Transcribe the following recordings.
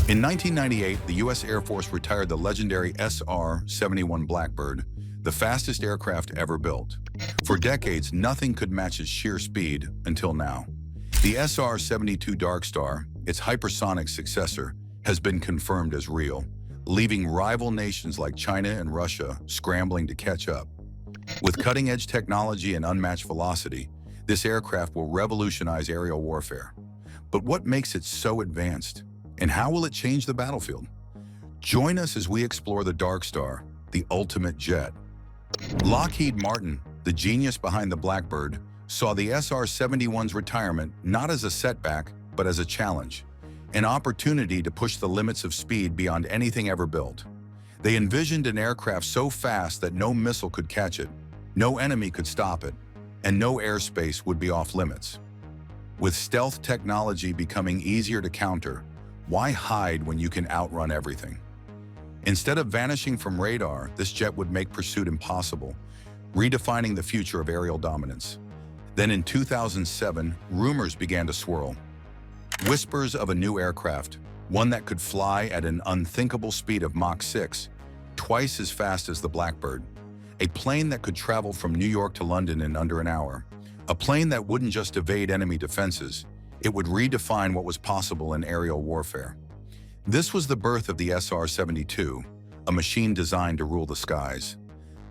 In 1998, the U.S. Air Force retired the legendary SR-71 Blackbird, the fastest aircraft ever built. For decades, nothing could match its sheer speed until now. The SR-72 DARKSTAR, its hypersonic successor, has been confirmed as real, leaving rival nations like China and Russia scrambling to catch up. With cutting-edge technology and unmatched velocity, this aircraft will revolutionize aerial warfare. But what makes it so advanced? And how will it change the battlefield? Join us as we explore the DARKSTAR, the ultimate jet. Lockheed Martin, the genius behind the Blackbird, saw the SR-71's retirement not as a setback, but as a challenge, an opportunity to push the limits of speed beyond anything ever built. They envisioned an aircraft so fast that no missile could catch it, no enemy could stop it, and no airspace would be off limits. With stealth technology becoming easier to counter, why hide when you can outrun everything? Instead of vanishing from radar, this jet would make pursuit impossible, redefining the future of aerial dominance. Then in 2007, rumors began to swirl. Whispers of a new aircraft, one that could fly at an unthinkable speed of Mach 6, twice as fast as the Blackbird. A plane that could travel from New York to London in under an hour. A plane that wouldn't just evade enemy defenses, it would redefine what was possible in aerial warfare. This was the birth of the SR-72, a machine designed to rule the skies.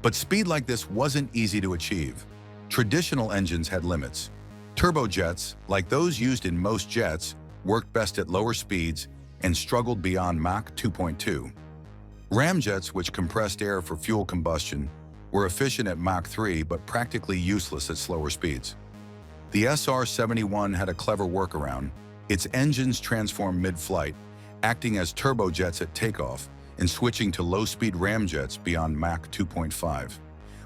But speed like this wasn't easy to achieve. Traditional engines had limits. Turbojets, like those used in most jets, worked best at lower speeds and struggled beyond Mach 2.2. Ramjets, which compressed air for fuel combustion, were efficient at Mach 3 but practically useless at slower speeds. The SR-71 had a clever workaround. Its engines transformed mid-flight, acting as turbojets at takeoff and switching to low-speed ramjets beyond Mach 2.5.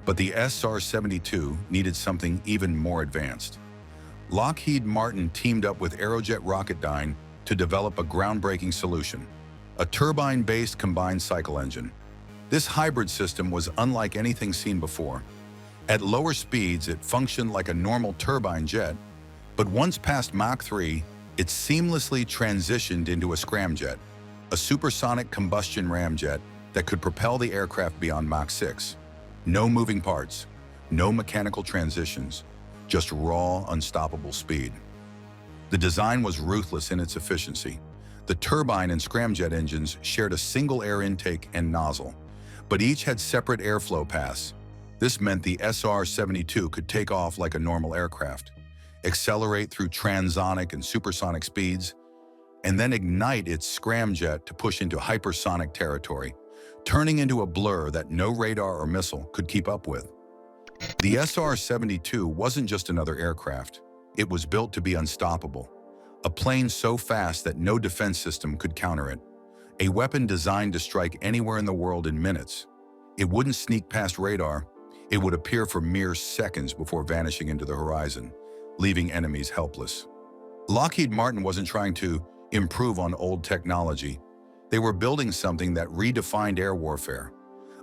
But the SR-72 needed something even more advanced. Lockheed Martin teamed up with Aerojet Rocketdyne to develop a groundbreaking solution, a turbine-based combined cycle engine. This hybrid system was unlike anything seen before. At lower speeds, it functioned like a normal turbine jet, but once past Mach 3, it seamlessly transitioned into a scramjet, a supersonic combustion ramjet that could propel the aircraft beyond Mach 6. No moving parts, no mechanical transitions, just raw, unstoppable speed. The design was ruthless in its efficiency. The turbine and scramjet engines shared a single air intake and nozzle, but each had separate airflow paths. This meant the SR-72 could take off like a normal aircraft, accelerate through transonic and supersonic speeds, and then ignite its scramjet to push into hypersonic territory, turning into a blur that no radar or missile could keep up with. The SR-72 wasn't just another aircraft. It was built to be unstoppable, a plane so fast that no defense system could counter it, a weapon designed to strike anywhere in the world in minutes. It wouldn't sneak past radar. It would appear for mere seconds before vanishing into the horizon, leaving enemies helpless. Lockheed Martin wasn't trying to improve on old technology. They were building something that redefined air warfare,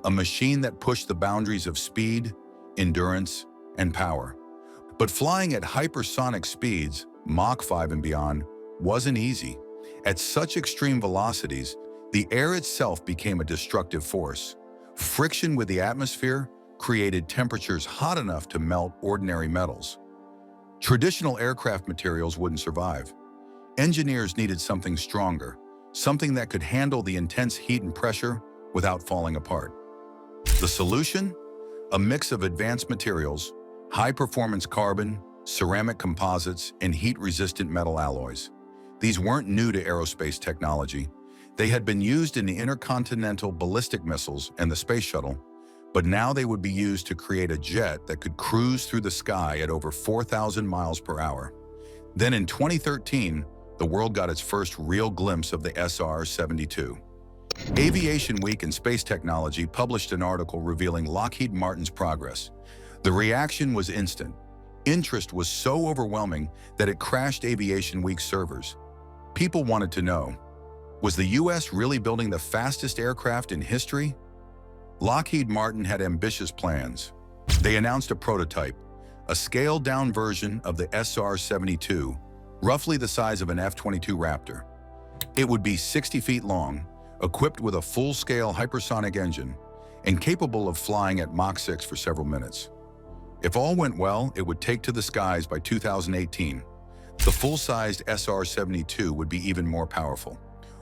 a machine that pushed the boundaries of speed, endurance, and power. But flying at hypersonic speeds, Mach 5 and beyond, wasn't easy. At such extreme velocities, the air itself became a destructive force. Friction with the atmosphere created temperatures hot enough to melt ordinary metals. Traditional aircraft materials wouldn't survive. Engineers needed something stronger, something that could handle the intense heat and pressure without falling apart. The solution? A mix of advanced materials, high-performance carbon, ceramic composites, and heat-resistant metal alloys. These weren't new to aerospace technology. They had been used in the intercontinental ballistic missiles and the space shuttle, but now they would be used to create a jet that could cruise through the sky at over 4,000 miles per hour. Then in 2013, the world got its first real glimpse of the SR-72. Aviation Week and Space Technology published an article revealing Lockheed Martin's progress. The reaction was instant. Interest was so overwhelming that it crashed Aviation Week servers. People wanted to know, was the US really building the fastest aircraft in history? Lockheed Martin had ambitious plans. They announced a prototype, a scaled-down version of the SR-72, roughly the size of an F-22 Raptor. It would be 60 feet long, equipped with a full-scale hypersonic engine, and capable of flying at Mach 6 for several minutes. If all went well, it would take to the skies by 2018. The full-sized SR-72 would be even more powerful,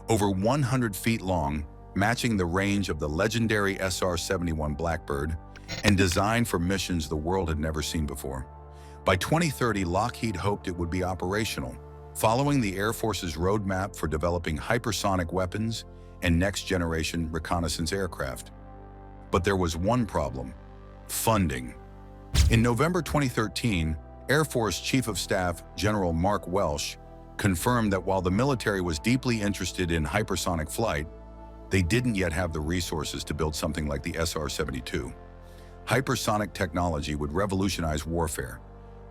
over 100 feet long, matching the range of the legendary SR-71 Blackbird, and designed for missions the world had never seen before. By 2030, Lockheed hoped it would be operational, following the Air Force's roadmap for developing hypersonic weapons and next-generation reconnaissance aircraft. But there was one problem: funding. In November 2013, Air Force Chief of Staff General Mark Welsh confirmed that while the military was deeply interested in hypersonic flight, they didn't yet have the resources to build something like the SR-72. Hypersonic technology would revolutionize warfare,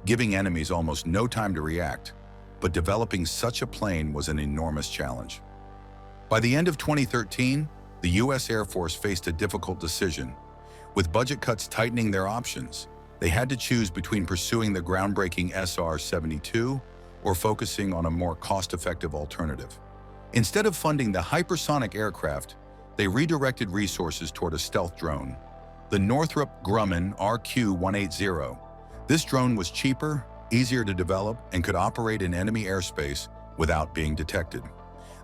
giving enemies almost no time to react, but developing such a plane was an enormous challenge. By the end of 2013, the U.S. Air Force faced a difficult decision. With budget cuts tightening their options, they had to choose between pursuing the groundbreaking SR-72 or focusing on a more cost-effective alternative. Instead of funding the hypersonic aircraft, they redirected resources toward a stealth drone, the Northrop Grumman RQ-180. This drone was cheaper, easier to develop, and could operate in enemy airspace without being detected.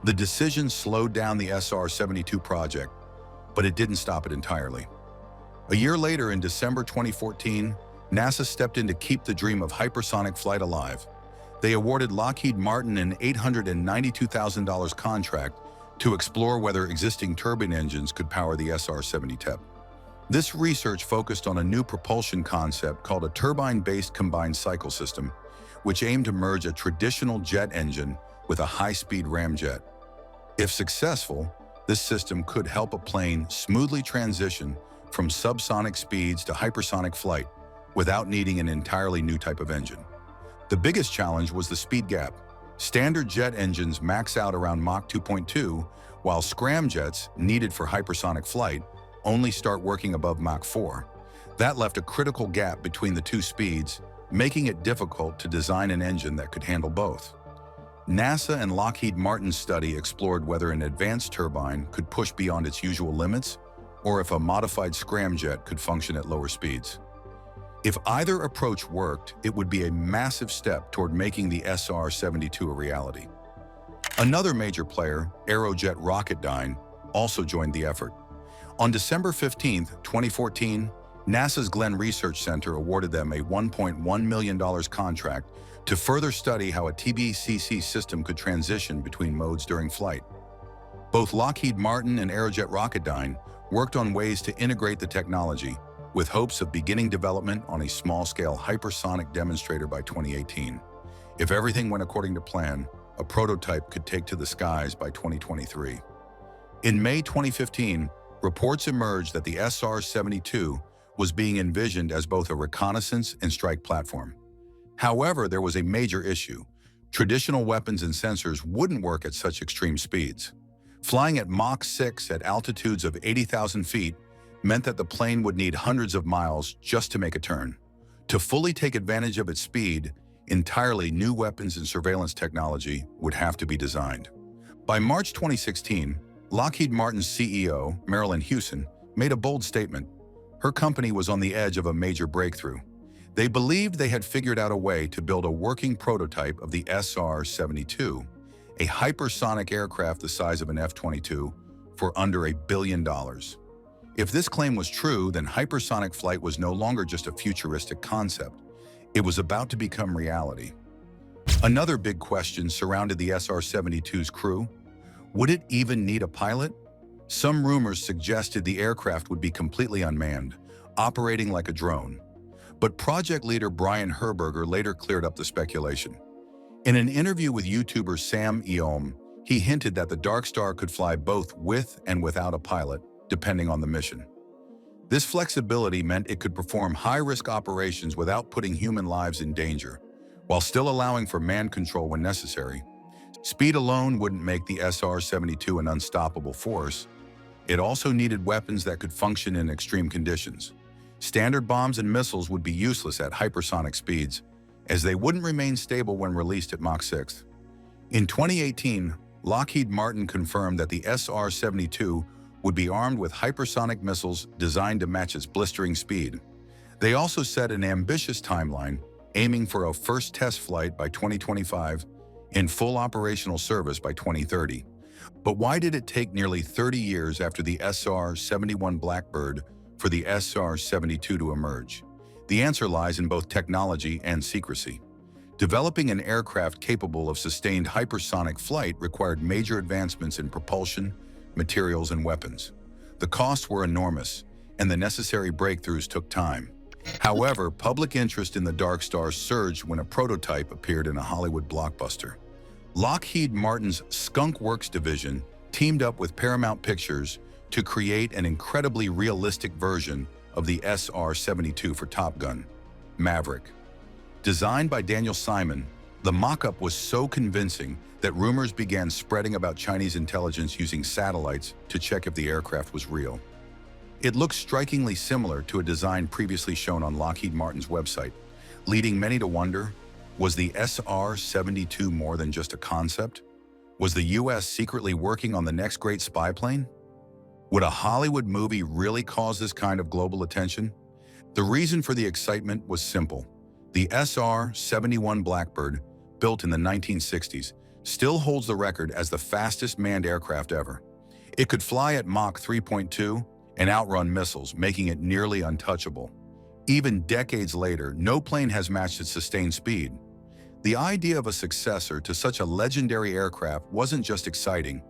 The decision slowed down the SR-72 project, but it didn't stop it entirely. A year later, in December 2014, NASA stepped in to keep the dream of hypersonic flight alive. They awarded Lockheed Martin an $892,000 contract to explore whether existing turbine engines could power the SR-72. This research focused on a new propulsion concept called a turbine-based combined cycle system, which aimed to merge a traditional jet engine with a high-speed ramjet. If successful, this system could help a plane smoothly transition from subsonic speeds to hypersonic flight without needing an entirely new type of engine. The biggest challenge was the speed gap. Standard jet engines max out around Mach 2.2, while scramjets, needed for hypersonic flight, only start working above Mach 4. That left a critical gap between the two speeds, making it difficult to design an engine that could handle both. NASA and Lockheed Martin's study explored whether an advanced turbine could push beyond its usual limits, or if a modified scramjet could function at lower speeds. If either approach worked, it would be a massive step toward making the SR-72 a reality. Another major player, Aerojet Rocketdyne, also joined the effort. On December 15, 2014, NASA's Glenn Research Center awarded them a $1.1 million contract to further study how a TBCC system could transition between modes during flight. Both Lockheed Martin and Aerojet Rocketdyne worked on ways to integrate the technology, with hopes of beginning development on a small-scale hypersonic demonstrator by 2018. If everything went according to plan, a prototype could take to the skies by 2023. In May 2015, reports emerged that the SR-72 was being envisioned as both a reconnaissance and strike platform. However, there was a major issue. Traditional weapons and sensors wouldn't work at such extreme speeds. Flying at Mach 6 at altitudes of 80,000 feet meant that the plane would need hundreds of miles just to make a turn. To fully take advantage of its speed, entirely new weapons and surveillance technology would have to be designed. By March 2016, Lockheed Martin's CEO, Marillyn Hewson, made a bold statement. Her company was on the edge of a major breakthrough. They believed they had figured out a way to build a working prototype of the SR-72, a hypersonic aircraft the size of an F-22, for under $1 billion. If this claim was true, then hypersonic flight was no longer just a futuristic concept. It was about to become reality. Another big question surrounded the SR-72's crew. Would it even need a pilot? Some rumors suggested the aircraft would be completely unmanned, operating like a drone. But project leader Brian Herberger later cleared up the speculation. In an interview with YouTuber Sam Eom, he hinted that the DARKSTAR could fly both with and without a pilot, depending on the mission. This flexibility meant it could perform high-risk operations without putting human lives in danger, while still allowing for man control when necessary. Speed alone wouldn't make the SR-72 an unstoppable force. It also needed weapons that could function in extreme conditions. Standard bombs and missiles would be useless at hypersonic speeds, as they wouldn't remain stable when released at Mach 6. In 2018, Lockheed Martin confirmed that the SR-72 would be armed with hypersonic missiles designed to match its blistering speed. They also set an ambitious timeline, aiming for a first test flight by 2025 and full operational service by 2030. But why did it take nearly 30 years after the SR-71 Blackbird for the SR-72 to emerge? The answer lies in both technology and secrecy. Developing an aircraft capable of sustained hypersonic flight required major advancements in propulsion, materials, and weapons. The costs were enormous, and the necessary breakthroughs took time. However, public interest in the DARKSTAR surged when a prototype appeared in a Hollywood blockbuster. Lockheed Martin's Skunk Works division teamed up with Paramount Pictures to create an incredibly realistic version of the SR-72 for Top Gun: Maverick. Designed by Daniel Simon, the mock-up was so convincing that rumors began spreading about Chinese intelligence using satellites to check if the aircraft was real. It looks strikingly similar to a design previously shown on Lockheed Martin's website, leading many to wonder, was the SR-72 more than just a concept? Was the US secretly working on the next great spy plane? Would a Hollywood movie really cause this kind of global attention? The reason for the excitement was simple. The SR-71 Blackbird, built in the 1960s, still holds the record as the fastest manned aircraft ever. It could fly at Mach 3.2 and outrun missiles, making it nearly untouchable. Even decades later, no plane has matched its sustained speed. The idea of a successor to such a legendary aircraft wasn't just exciting.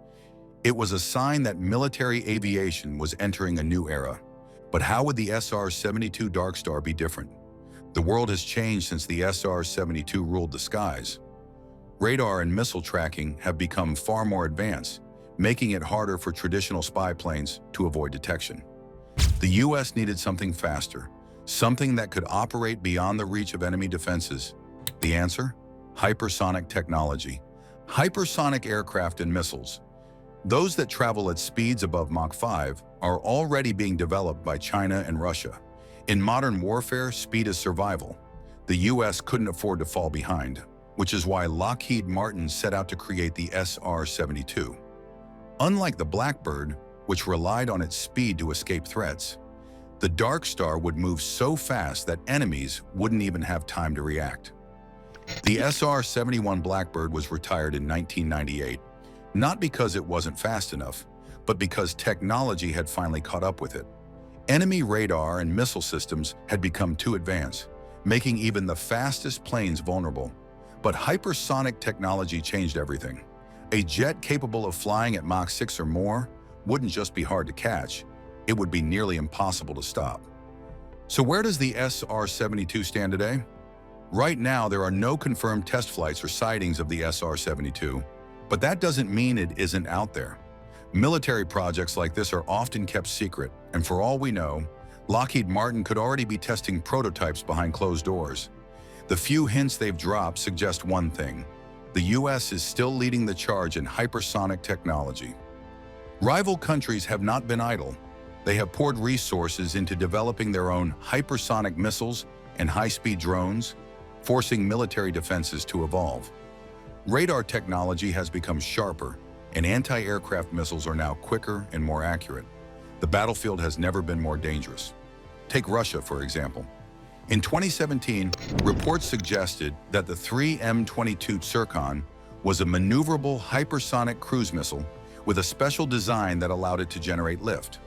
It was a sign that military aviation was entering a new era. But how would the SR-72 DARKSTAR be different? The world has changed since the SR-72 ruled the skies. Radar and missile tracking have become far more advanced, making it harder for traditional spy planes to avoid detection. The US needed something faster, something that could operate beyond the reach of enemy defenses. The answer? Hypersonic technology. Hypersonic aircraft and missiles, those that travel at speeds above Mach 5, are already being developed by China and Russia. In modern warfare, speed is survival. The US couldn't afford to fall behind, which is why Lockheed Martin set out to create the SR-72. Unlike the Blackbird, which relied on its speed to escape threats, the DARKSTAR would move so fast that enemies wouldn't even have time to react. The SR-71 Blackbird was retired in 1998, not because it wasn't fast enough, but because technology had finally caught up with it. Enemy radar and missile systems had become too advanced, making even the fastest planes vulnerable. But hypersonic technology changed everything. A jet capable of flying at Mach 6 or more wouldn't just be hard to catch, it would be nearly impossible to stop. So where does the SR-72 stand today? Right now, there are no confirmed test flights or sightings of the SR-72, but that doesn't mean it isn't out there. Military projects like this are often kept secret, and for all we know, Lockheed Martin could already be testing prototypes behind closed doors. The few hints they've dropped suggest one thing: the US is still leading the charge in hypersonic technology. Rival countries have not been idle. They have poured resources into developing their own hypersonic missiles and high-speed drones, forcing military defenses to evolve. Radar technology has become sharper, and anti-aircraft missiles are now quicker and more accurate. The battlefield has never been more dangerous. Take Russia, for example. In 2017, reports suggested that the 3M-22 Zircon was a maneuverable hypersonic cruise missile with a special design that allowed it to generate lift.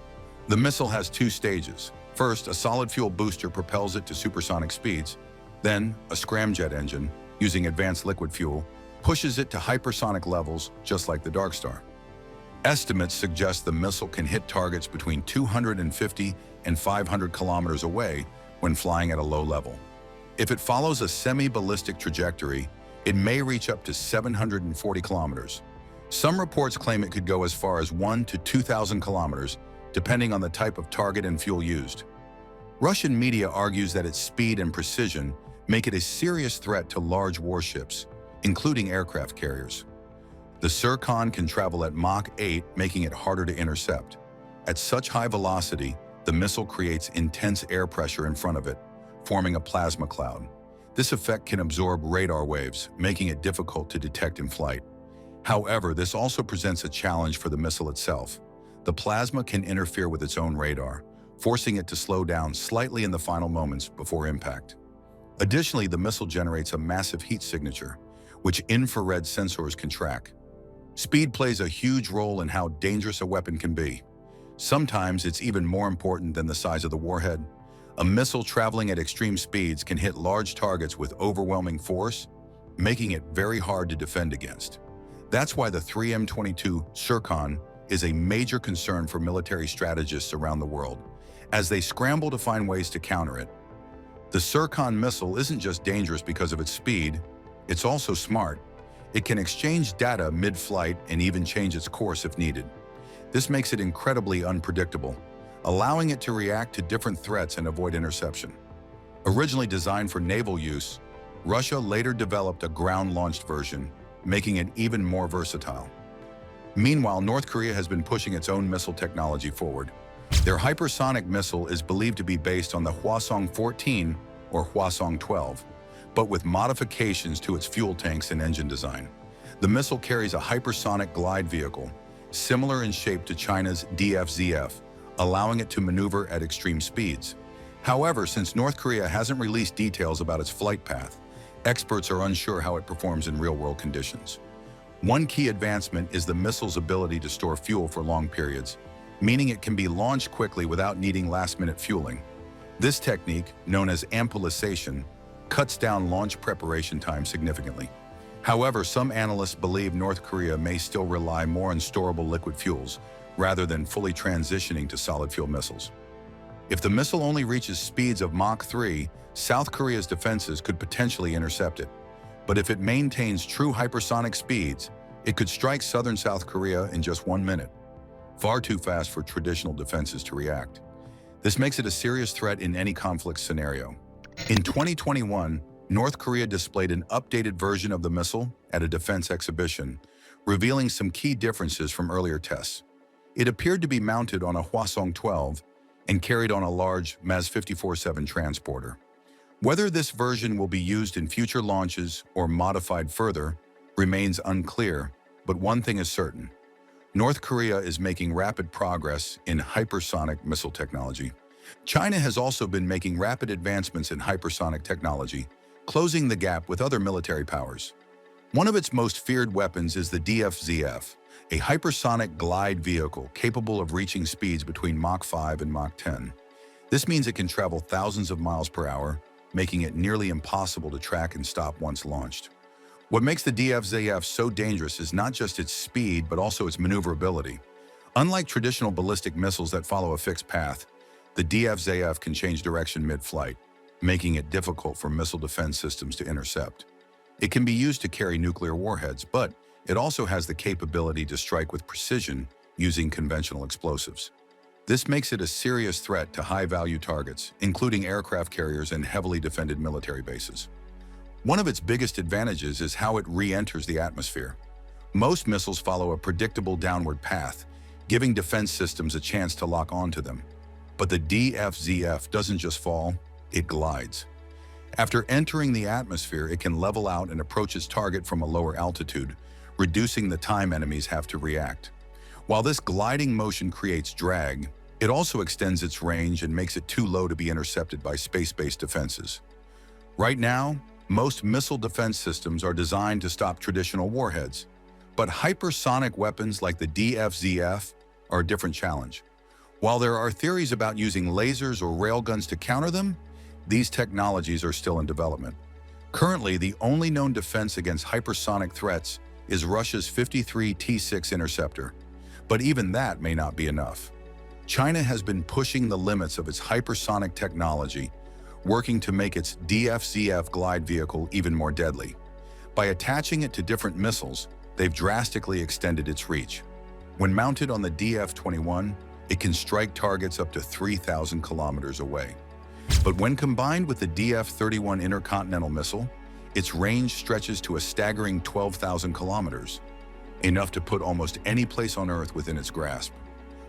The missile has two stages. First, a solid fuel booster propels it to supersonic speeds. Then, a scramjet engine, using advanced liquid fuel, pushes it to hypersonic levels just like the DARKSTAR. Estimates suggest the missile can hit targets between 250 and 500 kilometers away when flying at a low level. If it follows a semi-ballistic trajectory, it may reach up to 740 kilometers. Some reports claim it could go as far as 1,000 to 2,000 kilometers, depending on the type of target and fuel used. Russian media argues that its speed and precision make it a serious threat to large warships, including aircraft carriers. The Zircon can travel at Mach 8, making it harder to intercept. At such high velocity, the missile creates intense air pressure in front of it, forming a plasma cloud. This effect can absorb radar waves, making it difficult to detect in flight. However, this also presents a challenge for the missile itself. The plasma can interfere with its own radar, forcing it to slow down slightly in the final moments before impact. Additionally, the missile generates a massive heat signature, which infrared sensors can track. Speed plays a huge role in how dangerous a weapon can be. Sometimes it's even more important than the size of the warhead. A missile traveling at extreme speeds can hit large targets with overwhelming force, making it very hard to defend against. That's why the 3M22 SR-72 is a major concern for military strategists around the world, as they scramble to find ways to counter it. The SR-72 missile isn't just dangerous because of its speed, it's also smart. It can exchange data mid-flight and even change its course if needed. This makes it incredibly unpredictable, allowing it to react to different threats and avoid interception. Originally designed for naval use, Russia later developed a ground-launched version, making it even more versatile. Meanwhile, North Korea has been pushing its own missile technology forward. Their hypersonic missile is believed to be based on the Hwasong-14 or Hwasong-12, but with modifications to its fuel tanks and engine design. The missile carries a hypersonic glide vehicle, similar in shape to China's DFZF, allowing it to maneuver at extreme speeds. However, since North Korea hasn't released details about its flight path, experts are unsure how it performs in real-world conditions. One key advancement is the missile's ability to store fuel for long periods, meaning it can be launched quickly without needing last-minute fueling. This technique, known as ampullization, cuts down launch preparation time significantly. However, some analysts believe North Korea may still rely more on storable liquid fuels rather than fully transitioning to solid fuel missiles. If the missile only reaches speeds of Mach 3, South Korea's defenses could potentially intercept it. But if it maintains true hypersonic speeds, it could strike southern South Korea in just 1 minute. Far too fast for traditional defenses to react. This makes it a serious threat in any conflict scenario. In 2021, North Korea displayed an updated version of the missile at a defense exhibition, revealing some key differences from earlier tests. It appeared to be mounted on a Hwasong-12 and carried on a large MAZ-54-7 transporter. Whether this version will be used in future launches or modified further remains unclear, but one thing is certain. North Korea is making rapid progress in hypersonic missile technology. China has also been making rapid advancements in hypersonic technology, closing the gap with other military powers. One of its most feared weapons is the DFZF, a hypersonic glide vehicle capable of reaching speeds between Mach 5 and Mach 10. This means it can travel thousands of miles per hour, making it nearly impossible to track and stop once launched. What makes the DFZF so dangerous is not just its speed, but also its maneuverability. Unlike traditional ballistic missiles that follow a fixed path, the DFZF can change direction mid-flight, making it difficult for missile defense systems to intercept. It can be used to carry nuclear warheads, but it also has the capability to strike with precision using conventional explosives. This makes it a serious threat to high-value targets, including aircraft carriers and heavily defended military bases. One of its biggest advantages is how it re-enters the atmosphere. Most missiles follow a predictable downward path, giving defense systems a chance to lock onto them. But the DFZF doesn't just fall, it glides. After entering the atmosphere, it can level out and approach its target from a lower altitude, reducing the time enemies have to react. While this gliding motion creates drag, it also extends its range and makes it too low to be intercepted by space-based defenses. Right now, most missile defense systems are designed to stop traditional warheads, but hypersonic weapons like the DFZF are a different challenge. While there are theories about using lasers or railguns to counter them, these technologies are still in development. Currently, the only known defense against hypersonic threats is Russia's 53 T-6 interceptor, but even that may not be enough. China has been pushing the limits of its hypersonic technology, working to make its DFZF glide vehicle even more deadly. By attaching it to different missiles, they've drastically extended its reach. When mounted on the DF-21, it can strike targets up to 3,000 kilometers away. But when combined with the DF-31 intercontinental missile, its range stretches to a staggering 12,000 kilometers, enough to put almost any place on Earth within its grasp.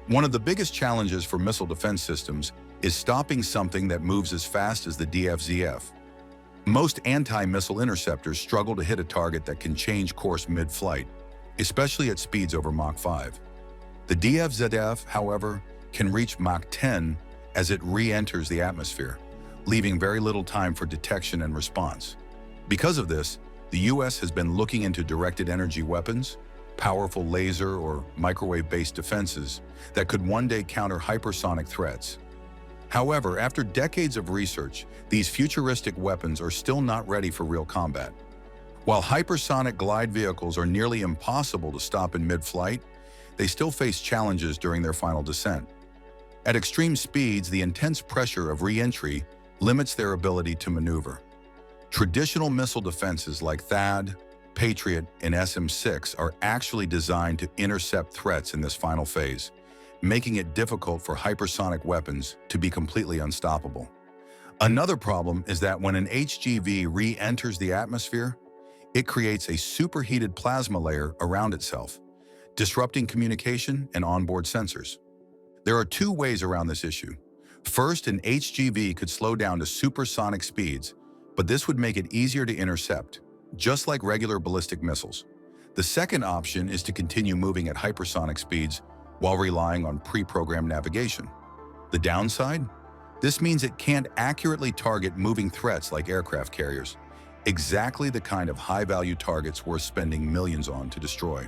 One of the biggest challenges for missile defense systems is stopping something that moves as fast as the DFZF. Most anti-missile interceptors struggle to hit a target that can change course mid-flight. especially at speeds over Mach 5. The DFZF, however, can reach Mach 10 as it re-enters the atmosphere, leaving very little time for detection and response. Because of this, the US has been looking into directed energy weapons, powerful laser or microwave-based defenses that could one day counter hypersonic threats. However, after decades of research, these futuristic weapons are still not ready for real combat. While hypersonic glide vehicles are nearly impossible to stop in mid-flight, they still face challenges during their final descent. At extreme speeds, the intense pressure of re-entry limits their ability to maneuver. Traditional missile defenses like THAAD, Patriot, and SM-6 are actually designed to intercept threats in this final phase, making it difficult for hypersonic weapons to be completely unstoppable. Another problem is that when an HGV re-enters the atmosphere, it creates a superheated plasma layer around itself, disrupting communication and onboard sensors. There are two ways around this issue. First, an HGV could slow down to supersonic speeds, but this would make it easier to intercept, just like regular ballistic missiles. The second option is to continue moving at hypersonic speeds while relying on pre-programmed navigation. The downside? This means it can't accurately target moving threats like aircraft carriers, exactly the kind of high-value targets worth spending millions on to destroy.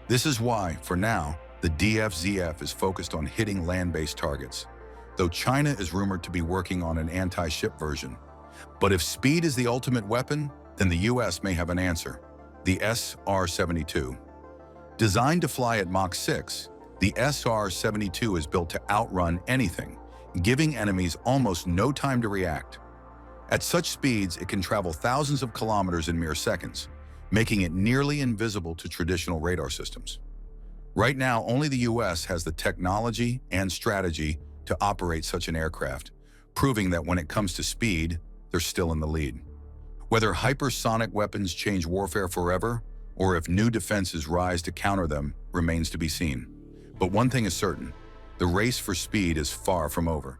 This is why, for now, the DFZF is focused on hitting land-based targets, though China is rumored to be working on an anti-ship version. But if speed is the ultimate weapon, then the US may have an answer: the SR-72. Designed to fly at Mach 6, the SR-72 is built to outrun anything, giving enemies almost no time to react. At such speeds, it can travel thousands of kilometers in mere seconds, making it nearly invisible to traditional radar systems. Right now, only the US has the technology and strategy to operate such an aircraft, proving that when it comes to speed, they're still in the lead. Whether hypersonic weapons change warfare forever, or if new defenses rise to counter them, remains to be seen. But one thing is certain: the race for speed is far from over.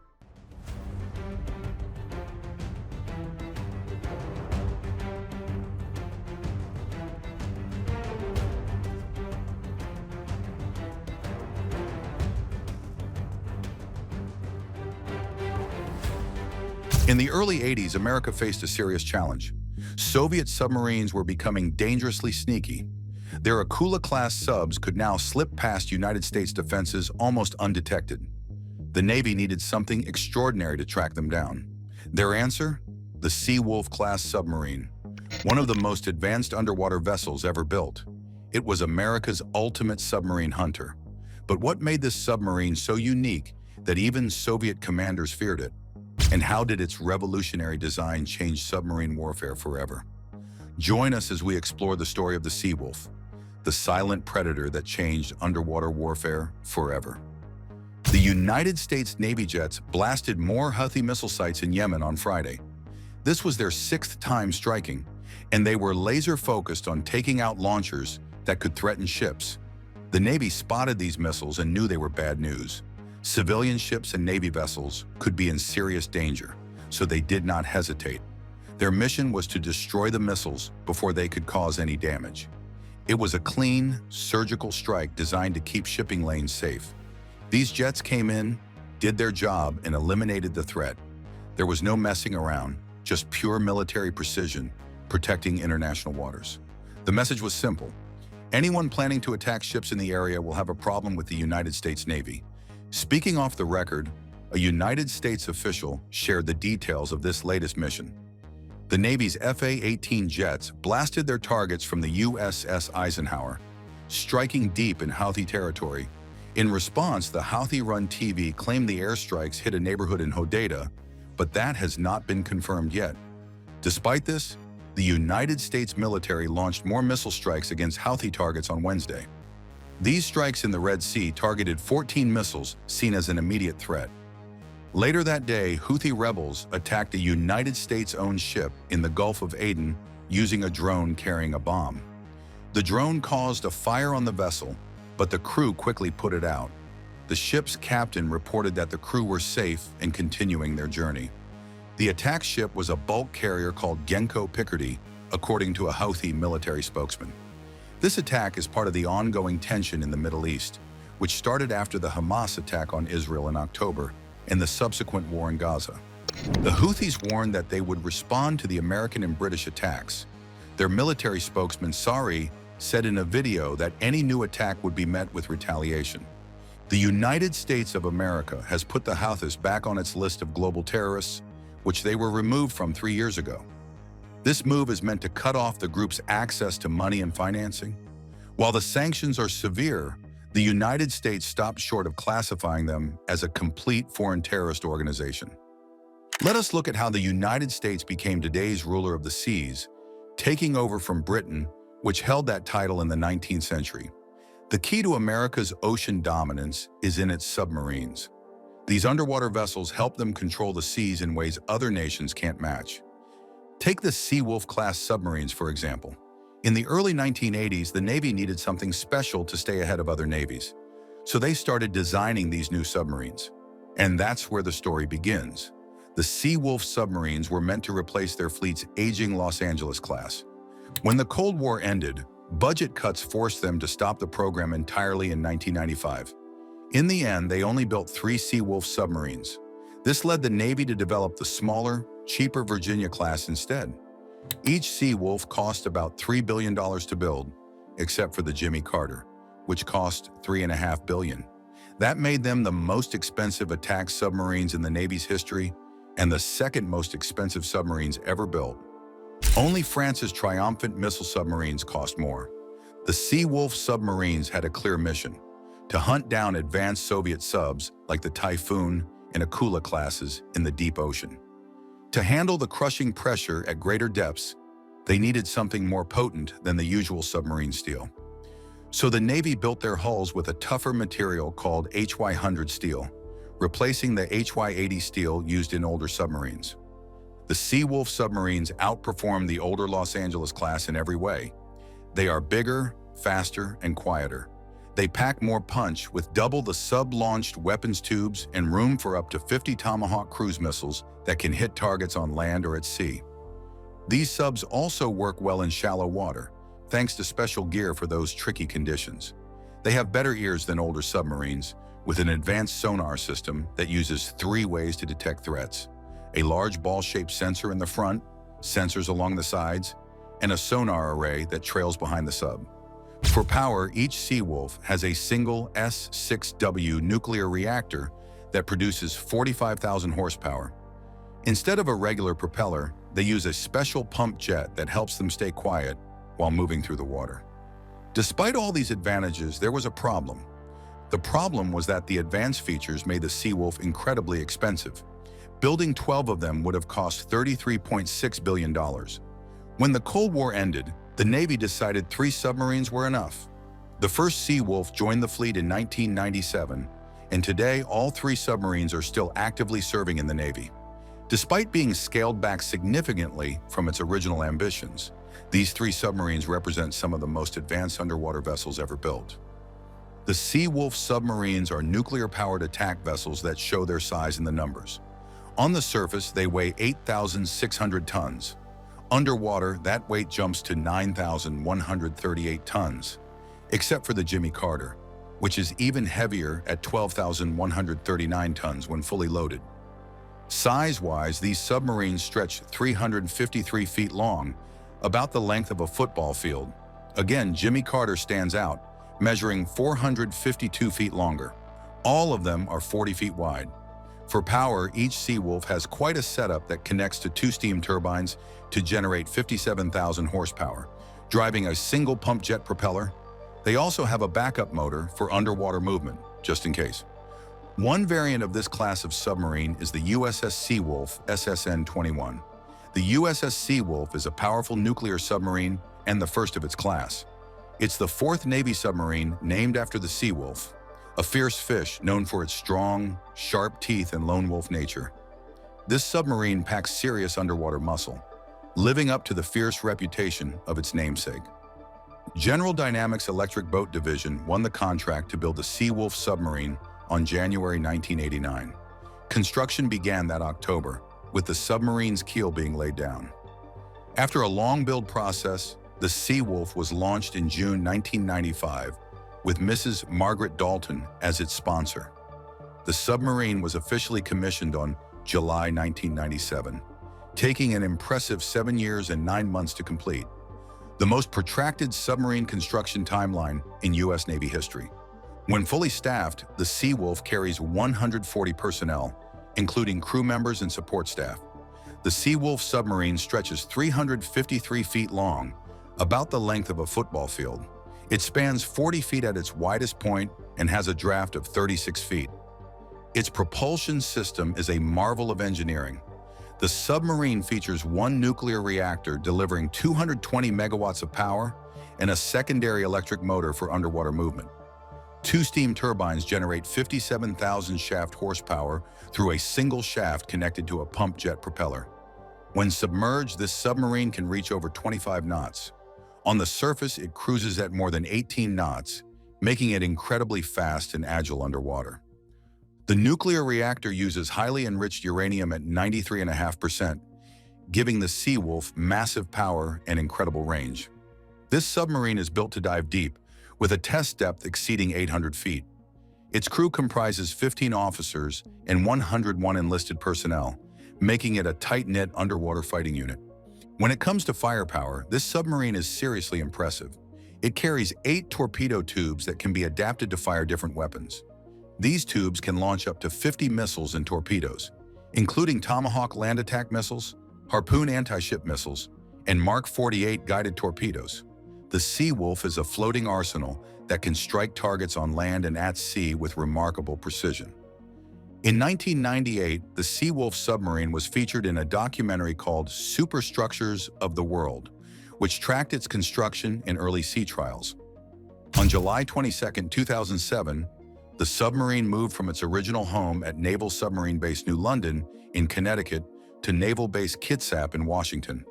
In the early 80s, America faced a serious challenge. Soviet submarines were becoming dangerously sneaky. Their Akula-class subs could now slip past United States defenses almost undetected. The Navy needed something extraordinary to track them down. Their answer? The Seawolf-class submarine, one of the most advanced underwater vessels ever built. It was America's ultimate submarine hunter. But what made this submarine so unique that even Soviet commanders feared it? And how did its revolutionary design change submarine warfare forever? Join us as we explore the story of the Seawolf, the silent predator that changed underwater warfare forever. The United States Navy jets blasted more Houthi missile sites in Yemen on Friday. This was their 6th time striking, and they were laser-focused on taking out launchers that could threaten ships. The Navy spotted these missiles and knew they were bad news. Civilian ships and Navy vessels could be in serious danger, so they did not hesitate. Their mission was to destroy the missiles before they could cause any damage. It was a clean, surgical strike designed to keep shipping lanes safe. These jets came in, did their job, and eliminated the threat. There was no messing around, just pure military precision, protecting international waters. The message was simple: anyone planning to attack ships in the area will have a problem with the United States Navy. Speaking off the record, a United States official shared the details of this latest mission. The Navy's FA-18 jets blasted their targets from the USS Eisenhower, striking deep in Houthi territory. In response, the Houthi-run TV claimed the airstrikes hit a neighborhood in Hodeidah, but that has not been confirmed yet. Despite this, the United States military launched more missile strikes against Houthi targets on Wednesday. These strikes in the Red Sea targeted 14 missiles seen as an immediate threat. Later that day, Houthi rebels attacked a United States-owned ship in the Gulf of Aden using a drone carrying a bomb. The drone caused a fire on the vessel, but the crew quickly put it out. The ship's captain reported that the crew were safe and continuing their journey. The attack ship was a bulk carrier called Genco Picardy, according to a Houthi military spokesman. This attack is part of the ongoing tension in the Middle East, which started after the Hamas attack on Israel in October and the subsequent war in Gaza. The Houthis warned that they would respond to the American and British attacks. Their military spokesman, Sari, said in a video that any new attack would be met with retaliation. The United States of America has put the Houthis back on its list of global terrorists, which they were removed from 3 years ago. This move is meant to cut off the group's access to money and financing. While the sanctions are severe, the United States stopped short of classifying them as a complete foreign terrorist organization. Let us look at how the United States became today's ruler of the seas, taking over from Britain, which held that title in the 19th century. The key to America's ocean dominance is in its submarines. These underwater vessels help them control the seas in ways other nations can't match. Take the Seawolf-class submarines, for example. In the early 1980s, the Navy needed something special to stay ahead of other navies. So they started designing these new submarines. And that's where the story begins. The Seawolf submarines were meant to replace their fleet's aging Los Angeles class. When the Cold War ended, budget cuts forced them to stop the program entirely in 1995. In the end, they only built 3 Seawolf submarines. This led the Navy to develop the smaller, cheaper Virginia class instead. Each Seawolf cost about $3 billion to build, except for the Jimmy Carter, which cost $3.5 billion. That made them the most expensive attack submarines in the Navy's history and the second most expensive submarines ever built. Only France's triumphant missile submarines cost more. The Seawolf submarines had a clear mission: to hunt down advanced Soviet subs like the Typhoon and Akula classes in the deep ocean. To handle the crushing pressure at greater depths, they needed something more potent than the usual submarine steel. So the Navy built their hulls with a tougher material called HY-100 steel, replacing the HY-80 steel used in older submarines. The Seawolf submarines outperform the older Los Angeles class in every way. They are bigger, faster, and quieter. They pack more punch with double the sub-launched weapons tubes and room for up to 50 Tomahawk cruise missiles that can hit targets on land or at sea. These subs also work well in shallow water, thanks to special gear for those tricky conditions. They have better ears than older submarines, with an advanced sonar system that uses 3 ways to detect threats: a large ball-shaped sensor in the front, sensors along the sides, and a sonar array that trails behind the sub. For power, each Seawolf has a single S-6W nuclear reactor that produces 45,000 horsepower. Instead of a regular propeller, they use a special pump jet that helps them stay quiet while moving through the water. Despite all these advantages, there was a problem. The problem was that the advanced features made the Seawolf incredibly expensive. Building 12 of them would have cost $33.6 billion. When the Cold War ended, the Navy decided 3 submarines were enough. The first Seawolf joined the fleet in 1997, and today all 3 submarines are still actively serving in the Navy. Despite being scaled back significantly from its original ambitions, these 3 submarines represent some of the most advanced underwater vessels ever built. The Seawolf submarines are nuclear-powered attack vessels that show their size in the numbers. On the surface, they weigh 8,600 tons. Underwater, that weight jumps to 9,138 tons, except for the Jimmy Carter, which is even heavier at 12,139 tons when fully loaded. Size-wise, these submarines stretch 353 feet long, about the length of a football field. Again, Jimmy Carter stands out, measuring 452 feet longer. All of them are 40 feet wide. For power, each Seawolf has quite a setup that connects to 2 steam turbines to generate 57,000 horsepower, driving a single pump jet propeller. They also have a backup motor for underwater movement, just in case. One variant of this class of submarine is the USS Seawolf SSN-21. The USS Seawolf is a powerful nuclear submarine and the first of its class. It's the 4th Navy submarine named after the Seawolf, a fierce fish known for its strong, sharp teeth and lone wolf nature. This submarine packs serious underwater muscle, living up to the fierce reputation of its namesake. General Dynamics Electric Boat Division won the contract to build the Seawolf submarine on January 1989. Construction began that October, with the submarine's keel being laid down. After a long build process, the Seawolf was launched in June 1995 with Mrs. Margaret Dalton as its sponsor. The submarine was officially commissioned on July 1997, taking an impressive 7 years and 9 months to complete, the most protracted submarine construction timeline in U.S. Navy history. When fully staffed, the Seawolf carries 140 personnel, including crew members and support staff. The Seawolf submarine stretches 353 feet long, about the length of a football field. It spans 40 feet at its widest point and has a draft of 36 feet. Its propulsion system is a marvel of engineering. The submarine features one nuclear reactor delivering 220 megawatts of power and a secondary electric motor for underwater movement. 2 steam turbines generate 57,000 shaft horsepower through a single shaft connected to a pump jet propeller. When submerged, this submarine can reach over 25 knots. On the surface, it cruises at more than 18 knots, making it incredibly fast and agile underwater. The nuclear reactor uses highly enriched uranium at 93.5%, giving the Seawolf massive power and incredible range. This submarine is built to dive deep, with a test depth exceeding 800 feet. Its crew comprises 15 officers and 101 enlisted personnel, making it a tight-knit underwater fighting unit. When it comes to firepower, this submarine is seriously impressive. It carries 8 torpedo tubes that can be adapted to fire different weapons. These tubes can launch up to 50 missiles and torpedoes, including Tomahawk land attack missiles, Harpoon anti-ship missiles, and Mark 48 guided torpedoes. The Seawolf is a floating arsenal that can strike targets on land and at sea with remarkable precision. In 1998, the Seawolf submarine was featured in a documentary called Superstructures of the World, which tracked its construction and early sea trials. On July 22, 2007, the submarine moved from its original home at Naval Submarine Base New London in Connecticut to Naval Base Kitsap in Washington.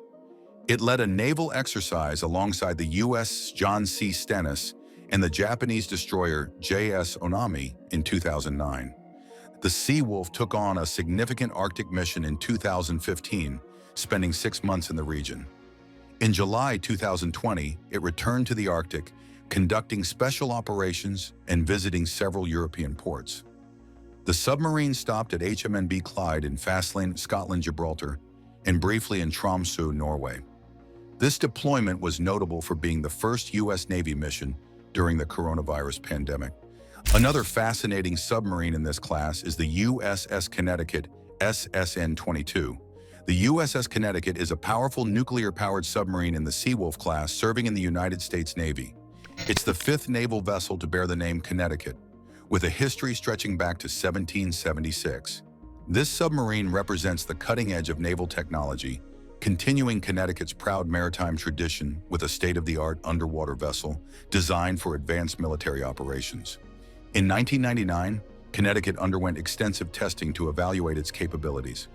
It led a naval exercise alongside the U.S. John C. Stennis and the Japanese destroyer J.S. Onami in 2009. The Seawolf took on a significant Arctic mission in 2015, spending 6 months in the region. In July 2020, it returned to the Arctic, conducting special operations and visiting several European ports. The submarine stopped at HMNB Clyde in Faslane, Scotland, Gibraltar, and briefly in Tromsø, Norway. This deployment was notable for being the first U.S. Navy mission during the coronavirus pandemic. Another fascinating submarine in this class is the USS Connecticut SSN-22. The USS Connecticut is a powerful nuclear-powered submarine in the Seawolf class serving in the United States Navy. It's the 5th naval vessel to bear the name Connecticut, with a history stretching back to 1776. This submarine represents the cutting edge of naval technology, continuing Connecticut's proud maritime tradition with a state-of-the-art underwater vessel designed for advanced military operations. In 1999, Connecticut underwent extensive testing to evaluate its capabilities.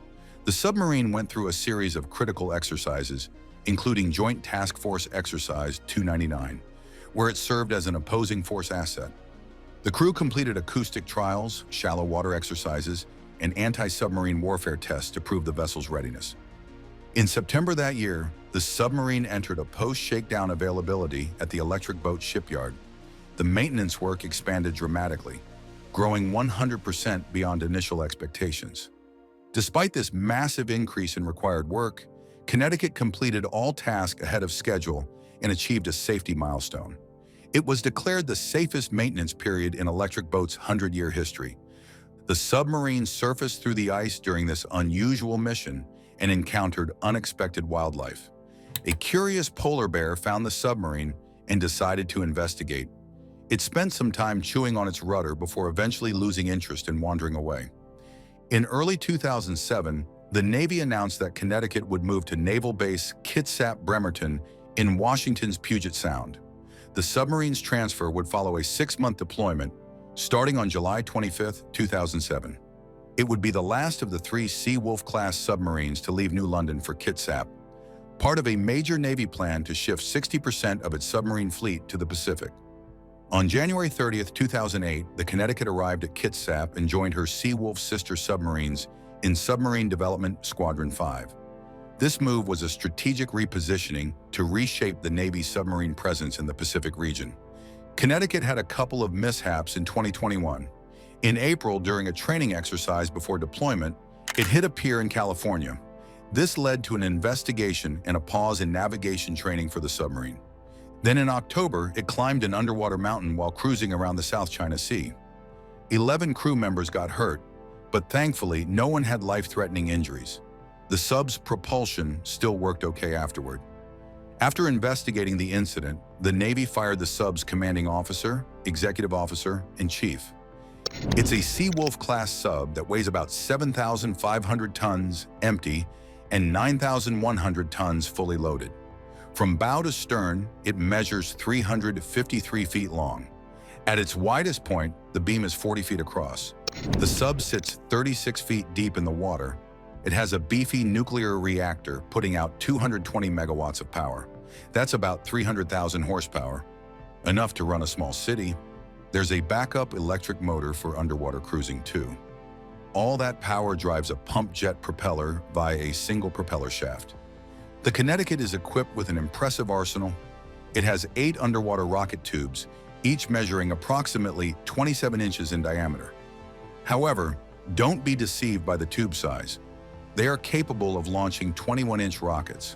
The submarine went through a series of critical exercises, including Joint Task Force Exercise 299, where it served as an opposing force asset. The crew completed acoustic trials, shallow water exercises, and anti-submarine warfare tests to prove the vessel's readiness. In September that year, the submarine entered a post-shakedown availability at the Electric Boat Shipyard. The maintenance work expanded dramatically, growing 100% beyond initial expectations. Despite this massive increase in required work, Connecticut completed all tasks ahead of schedule and achieved a safety milestone. It was declared the safest maintenance period in Electric Boat's 100-year history. The submarine surfaced through the ice during this unusual mission and encountered unexpected wildlife. A curious polar bear found the submarine and decided to investigate. It spent some time chewing on its rudder before eventually losing interest and wandering away. In early 2007, the Navy announced that Connecticut would move to Naval Base Kitsap Bremerton in Washington's Puget Sound. The submarine's transfer would follow a 6-month deployment, starting on July 25, 2007. It would be the last of the 3 Seawolf-class submarines to leave New London for Kitsap, part of a major Navy plan to shift 60% of its submarine fleet to the Pacific. On January 30, 2008, the Connecticut arrived at Kitsap and joined her Seawolf sister submarines in Submarine Development Squadron 5. This move was a strategic repositioning to reshape the Navy's submarine presence in the Pacific region. Connecticut had a couple of mishaps in 2021. In April, during a training exercise before deployment, it hit a pier in California. This led to an investigation and a pause in navigation training for the submarine. Then in October, it climbed an underwater mountain while cruising around the South China Sea. 11 crew members got hurt, but thankfully, no one had life-threatening injuries. The sub's propulsion still worked okay afterward. After investigating the incident, the Navy fired the sub's commanding officer, executive officer, and chief. It's a Seawolf-class sub that weighs about 7,500 tons empty and 9,100 tons fully loaded. From bow to stern, it measures 353 feet long. At its widest point, the beam is 40 feet across. The sub sits 36 feet deep in the water. It has a beefy nuclear reactor putting out 220 megawatts of power. That's about 300,000 horsepower, enough to run a small city. There's a backup electric motor for underwater cruising too. All that power drives a pump jet propeller via a single propeller shaft. The Connecticut is equipped with an impressive arsenal. It has 8 underwater rocket tubes, each measuring approximately 27 inches in diameter. However, don't be deceived by the tube size. They are capable of launching 21-inch rockets.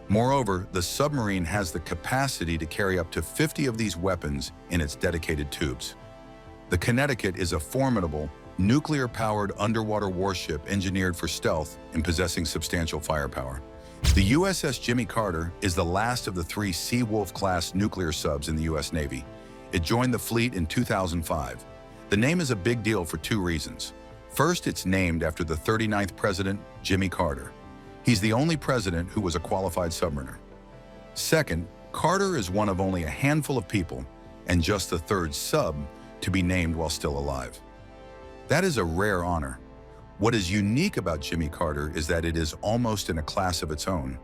Moreover, the submarine has the capacity to carry up to 50 of these weapons in its dedicated tubes. The Connecticut is a formidable, nuclear-powered underwater warship engineered for stealth and possessing substantial firepower. The USS Jimmy Carter is the last of the 3 Seawolf-class nuclear subs in the U.S. Navy. It joined the fleet in 2005. The name is a big deal for 2 reasons. First, it's named after the 39th President, Jimmy Carter. He's the only president who was a qualified submariner. Second, Carter is one of only a handful of people, and just the 3rd sub, to be named while still alive. That is a rare honor. What is unique about Jimmy Carter is that it is almost in a class of its own.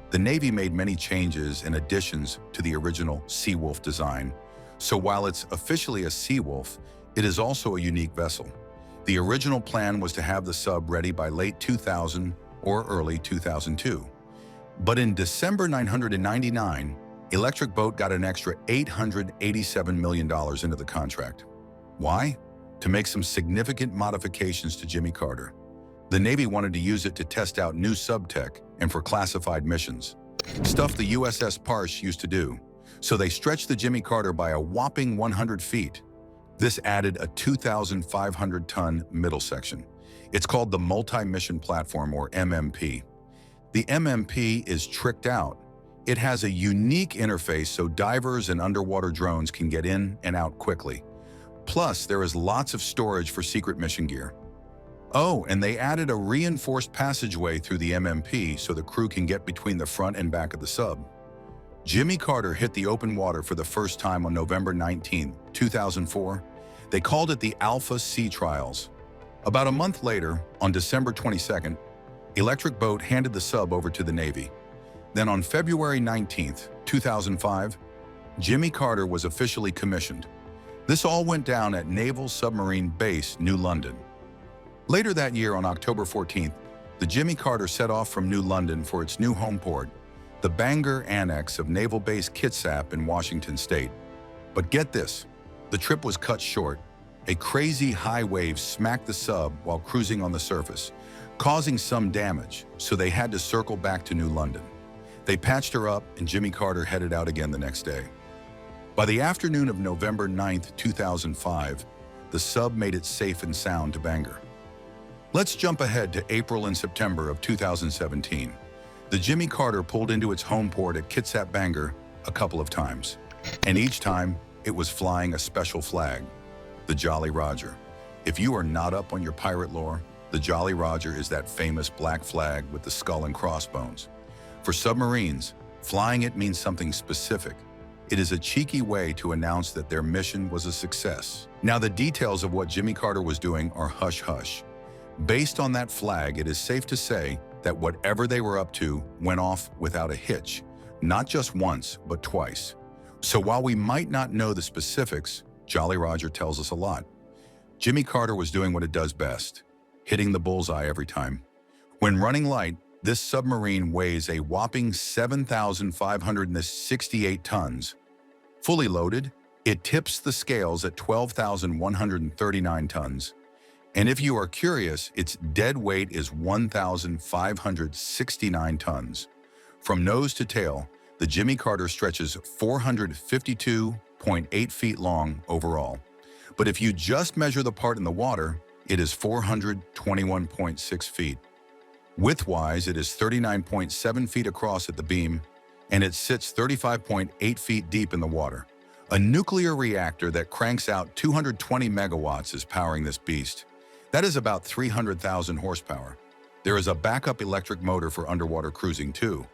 The Navy made many changes and additions to the original Seawolf design, so while it's officially a Seawolf, it is also a unique vessel. The original plan was to have the sub ready by late 2000 or early 2002. But in December 999, Electric Boat got an extra $887 million into the contract. Why? To make some significant modifications to Jimmy Carter. The Navy wanted to use it to test out new sub-tech and for classified missions. Stuff the USS Parche used to do. So they stretched the Jimmy Carter by a whopping 100 feet. This added a 2,500-ton middle section. It's called the Multi-Mission Platform, or MMP. The MMP is tricked out. It has a unique interface so divers and underwater drones can get in and out quickly. Plus, there is lots of storage for secret mission gear. Oh, and they added a reinforced passageway through the MMP so the crew can get between the front and back of the sub. Jimmy Carter hit the open water for the first time on November 19, 2004. They called it the Alpha Sea Trials. About a month later, on December 22nd, Electric Boat handed the sub over to the Navy. Then on February 19, 2005, Jimmy Carter was officially commissioned. This all went down at Naval Submarine Base, New London. Later that year, on October 14th, the Jimmy Carter set off from New London for its new home port, the Bangor Annex of Naval Base Kitsap in Washington State. But get this, the trip was cut short. A crazy high wave smacked the sub while cruising on the surface, causing some damage, so they had to circle back to New London. They patched her up and Jimmy Carter headed out again the next day. By the afternoon of November 9, 2005, the sub made it safe and sound to Bangor. Let's jump ahead to April and September of 2017. The Jimmy Carter pulled into its home port at Kitsap, Bangor a couple of times, and each time it was flying a special flag, the Jolly Roger. If you are not up on your pirate lore, the Jolly Roger is that famous black flag with the skull and crossbones. For submarines, flying it means something specific. It is a cheeky way to announce that their mission was a success. Now, the details of what Jimmy Carter was doing are hush-hush. Based on that flag, it is safe to say that whatever they were up to went off without a hitch, not just once, but twice. So while we might not know the specifics, Jolly Roger tells us a lot. Jimmy Carter was doing what it does best, hitting the bullseye every time. When running light, This submarine weighs a whopping 7,568 tons. Fully loaded, it tips the scales at 12,139 tons. And if you are curious, its dead weight is 1,569 tons. From nose to tail, the Jimmy Carter stretches 452.8 feet long overall. But if you just measure the part in the water, it is 421.6 feet. Widthwise, it is 39.7 feet across at the beam, and it sits 35.8 feet deep in the water. A nuclear reactor that cranks out 220 megawatts is powering this beast. That is about 300,000 horsepower. There is a backup electric motor for underwater cruising too.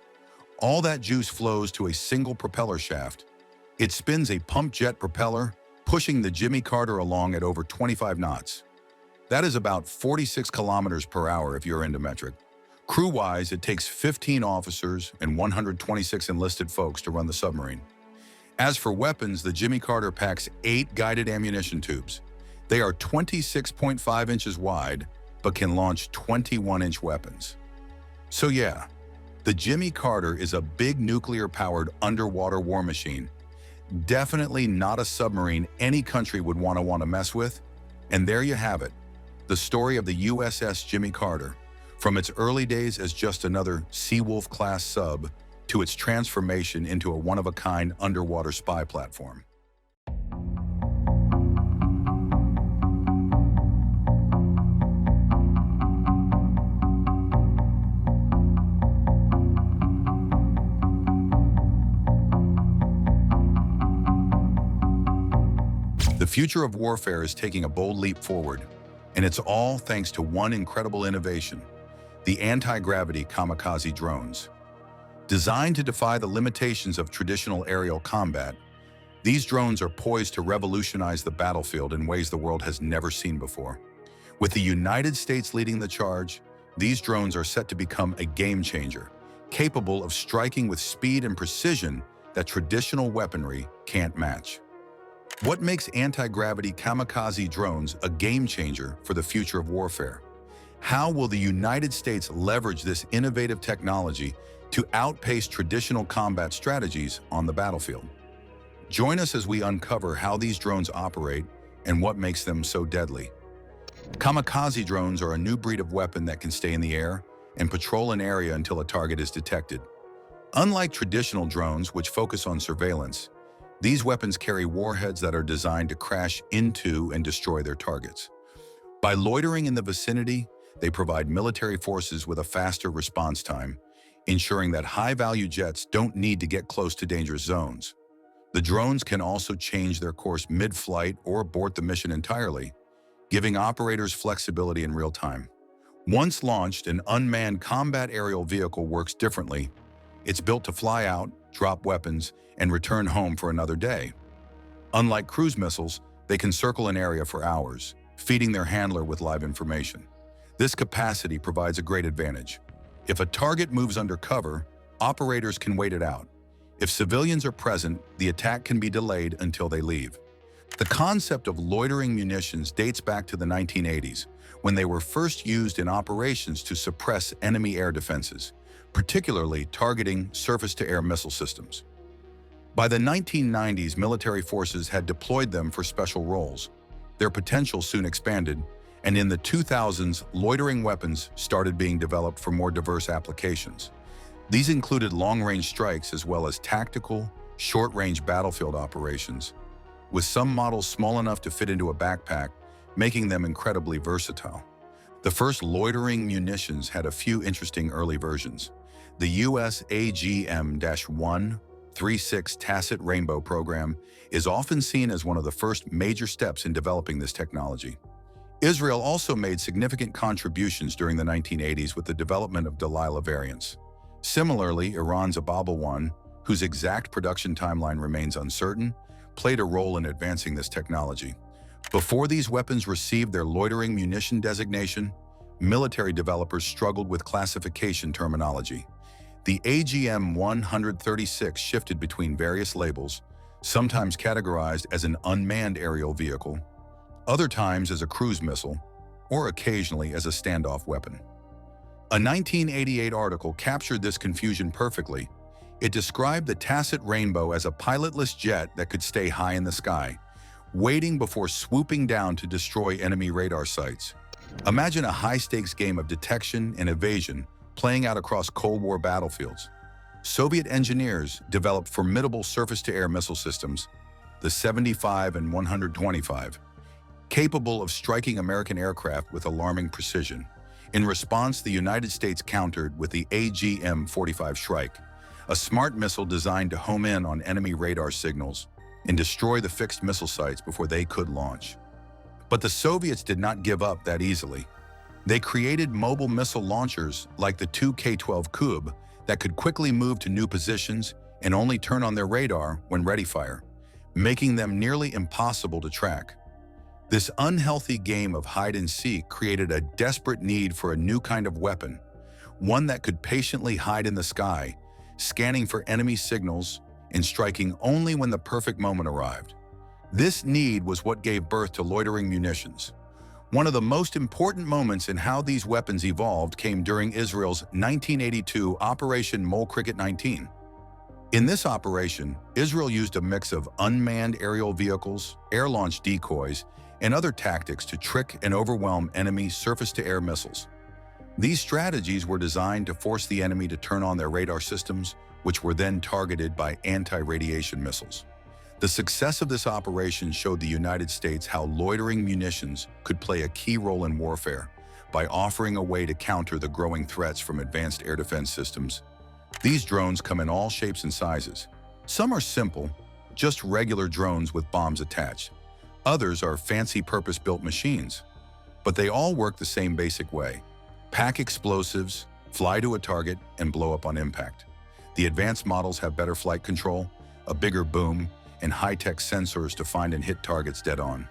All that juice flows to a single propeller shaft. It spins a pump jet propeller, pushing the Jimmy Carter along at over 25 knots. That is about 46 kilometers per hour if you're into metric. Crew-wise, it takes 15 officers and 126 enlisted folks to run the submarine. As for weapons, the Jimmy Carter packs 8 guided ammunition tubes. They are 26.5 inches wide, but can launch 21-inch weapons. So yeah, the Jimmy Carter is a big nuclear-powered underwater war machine. Definitely not a submarine any country would want to mess with. And there you have it, the story of the USS Jimmy Carter, from its early days as just another Seawolf-class sub to its transformation into a one-of-a-kind underwater spy platform. The future of warfare is taking a bold leap forward, and it's all thanks to one incredible innovation: the anti-gravity kamikaze drones. Designed to defy the limitations of traditional aerial combat, these drones are poised to revolutionize the battlefield in ways the world has never seen before. With the United States leading the charge, these drones are set to become a game changer, capable of striking with speed and precision that traditional weaponry can't match. What makes anti-gravity kamikaze drones a game changer for the future of warfare? How will the United States leverage this innovative technology to outpace traditional combat strategies on the battlefield? Join us as we uncover how these drones operate and what makes them so deadly. Kamikaze drones are a new breed of weapon that can stay in the air and patrol an area until a target is detected. Unlike traditional drones, which focus on surveillance, these weapons carry warheads that are designed to crash into and destroy their targets. By loitering in the vicinity, they provide military forces with a faster response time, ensuring that high-value jets don't need to get close to dangerous zones. The drones can also change their course mid-flight or abort the mission entirely, giving operators flexibility in real time. Once launched, an unmanned combat aerial vehicle works differently. It's built to fly out, drop weapons, and return home for another day. Unlike cruise missiles, they can circle an area for hours, feeding their handler with live information. This capacity provides a great advantage. If a target moves under cover, operators can wait it out. If civilians are present, the attack can be delayed until they leave. The concept of loitering munitions dates back to the 1980s, when they were first used in operations to suppress enemy air defenses, particularly targeting surface-to-air missile systems. By the 1990s, military forces had deployed them for special roles. Their potential soon expanded, and in the 2000s, loitering weapons started being developed for more diverse applications. These included long-range strikes as well as tactical, short-range battlefield operations, with some models small enough to fit into a backpack, making them incredibly versatile. The first loitering munitions had a few interesting early versions. The US AGM-136 Tacit Rainbow program is often seen as one of the first major steps in developing this technology. Israel also made significant contributions during the 1980s with the development of Delilah variants. Similarly, Iran's Ababa-1, whose exact production timeline remains uncertain, played a role in advancing this technology. Before these weapons received their loitering munition designation, military developers struggled with classification terminology. The AGM-136 shifted between various labels, sometimes categorized as an unmanned aerial vehicle, other times as a cruise missile, or occasionally as a standoff weapon. A 1988 article captured this confusion perfectly. It described the tacit rainbow as a pilotless jet that could stay high in the sky, waiting before swooping down to destroy enemy radar sites. Imagine a high-stakes game of detection and evasion playing out across Cold War battlefields. Soviet engineers developed formidable surface-to-air missile systems, the 75 and 125, capable of striking American aircraft with alarming precision. In response, the United States countered with the AGM-45 Shrike, a smart missile designed to home in on enemy radar signals and destroy the fixed missile sites before they could launch. But the Soviets did not give up that easily. They created mobile missile launchers like the two K-12 Kub that could quickly move to new positions and only turn on their radar when ready fire, making them nearly impossible to track. This unhealthy game of hide-and-seek created a desperate need for a new kind of weapon, one that could patiently hide in the sky, scanning for enemy signals and striking only when the perfect moment arrived. This need was what gave birth to loitering munitions. One of the most important moments in how these weapons evolved came during Israel's 1982 Operation Mole Cricket 19. In this operation, Israel used a mix of unmanned aerial vehicles, air-launched decoys, and other tactics to trick and overwhelm enemy surface-to-air missiles. These strategies were designed to force the enemy to turn on their radar systems, which were then targeted by anti-radiation missiles. The success of this operation showed the United States how loitering munitions could play a key role in warfare by offering a way to counter the growing threats from advanced air defense systems. These drones come in all shapes and sizes. Some are simple, just regular drones with bombs attached. Others are fancy purpose-built machines. But they all work the same basic way: pack explosives, fly to a target, and blow up on impact. The advanced models have better flight control, a bigger boom, and high-tech sensors to find and hit targets dead on.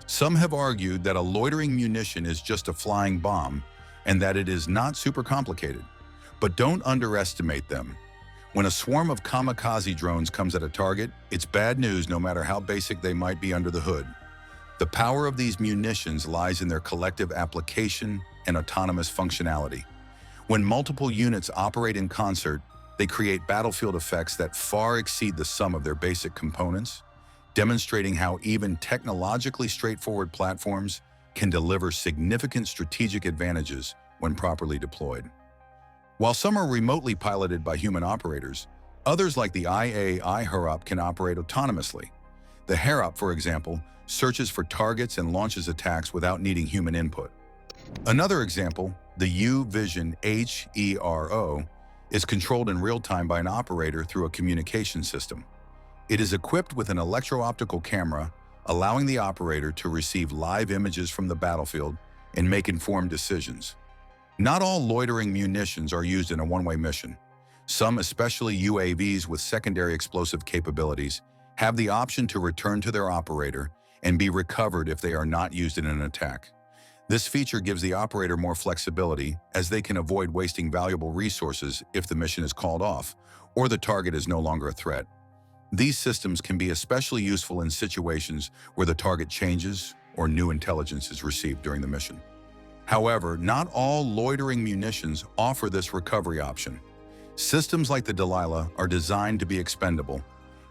Some have argued that a loitering munition is just a flying bomb and that it is not super complicated. But don't underestimate them. When a swarm of kamikaze drones comes at a target, it's bad news no matter how basic they might be under the hood. The power of these munitions lies in their collective application and autonomous functionality. When multiple units operate in concert, they create battlefield effects that far exceed the sum of their basic components, demonstrating how even technologically straightforward platforms can deliver significant strategic advantages when properly deployed. While some are remotely piloted by human operators, others like the IA-HAROP can operate autonomously. The HAROP, for example, searches for targets and launches attacks without needing human input. Another example, the U-Vision HERO, is controlled in real time by an operator through a communication system. It is equipped with an electro-optical camera, allowing the operator to receive live images from the battlefield and make informed decisions. Not all loitering munitions are used in a one-way mission. Some, especially UAVs with secondary explosive capabilities, have the option to return to their operator and be recovered if they are not used in an attack. This feature gives the operator more flexibility, as they can avoid wasting valuable resources if the mission is called off or the target is no longer a threat. These systems can be especially useful in situations where the target changes or new intelligence is received during the mission. However, not all loitering munitions offer this recovery option. Systems like the Delilah are designed to be expendable,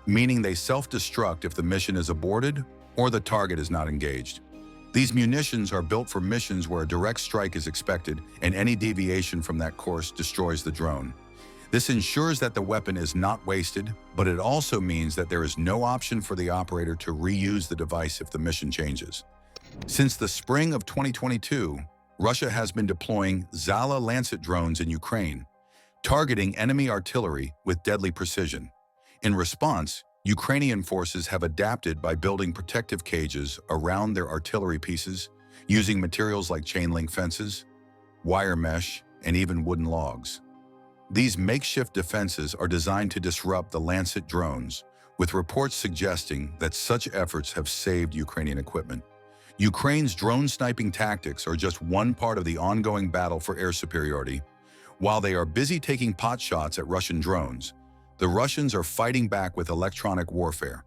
meaning they self-destruct if the mission is aborted or the target is not engaged. These munitions are built for missions where a direct strike is expected, and any deviation from that course destroys the drone. This ensures that the weapon is not wasted, but it also means that there is no option for the operator to reuse the device if the mission changes. Since the spring of 2022, Russia has been deploying Zala Lancet drones in Ukraine, targeting enemy artillery with deadly precision. In response, Ukrainian forces have adapted by building protective cages around their artillery pieces, using materials like chain-link fences, wire mesh, and even wooden logs. These makeshift defenses are designed to disrupt the Lancet drones, with reports suggesting that such efforts have saved Ukrainian equipment. Ukraine's drone sniping tactics are just one part of the ongoing battle for air superiority. While they are busy taking potshots at Russian drones, the Russians are fighting back with electronic warfare.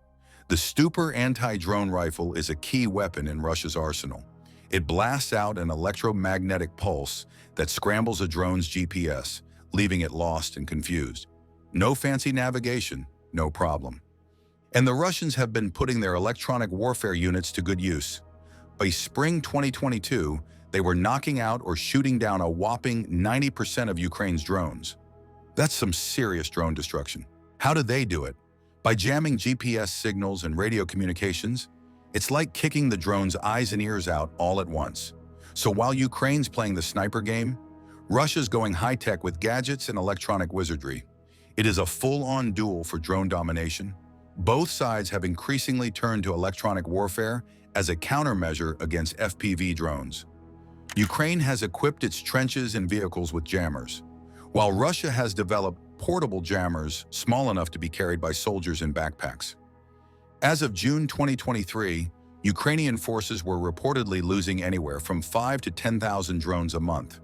The Stupor anti-drone rifle is a key weapon in Russia's arsenal. It blasts out an electromagnetic pulse that scrambles a drone's GPS, leaving it lost and confused. No fancy navigation, no problem. And the Russians have been putting their electronic warfare units to good use. By spring 2022, they were knocking out or shooting down a whopping 90% of Ukraine's drones. That's some serious drone destruction. How do they do it? By jamming GPS signals and radio communications? It's like kicking the drone's eyes and ears out all at once. So while Ukraine's playing the sniper game, Russia's going high-tech with gadgets and electronic wizardry. It is a full-on duel for drone domination. Both sides have increasingly turned to electronic warfare as a countermeasure against FPV drones. Ukraine has equipped its trenches and vehicles with jammers, while Russia has developed portable jammers small enough to be carried by soldiers in backpacks. As of June 2023, Ukrainian forces were reportedly losing anywhere from 5,000 to 10,000 drones a month.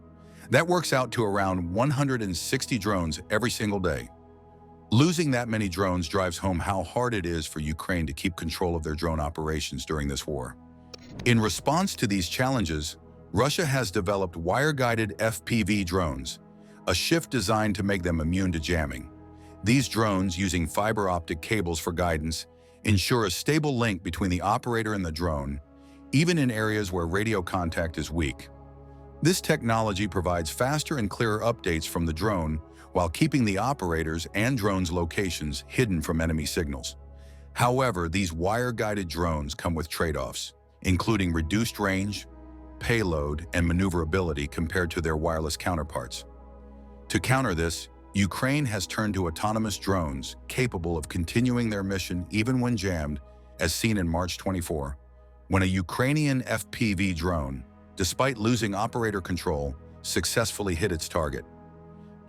That works out to around 160 drones every single day. Losing that many drones drives home how hard it is for Ukraine to keep control of their drone operations during this war. In response to these challenges, Russia has developed wire-guided FPV drones, a shift designed to make them immune to jamming. These drones, using fiber optic cables for guidance, ensure a stable link between the operator and the drone, even in areas where radio contact is weak. This technology provides faster and clearer updates from the drone while keeping the operators and drones' locations hidden from enemy signals. However, these wire-guided drones come with trade-offs, including reduced range, payload, and maneuverability compared to their wireless counterparts. To counter this, Ukraine has turned to autonomous drones capable of continuing their mission even when jammed, as seen in March 24, when a Ukrainian FPV drone, despite losing operator control, successfully hit its target.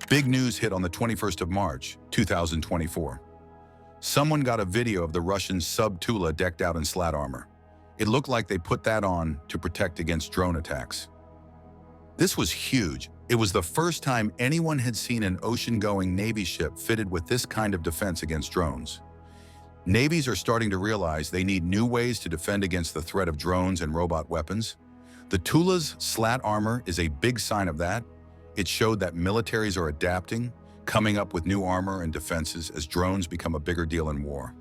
Big news hit on the 21st of March, 2024. Someone got a video of the Russian sub-Tula decked out in slat armor. It looked like they put that on to protect against drone attacks. This was huge. It was the first time anyone had seen an ocean-going Navy ship fitted with this kind of defense against drones. Navies are starting to realize they need new ways to defend against the threat of drones and robot weapons. The Tula's slat armor is a big sign of that. It showed that militaries are adapting, coming up with new armor and defenses as drones become a bigger deal in war.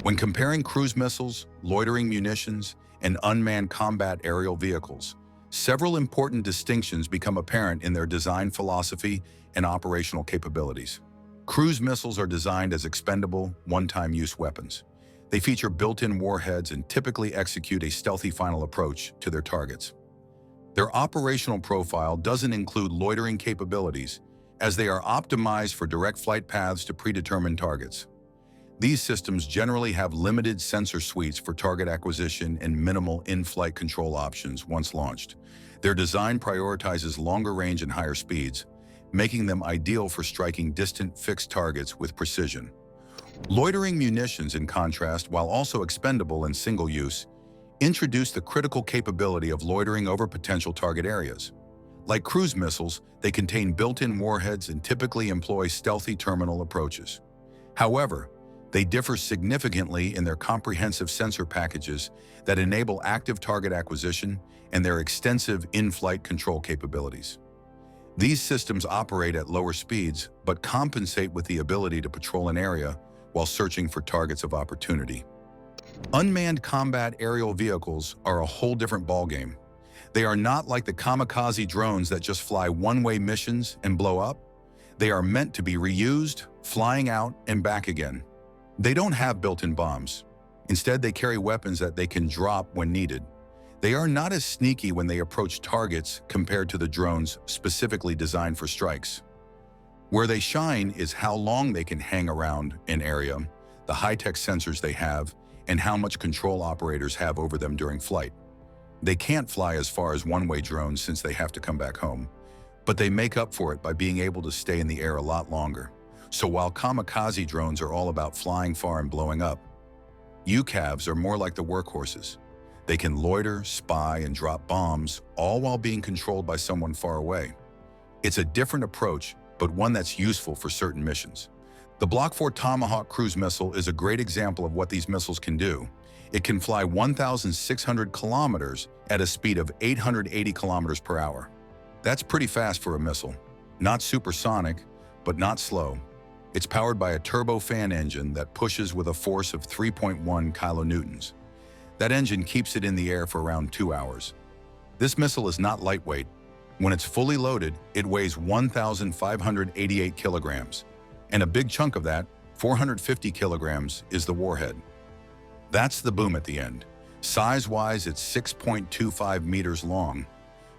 When comparing cruise missiles, loitering munitions, and unmanned combat aerial vehicles, several important distinctions become apparent in their design philosophy and operational capabilities. Cruise missiles are designed as expendable, one-time use weapons. They feature built-in warheads and typically execute a stealthy final approach to their targets. Their operational profile doesn't include loitering capabilities, as they are optimized for direct flight paths to predetermined targets. These systems generally have limited sensor suites for target acquisition and minimal in-flight control options once launched. Their design prioritizes longer range and higher speeds, making them ideal for striking distant fixed targets with precision. Loitering munitions, in contrast, while also expendable and single use, introduce the critical capability of loitering over potential target areas. Like cruise missiles, they contain built-in warheads and typically employ stealthy terminal approaches. However, they differ significantly in their comprehensive sensor packages that enable active target acquisition and their extensive in-flight control capabilities. These systems operate at lower speeds but compensate with the ability to patrol an area while searching for targets of opportunity. Unmanned combat aerial vehicles are a whole different ballgame. They are not like the kamikaze drones that just fly one-way missions and blow up. They are meant to be reused, flying out and back again. They don't have built-in bombs. Instead, they carry weapons that they can drop when needed. They are not as sneaky when they approach targets compared to the drones specifically designed for strikes. Where they shine is how long they can hang around an area, the high-tech sensors they have, and how much control operators have over them during flight. They can't fly as far as one-way drones since they have to come back home, but they make up for it by being able to stay in the air a lot longer. So while kamikaze drones are all about flying far and blowing up, UCAVs are more like the workhorses. They can loiter, spy, and drop bombs, all while being controlled by someone far away. It's a different approach, but one that's useful for certain missions. The Block 4 Tomahawk cruise missile is a great example of what these missiles can do. It can fly 1,600 kilometers at a speed of 880 kilometers per hour. That's pretty fast for a missile. Not supersonic, but not slow. It's powered by a turbofan engine that pushes with a force of 3.1 kilonewtons. That engine keeps it in the air for around 2 hours. This missile is not lightweight. When it's fully loaded, it weighs 1,588 kilograms. And a big chunk of that, 450 kilograms, is the warhead. That's the boom at the end. Size-wise, it's 6.25 meters long.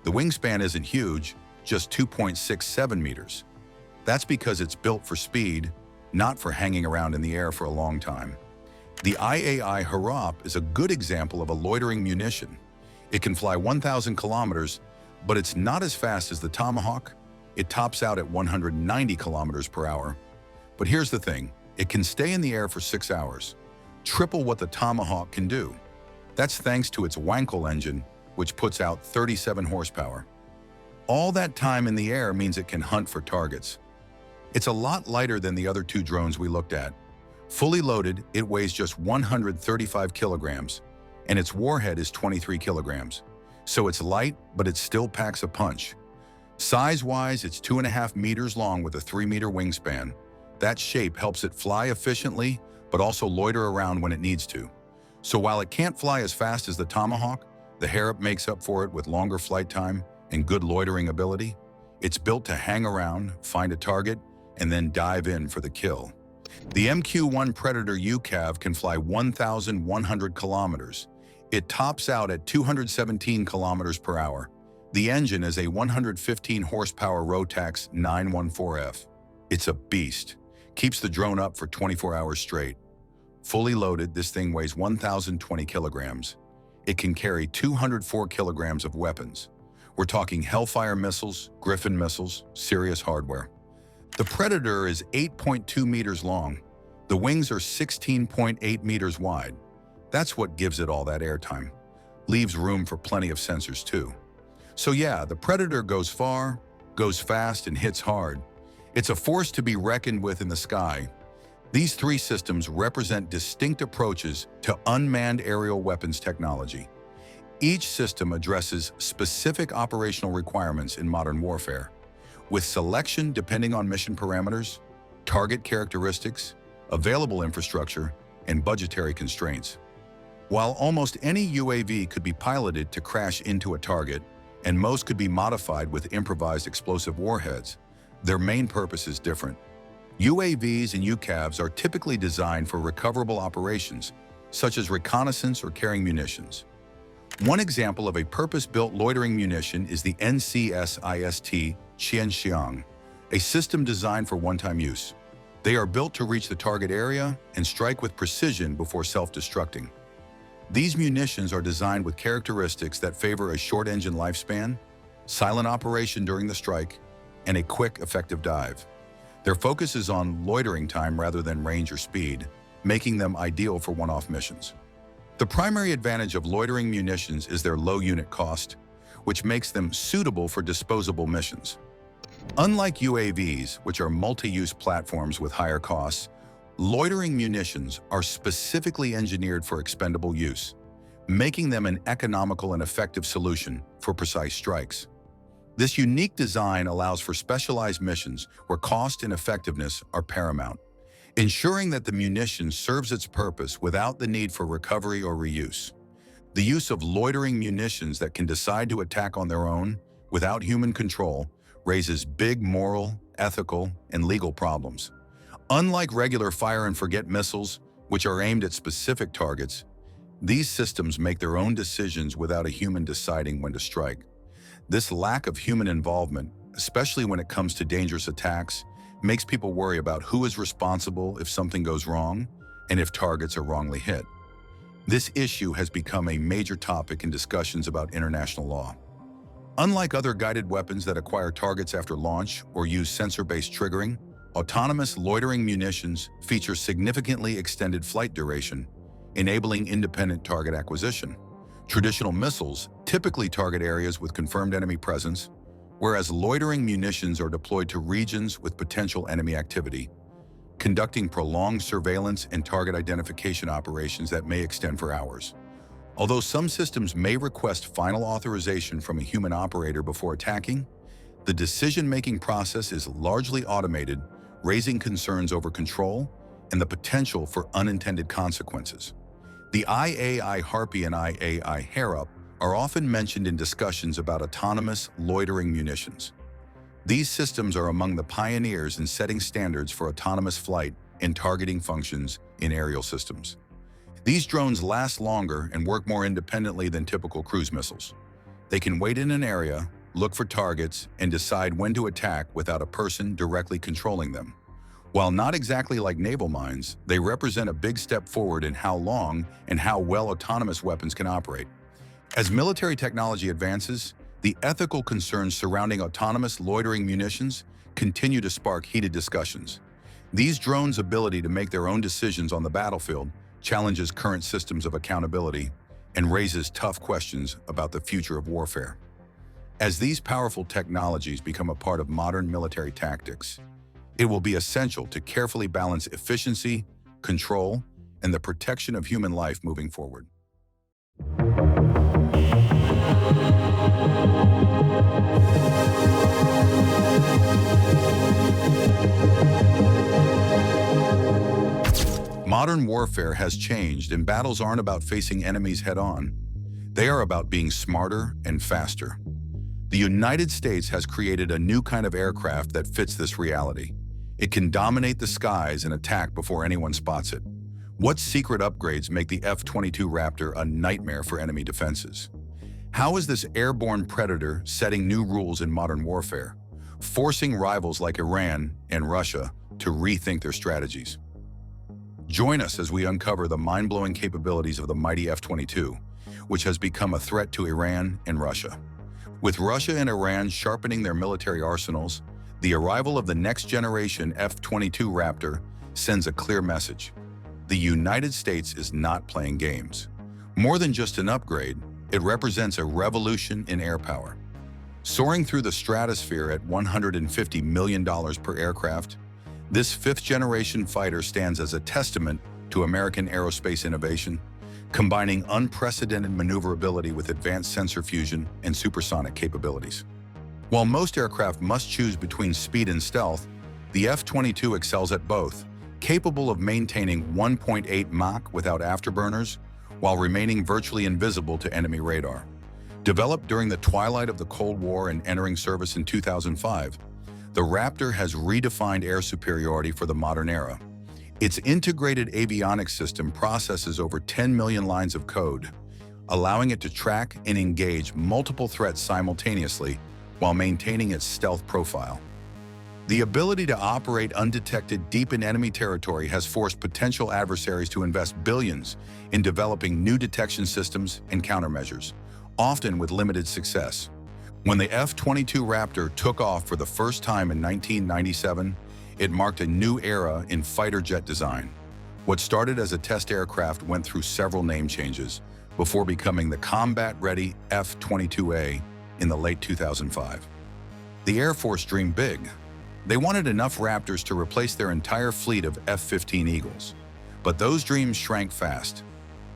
The wingspan isn't huge, just 2.67 meters. That's because it's built for speed, not for hanging around in the air for a long time. The IAI Harop is a good example of a loitering munition. It can fly 1,000 kilometers, but it's not as fast as the Tomahawk. It tops out at 190 kilometers per hour. But here's the thing, it can stay in the air for 6 hours, triple what the Tomahawk can do. That's thanks to its Wankel engine, which puts out 37 horsepower. All that time in the air means it can hunt for targets. It's a lot lighter than the other two drones we looked at. Fully loaded, it weighs just 135 kilograms, and its warhead is 23 kilograms. So it's light, but it still packs a punch. Size-wise, it's 2.5 meters long with a 3-meter wingspan. That shape helps it fly efficiently, but also loiter around when it needs to. So while it can't fly as fast as the Tomahawk, the Harop makes up for it with longer flight time and good loitering ability. It's built to hang around, find a target, and then dive in for the kill. The MQ-1 Predator UCAV can fly 1,100 kilometers. It tops out at 217 kilometers per hour. The engine is a 115 horsepower Rotax 914F. It's a beast. Keeps the drone up for 24 hours straight. Fully loaded, this thing weighs 1,020 kilograms. It can carry 204 kilograms of weapons. We're talking Hellfire missiles, Griffin missiles, serious hardware. The Predator is 8.2 meters long. The wings are 16.8 meters wide. That's what gives it all that airtime. Leaves room for plenty of sensors too. So yeah, the Predator goes far, goes fast, and hits hard. It's a force to be reckoned with in the sky. These three systems represent distinct approaches to unmanned aerial weapons technology. Each system addresses specific operational requirements in modern warfare, with selection depending on mission parameters, target characteristics, available infrastructure, and budgetary constraints. While almost any UAV could be piloted to crash into a target, and most could be modified with improvised explosive warheads, their main purpose is different. UAVs and UCAVs are typically designed for recoverable operations, such as reconnaissance or carrying munitions. One example of a purpose-built loitering munition is the NCSIST Qianxiang, a system designed for one-time use. They are built to reach the target area and strike with precision before self-destructing. These munitions are designed with characteristics that favor a short engine lifespan, silent operation during the strike, and a quick, effective dive. Their focus is on loitering time rather than range or speed, making them ideal for one-off missions. The primary advantage of loitering munitions is their low unit cost, which makes them suitable for disposable missions. Unlike UAVs, which are multi-use platforms with higher costs, loitering munitions are specifically engineered for expendable use, making them an economical and effective solution for precise strikes. This unique design allows for specialized missions where cost and effectiveness are paramount, ensuring that the munition serves its purpose without the need for recovery or reuse. The use of loitering munitions that can decide to attack on their own, without human control, raises big moral, ethical, and legal problems. Unlike regular fire-and-forget missiles, which are aimed at specific targets, these systems make their own decisions without a human deciding when to strike. This lack of human involvement, especially when it comes to dangerous attacks, makes people worry about who is responsible if something goes wrong and if targets are wrongly hit. This issue has become a major topic in discussions about international law. Unlike other guided weapons that acquire targets after launch or use sensor-based triggering, autonomous loitering munitions feature significantly extended flight duration, enabling independent target acquisition. Traditional missiles typically target areas with confirmed enemy presence, whereas loitering munitions are deployed to regions with potential enemy activity. conducting prolonged surveillance and target identification operations that may extend for hours. Although some systems may request final authorization from a human operator before attacking, the decision-making process is largely automated, raising concerns over control and the potential for unintended consequences. The IAI Harpy and IAI Hareup are often mentioned in discussions about autonomous loitering munitions. These systems are among the pioneers in setting standards for autonomous flight and targeting functions in aerial systems. These drones last longer and work more independently than typical cruise missiles. They can wait in an area, look for targets, and decide when to attack without a person directly controlling them. While not exactly like naval mines, they represent a big step forward in how long and how well autonomous weapons can operate. As military technology advances, the ethical concerns surrounding autonomous loitering munitions continue to spark heated discussions. These drones' ability to make their own decisions on the battlefield challenges current systems of accountability and raises tough questions about the future of warfare. As these powerful technologies become a part of modern military tactics, it will be essential to carefully balance efficiency, control, and the protection of human life moving forward. Modern warfare has changed, and battles aren't about facing enemies head-on. They are about being smarter and faster. The United States has created a new kind of aircraft that fits this reality. It can dominate the skies and attack before anyone spots it. What secret upgrades make the F-22 Raptor a nightmare for enemy defenses? How is this airborne predator setting new rules in modern warfare, forcing rivals like Iran and Russia to rethink their strategies? Join us as we uncover the mind-blowing capabilities of the mighty F-22, which has become a threat to Iran and Russia. With Russia and Iran sharpening their military arsenals, the arrival of the next-generation F-22 Raptor sends a clear message. The United States is not playing games. More than just an upgrade, it represents a revolution in air power. Soaring through the stratosphere at $150 million per aircraft, this fifth-generation fighter stands as a testament to American aerospace innovation, combining unprecedented maneuverability with advanced sensor fusion and supersonic capabilities. While most aircraft must choose between speed and stealth, the F-22 excels at both, capable of maintaining 1.8 Mach without afterburners, while remaining virtually invisible to enemy radar. Developed during the twilight of the Cold War and entering service in 2005, the Raptor has redefined air superiority for the modern era. Its integrated avionics system processes over 10 million lines of code, allowing it to track and engage multiple threats simultaneously while maintaining its stealth profile. The ability to operate undetected deep in enemy territory has forced potential adversaries to invest billions in developing new detection systems and countermeasures, often with limited success. When the F-22 Raptor took off for the first time in 1997, it marked a new era in fighter jet design. What started as a test aircraft went through several name changes before becoming the combat-ready F-22A in the late 2005. The Air Force dreamed big. They wanted enough Raptors to replace their entire fleet of F-15 Eagles. But those dreams shrank fast.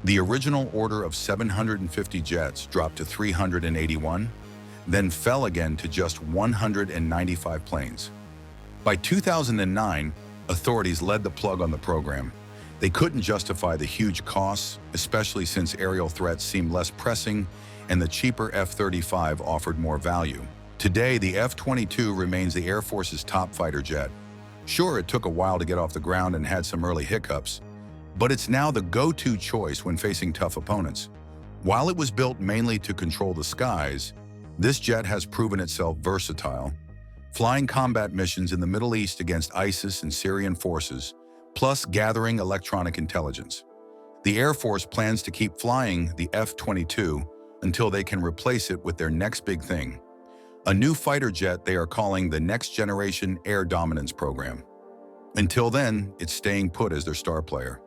The original order of 750 jets dropped to 381, then fell again to just 195 planes. By 2009, authorities led the plug on the program. They couldn't justify the huge costs, especially since aerial threats seemed less pressing and the cheaper F-35 offered more value. Today, the F-22 remains the Air Force's top fighter jet. Sure, it took a while to get off the ground and had some early hiccups, but it's now the go-to choice when facing tough opponents. While it was built mainly to control the skies, this jet has proven itself versatile, flying combat missions in the Middle East against ISIS and Syrian forces, plus gathering electronic intelligence. The Air Force plans to keep flying the F-22 until they can replace it with their next big thing, a new fighter jet they are calling the Next Generation Air Dominance Program. Until then, it's staying put as their star player.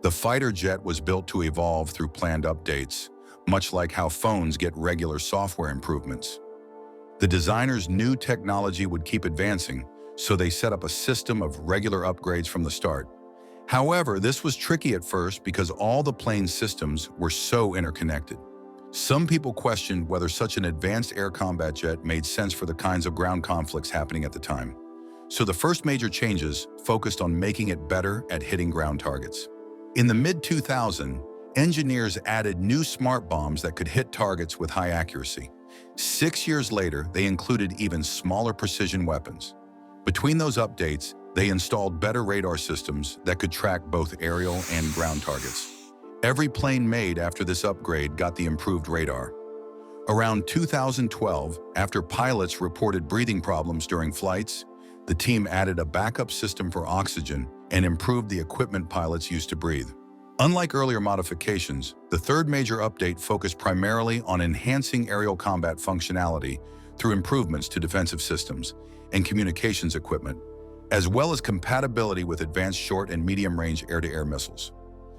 The fighter jet was built to evolve through planned updates, much like how phones get regular software improvements. The designer's new technology would keep advancing, so they set up a system of regular upgrades from the start. However, this was tricky at first because all the plane's systems were so interconnected. Some people questioned whether such an advanced air combat jet made sense for the kinds of ground conflicts happening at the time. So the first major changes focused on making it better at hitting ground targets. In the mid-2000s, engineers added new smart bombs that could hit targets with high accuracy. 6 years later, they included even smaller precision weapons. Between those updates, they installed better radar systems that could track both aerial and ground targets. Every plane made after this upgrade got the improved radar. Around 2012, after pilots reported breathing problems during flights, the team added a backup system for oxygen and improved the equipment pilots used to breathe. Unlike earlier modifications, the third major update focused primarily on enhancing aerial combat functionality through improvements to defensive systems and communications equipment, as well as compatibility with advanced short and medium-range air-to-air missiles.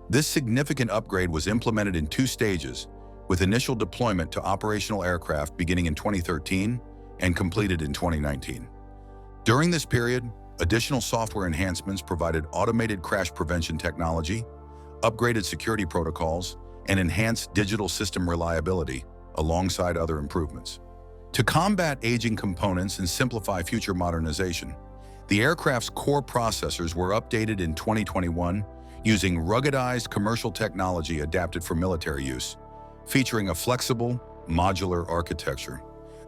This significant upgrade was implemented in 2 stages, with initial deployment to operational aircraft beginning in 2013 and completed in 2019. During this period, additional software enhancements provided automated crash prevention technology, upgraded security protocols, and enhanced digital system reliability, alongside other improvements. To combat aging components and simplify future modernization, the aircraft's core processors were updated in 2021 using ruggedized commercial technology adapted for military use, featuring a flexible, modular architecture.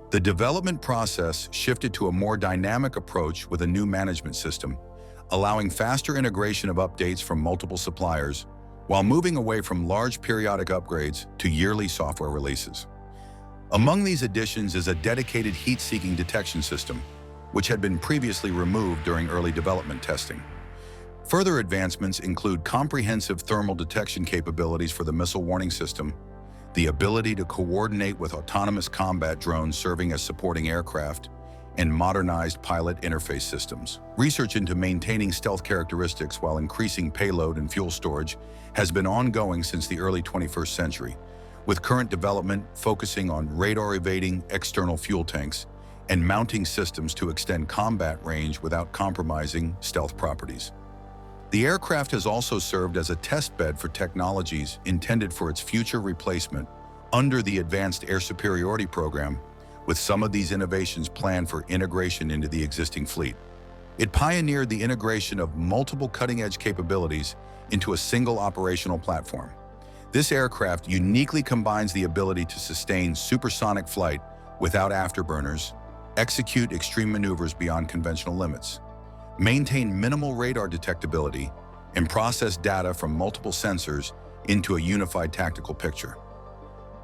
The development process shifted to a more dynamic approach with a new management system, allowing faster integration of updates from multiple suppliers, while moving away from large periodic upgrades to yearly software releases. Among these additions is a dedicated heat-seeking detection system, which had been previously removed during early development testing. Further advancements include comprehensive thermal detection capabilities for the missile warning system, the ability to coordinate with autonomous combat drones serving as supporting aircraft, and modernized pilot interface systems. Research into maintaining stealth characteristics while increasing payload and fuel storage has been ongoing since the early 21st century, with current development focusing on radar-evading external fuel tanks and mounting systems to extend combat range without compromising stealth properties. The aircraft has also served as a test bed for technologies intended for its future replacement under the Advanced Air Superiority Program, with some of these innovations planned for integration into the existing fleet. It pioneered the integration of multiple cutting-edge capabilities into a single operational platform. This aircraft uniquely combines the ability to sustain supersonic flight without afterburners, execute extreme maneuvers beyond conventional limits, maintain minimal radar detectability, and process data from multiple sensors into a unified tactical picture.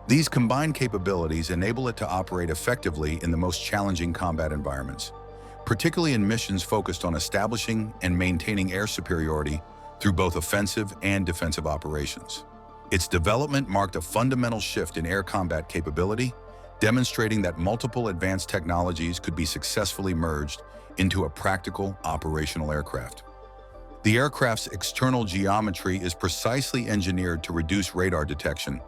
These combined capabilities enable it to operate effectively in the most challenging combat environments, particularly in missions focused on establishing and maintaining air superiority through both offensive and defensive operations. Its development marked a fundamental shift in air combat capability, demonstrating that multiple advanced technologies could be successfully merged into a practical operational aircraft. The aircraft's external geometry is precisely engineered to reduce radar detection,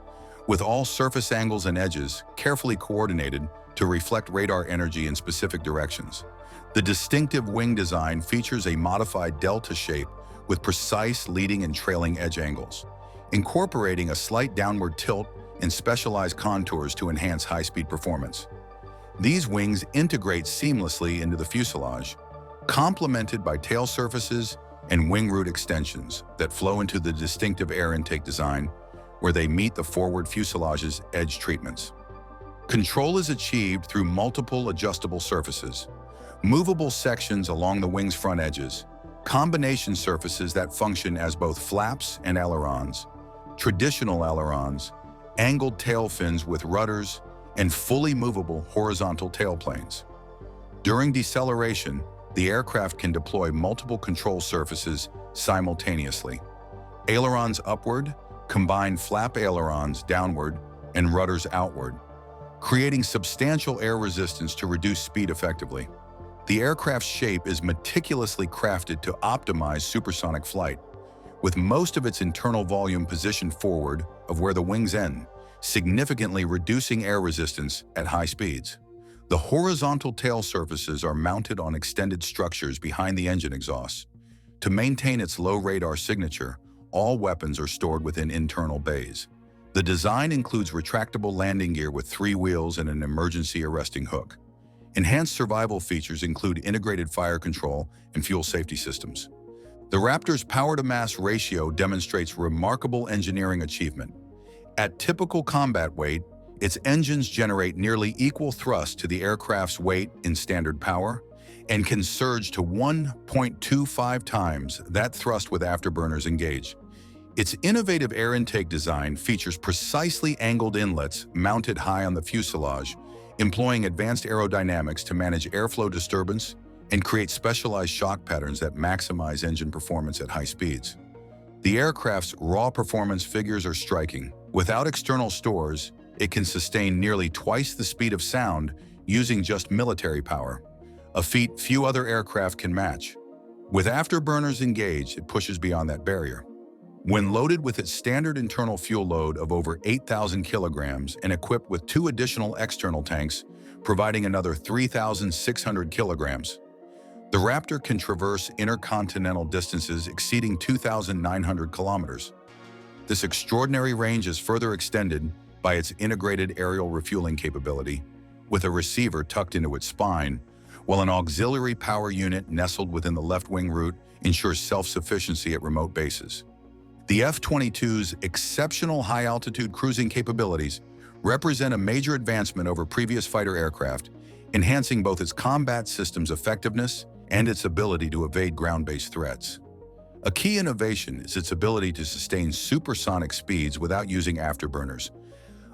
with all surface angles and edges carefully coordinated to reflect radar energy in specific directions. The distinctive wing design features a modified delta shape with precise leading and trailing edge angles, incorporating a slight downward tilt and specialized contours to enhance high-speed performance. These wings integrate seamlessly into the fuselage, complemented by tail surfaces and wing root extensions that flow into the distinctive air intake design, where they meet the forward fuselage's edge treatments. Control is achieved through multiple adjustable surfaces, movable sections along the wing's front edges, combination surfaces that function as both flaps and ailerons, traditional ailerons, angled tail fins with rudders, and fully movable horizontal tailplanes. During deceleration, the aircraft can deploy multiple control surfaces simultaneously. Ailerons upward, combine flap ailerons downward, and rudders outward, creating substantial air resistance to reduce speed effectively. The aircraft's shape is meticulously crafted to optimize supersonic flight, with most of its internal volume positioned forward of where the wings end, significantly reducing air resistance at high speeds. The horizontal tail surfaces are mounted on extended structures behind the engine exhausts. To maintain its low radar signature, all weapons are stored within internal bays. The design includes retractable landing gear with 3 wheels and an emergency arresting hook. Enhanced survival features include integrated fire control and fuel safety systems. The Raptor's power-to-mass ratio demonstrates remarkable engineering achievement. At typical combat weight, its engines generate nearly equal thrust to the aircraft's weight in standard power and can surge to 1.25 times that thrust with afterburners engaged. Its innovative air intake design features precisely angled inlets mounted high on the fuselage, employing advanced aerodynamics to manage airflow disturbance and create specialized shock patterns that maximize engine performance at high speeds. The aircraft's raw performance figures are striking. Without external stores, it can sustain nearly twice the speed of sound using just military power, a feat few other aircraft can match. With afterburners engaged, it pushes beyond that barrier. When loaded with its standard internal fuel load of over 8,000 kilograms and equipped with 2 additional external tanks, providing another 3,600 kilograms, the Raptor can traverse intercontinental distances exceeding 2,900 kilometers. This extraordinary range is further extended by its integrated aerial refueling capability, with a receiver tucked into its spine, while an auxiliary power unit nestled within the left wing root ensures self-sufficiency at remote bases. The F-22's exceptional high-altitude cruising capabilities represent a major advancement over previous fighter aircraft, enhancing both its combat system's effectiveness and its ability to evade ground-based threats. A key innovation is its ability to sustain supersonic speeds without using afterburners,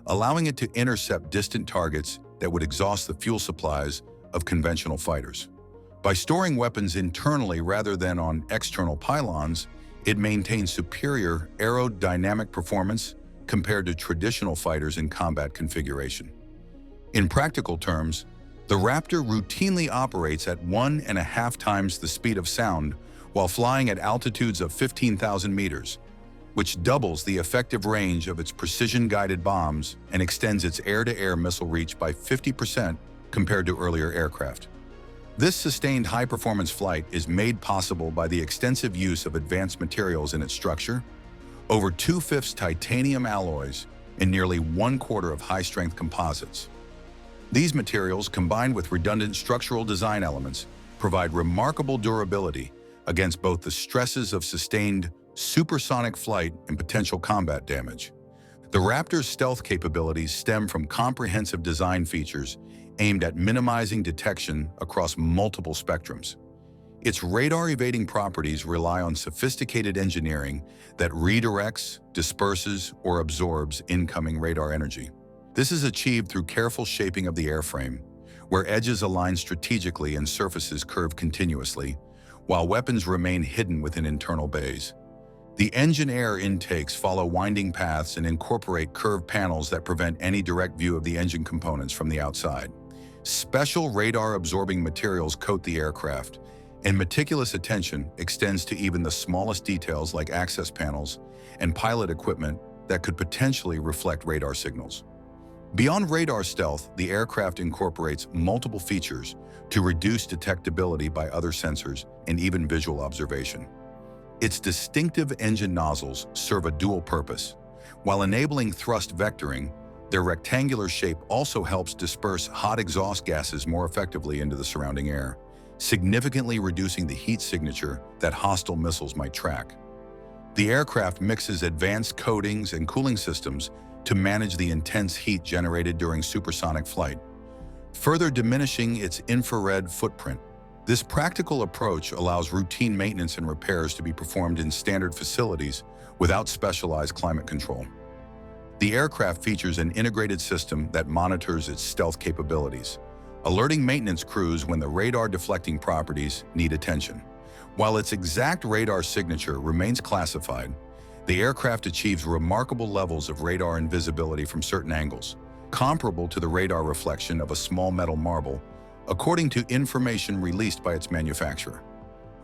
allowing it to intercept distant targets that would exhaust the fuel supplies of conventional fighters. By storing weapons internally rather than on external pylons, it maintains superior aerodynamic performance compared to traditional fighters in combat configuration. In practical terms, the Raptor routinely operates at 1.5 times the speed of sound while flying at altitudes of 15,000 meters, which doubles the effective range of its precision-guided bombs and extends its air-to-air missile reach by 50% compared to earlier aircraft. This sustained high-performance flight is made possible by the extensive use of advanced materials in its structure, over 2/5 titanium alloys, and nearly 1/4 of high-strength composites. These materials, combined with redundant structural design elements, provide remarkable durability against both the stresses of sustained supersonic flight and potential combat damage. The Raptor's stealth capabilities stem from comprehensive design features aimed at minimizing detection across multiple spectrums. Its radar-evading properties rely on sophisticated engineering that redirects, disperses, or absorbs incoming radar energy. This is achieved through careful shaping of the airframe, where edges align strategically and surfaces curve continuously, while weapons remain hidden within internal bays. The engine air intakes follow winding paths and incorporate curved panels that prevent any direct view of the engine components from the outside. Special radar-absorbing materials coat the aircraft, and meticulous attention extends to even the smallest details like access panels and pilot equipment that could potentially reflect radar signals. Beyond radar stealth, the aircraft incorporates multiple features to reduce detectability by other sensors and even visual observation. Its distinctive engine nozzles serve a dual purpose. While enabling thrust vectoring, their rectangular shape also helps disperse hot exhaust gases more effectively into the surrounding air, significantly reducing the heat signature that hostile missiles might track. The aircraft mixes advanced coatings and cooling systems to manage the intense heat generated during supersonic flight, further diminishing its infrared footprint. This practical approach allows routine maintenance and repairs to be performed in standard facilities without specialized climate control. The aircraft features an integrated system that monitors its stealth capabilities, alerting maintenance crews when the radar deflecting properties need attention. While its exact radar signature remains classified, the aircraft achieves remarkable levels of radar invisibility from certain angles, comparable to the radar reflection of a small metal marble, according to information released by its manufacturer.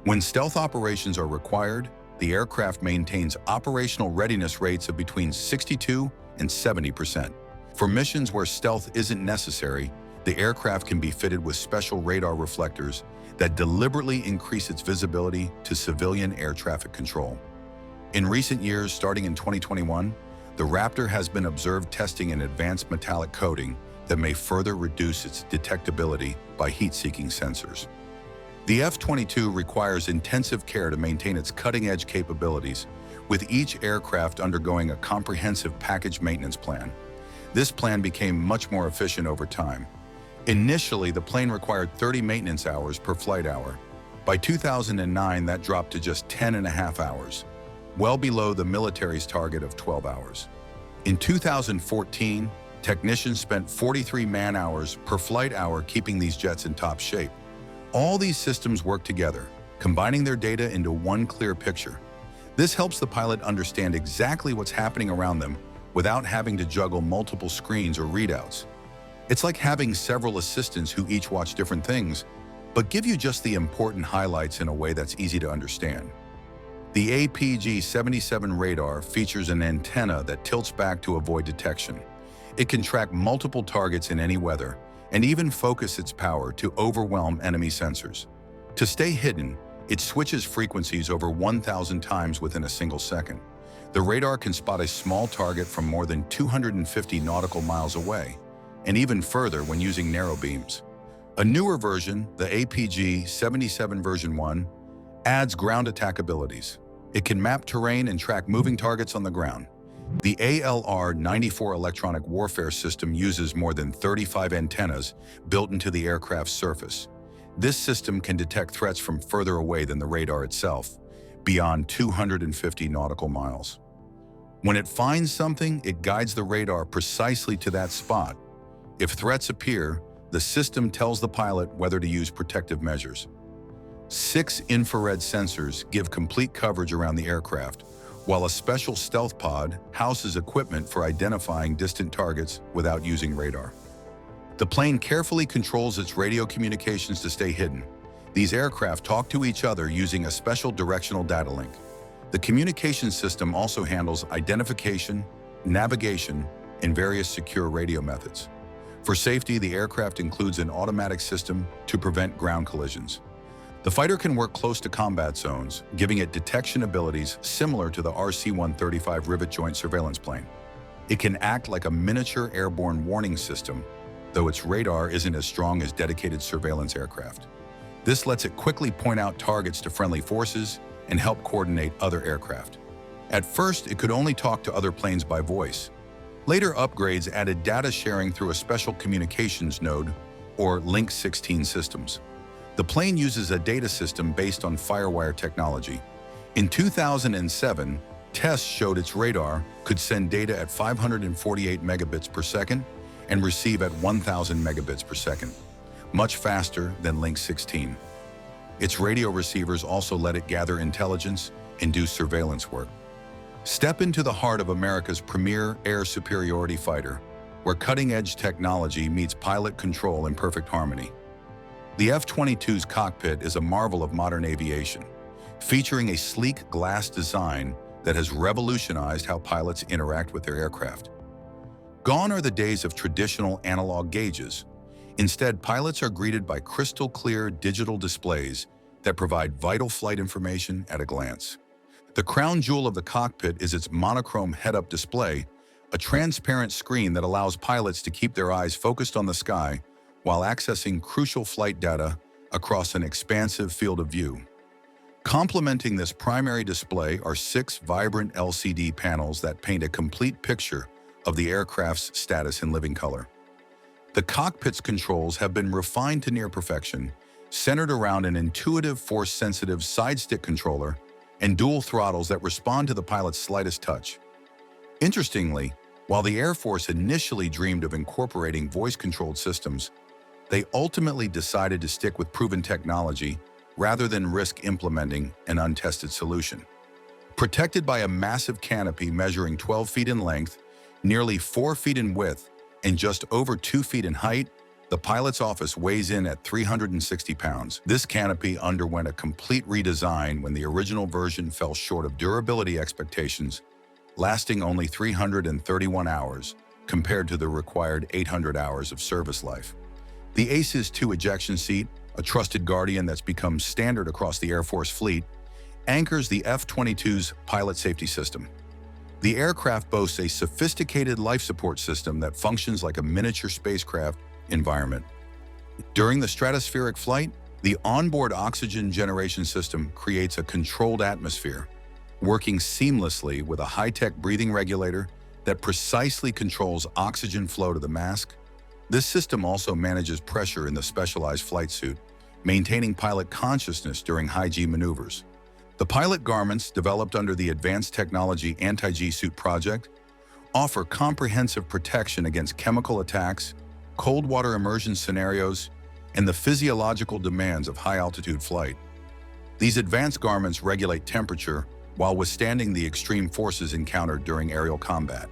When stealth operations are required, the aircraft maintains operational readiness rates of between 62 and 70%. For missions where stealth isn't necessary, The aircraft can be fitted with special radar reflectors that deliberately increase its visibility to civilian air traffic control. In recent years, starting in 2021, the Raptor has been observed testing an advanced metallic coating that may further reduce its detectability by heat-seeking sensors. The F-22 requires intensive care to maintain its cutting-edge capabilities, with each aircraft undergoing a comprehensive package maintenance plan. This plan became much more efficient over time. Initially, the plane required 30 maintenance hours per flight hour. By 2009, that dropped to just 10.5 hours, well below the military's target of 12 hours. In 2014, technicians spent 43 man-hours per flight hour keeping these jets in top shape. All these systems work together, combining their data into one clear picture. This helps the pilot understand exactly what's happening around them without having to juggle multiple screens or readouts. It's like having several assistants who each watch different things, but give you just the important highlights in a way that's easy to understand. The APG-77 radar features an antenna that tilts back to avoid detection. It can track multiple targets in any weather and even focus its power to overwhelm enemy sensors. To stay hidden, it switches frequencies over 1,000 times within a single second. The radar can spot a small target from more than 250 nautical miles away, and even further when using narrow beams. A newer version, the APG-77 version 1, adds ground attack abilities. It can map terrain and track moving targets on the ground. The ALR-94 electronic warfare system uses more than 35 antennas built into the aircraft's surface. This system can detect threats from further away than the radar itself, beyond 250 nautical miles. When it finds something, it guides the radar precisely to that spot. If threats appear, the system tells the pilot whether to use protective measures. 6 infrared sensors give complete coverage around the aircraft, while a special stealth pod houses equipment for identifying distant targets without using radar. The plane carefully controls its radio communications to stay hidden. These aircraft talk to each other using a special directional data link. The communication system also handles identification, navigation, and various secure radio methods. For safety, the aircraft includes an automatic system to prevent ground collisions. The fighter can work close to combat zones, giving it detection abilities similar to the RC-135 rivet joint surveillance plane. It can act like a miniature airborne warning system, though its radar isn't as strong as dedicated surveillance aircraft. This lets it quickly point out targets to friendly forces and help coordinate other aircraft. At first, it could only talk to other planes by voice. Later upgrades added data sharing through a special communications node, or Link 16 systems. The plane uses a data system based on Firewire technology. In 2007, tests showed its radar could send data at 548 megabits per second and receive at 1,000 megabits per second, much faster than Link 16. Its radio receivers also let it gather intelligence and do surveillance work. Step into the heart of America's premier air superiority fighter, where cutting-edge technology meets pilot control in perfect harmony. The F-22's cockpit is a marvel of modern aviation, featuring a sleek glass design that has revolutionized how pilots interact with their aircraft. Gone are the days of traditional analog gauges. Instead, pilots are greeted by crystal-clear digital displays that provide vital flight information at a glance. The crown jewel of the cockpit is its monochrome head-up display, a transparent screen that allows pilots to keep their eyes focused on the sky while accessing crucial flight data across an expansive field of view. Complementing this primary display are 6 vibrant LCD panels that paint a complete picture of the aircraft's status in living color. The cockpit's controls have been refined to near perfection, centered around an intuitive force-sensitive side-stick controller and dual throttles that respond to the pilot's slightest touch. Interestingly, while the Air Force initially dreamed of incorporating voice-controlled systems, they ultimately decided to stick with proven technology rather than risk implementing an untested solution. Protected by a massive canopy measuring 12 feet in length, nearly 4 feet in width, and just over 2 feet in height, the pilot's office weighs in at 360 pounds. This canopy underwent a complete redesign when the original version fell short of durability expectations, lasting only 331 hours compared to the required 800 hours of service life. The ACES-2 ejection seat, a trusted guardian that's become standard across the Air Force fleet, anchors the F-22's pilot safety system. The aircraft boasts a sophisticated life support system that functions like a miniature spacecraft environment. During the stratospheric flight, the onboard oxygen generation system creates a controlled atmosphere, working seamlessly with a high-tech breathing regulator that precisely controls oxygen flow to the mask. This system also manages pressure in the specialized flight suit, maintaining pilot consciousness during high-G maneuvers. The pilot garments, developed under the Advanced Technology Anti-G Suit project, offer comprehensive protection against chemical attacks, cold water immersion scenarios, and the physiological demands of high-altitude flight. These advanced garments regulate temperature while withstanding the extreme forces encountered during aerial combat.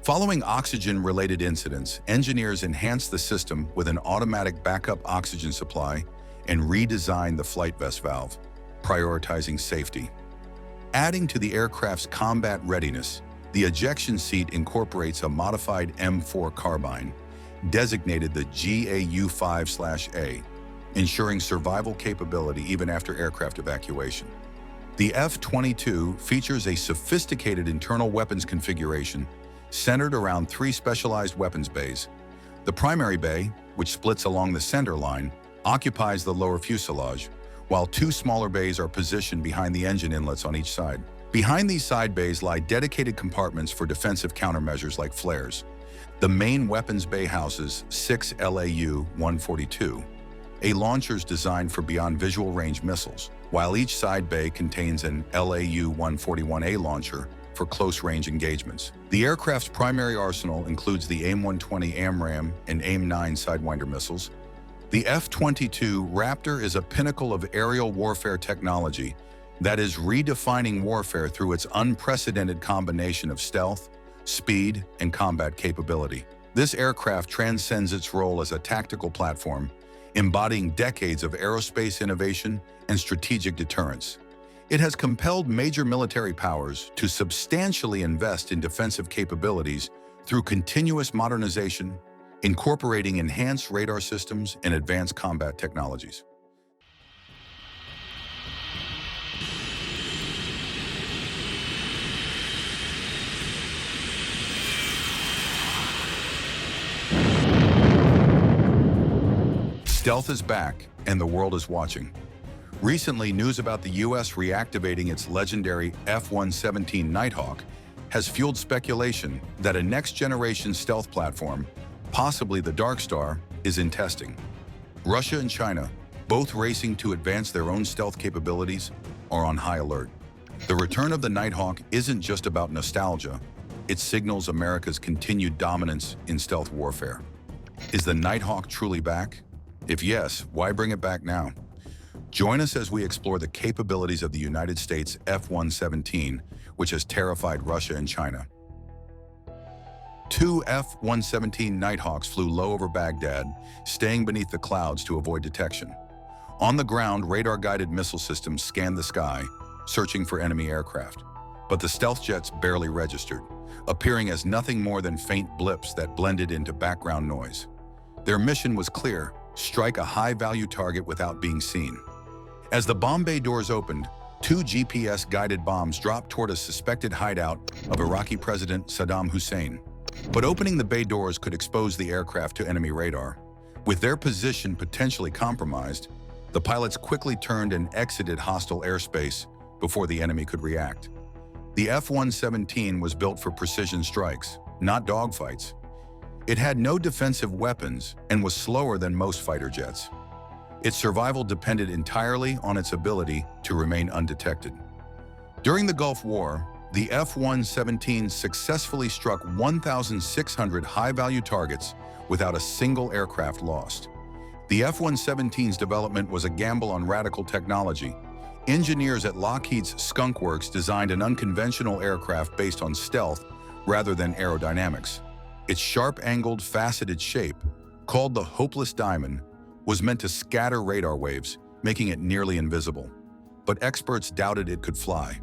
Following oxygen-related incidents, engineers enhanced the system with an automatic backup oxygen supply and redesigned the flight vest valve, prioritizing safety. Adding to the aircraft's combat readiness, the ejection seat incorporates a modified M4 carbine, designated the GAU-5/A, ensuring survival capability even after aircraft evacuation. The F-22 features a sophisticated internal weapons configuration centered around 3 specialized weapons bays. The primary bay, which splits along the center line, occupies the lower fuselage, while 2 smaller bays are positioned behind the engine inlets on each side. Behind these side bays lie dedicated compartments for defensive countermeasures like flares. The main weapons bay houses 6 LAU-142, a launchers designed for beyond visual range missiles, while each side bay contains an LAU-141A launcher for close-range engagements. The aircraft's primary arsenal includes the AIM-120 AMRAAM and AIM-9 Sidewinder missiles. The F-22 Raptor is a pinnacle of aerial warfare technology that is redefining warfare through its unprecedented combination of stealth, speed, and combat capability. This aircraft transcends its role as a tactical platform, embodying decades of aerospace innovation and strategic deterrence. It has compelled major military powers to substantially invest in defensive capabilities through continuous modernization, incorporating enhanced radar systems and advanced combat technologies. Stealth is back, and the world is watching. Recently, news about the U.S. reactivating its legendary F-117 Nighthawk has fueled speculation that a next-generation stealth platform, possibly the DARKSTAR, is in testing. Russia and China, both racing to advance their own stealth capabilities, are on high alert. The return of the Nighthawk isn't just about nostalgia, it signals America's continued dominance in stealth warfare. Is the Nighthawk truly back? If yes, why bring it back now? Join us as we explore the capabilities of the United States F-117, which has terrified Russia and China. 2 F-117 Nighthawks flew low over Baghdad, staying beneath the clouds to avoid detection. On the ground, radar-guided missile systems scanned the sky, searching for enemy aircraft. But the stealth jets barely registered, appearing as nothing more than faint blips that blended into background noise. Their mission was clear: strike a high-value target without being seen. As the bomb bay doors opened, 2 GPS-guided bombs dropped toward a suspected hideout of Iraqi President Saddam Hussein. But opening the bay doors could expose the aircraft to enemy radar. With their position potentially compromised, the pilots quickly turned and exited hostile airspace before the enemy could react. The F-117 was built for precision strikes, not dogfights. It had no defensive weapons and was slower than most fighter jets. Its survival depended entirely on its ability to remain undetected. During the Gulf War, the F-117 successfully struck 1,600 high-value targets without a single aircraft lost. The F-117's development was a gamble on radical technology. Engineers at Lockheed's Skunk Works designed an unconventional aircraft based on stealth rather than aerodynamics. Its sharp-angled, faceted shape, called the Hopeless Diamond, was meant to scatter radar waves, making it nearly invisible. But experts doubted it could fly.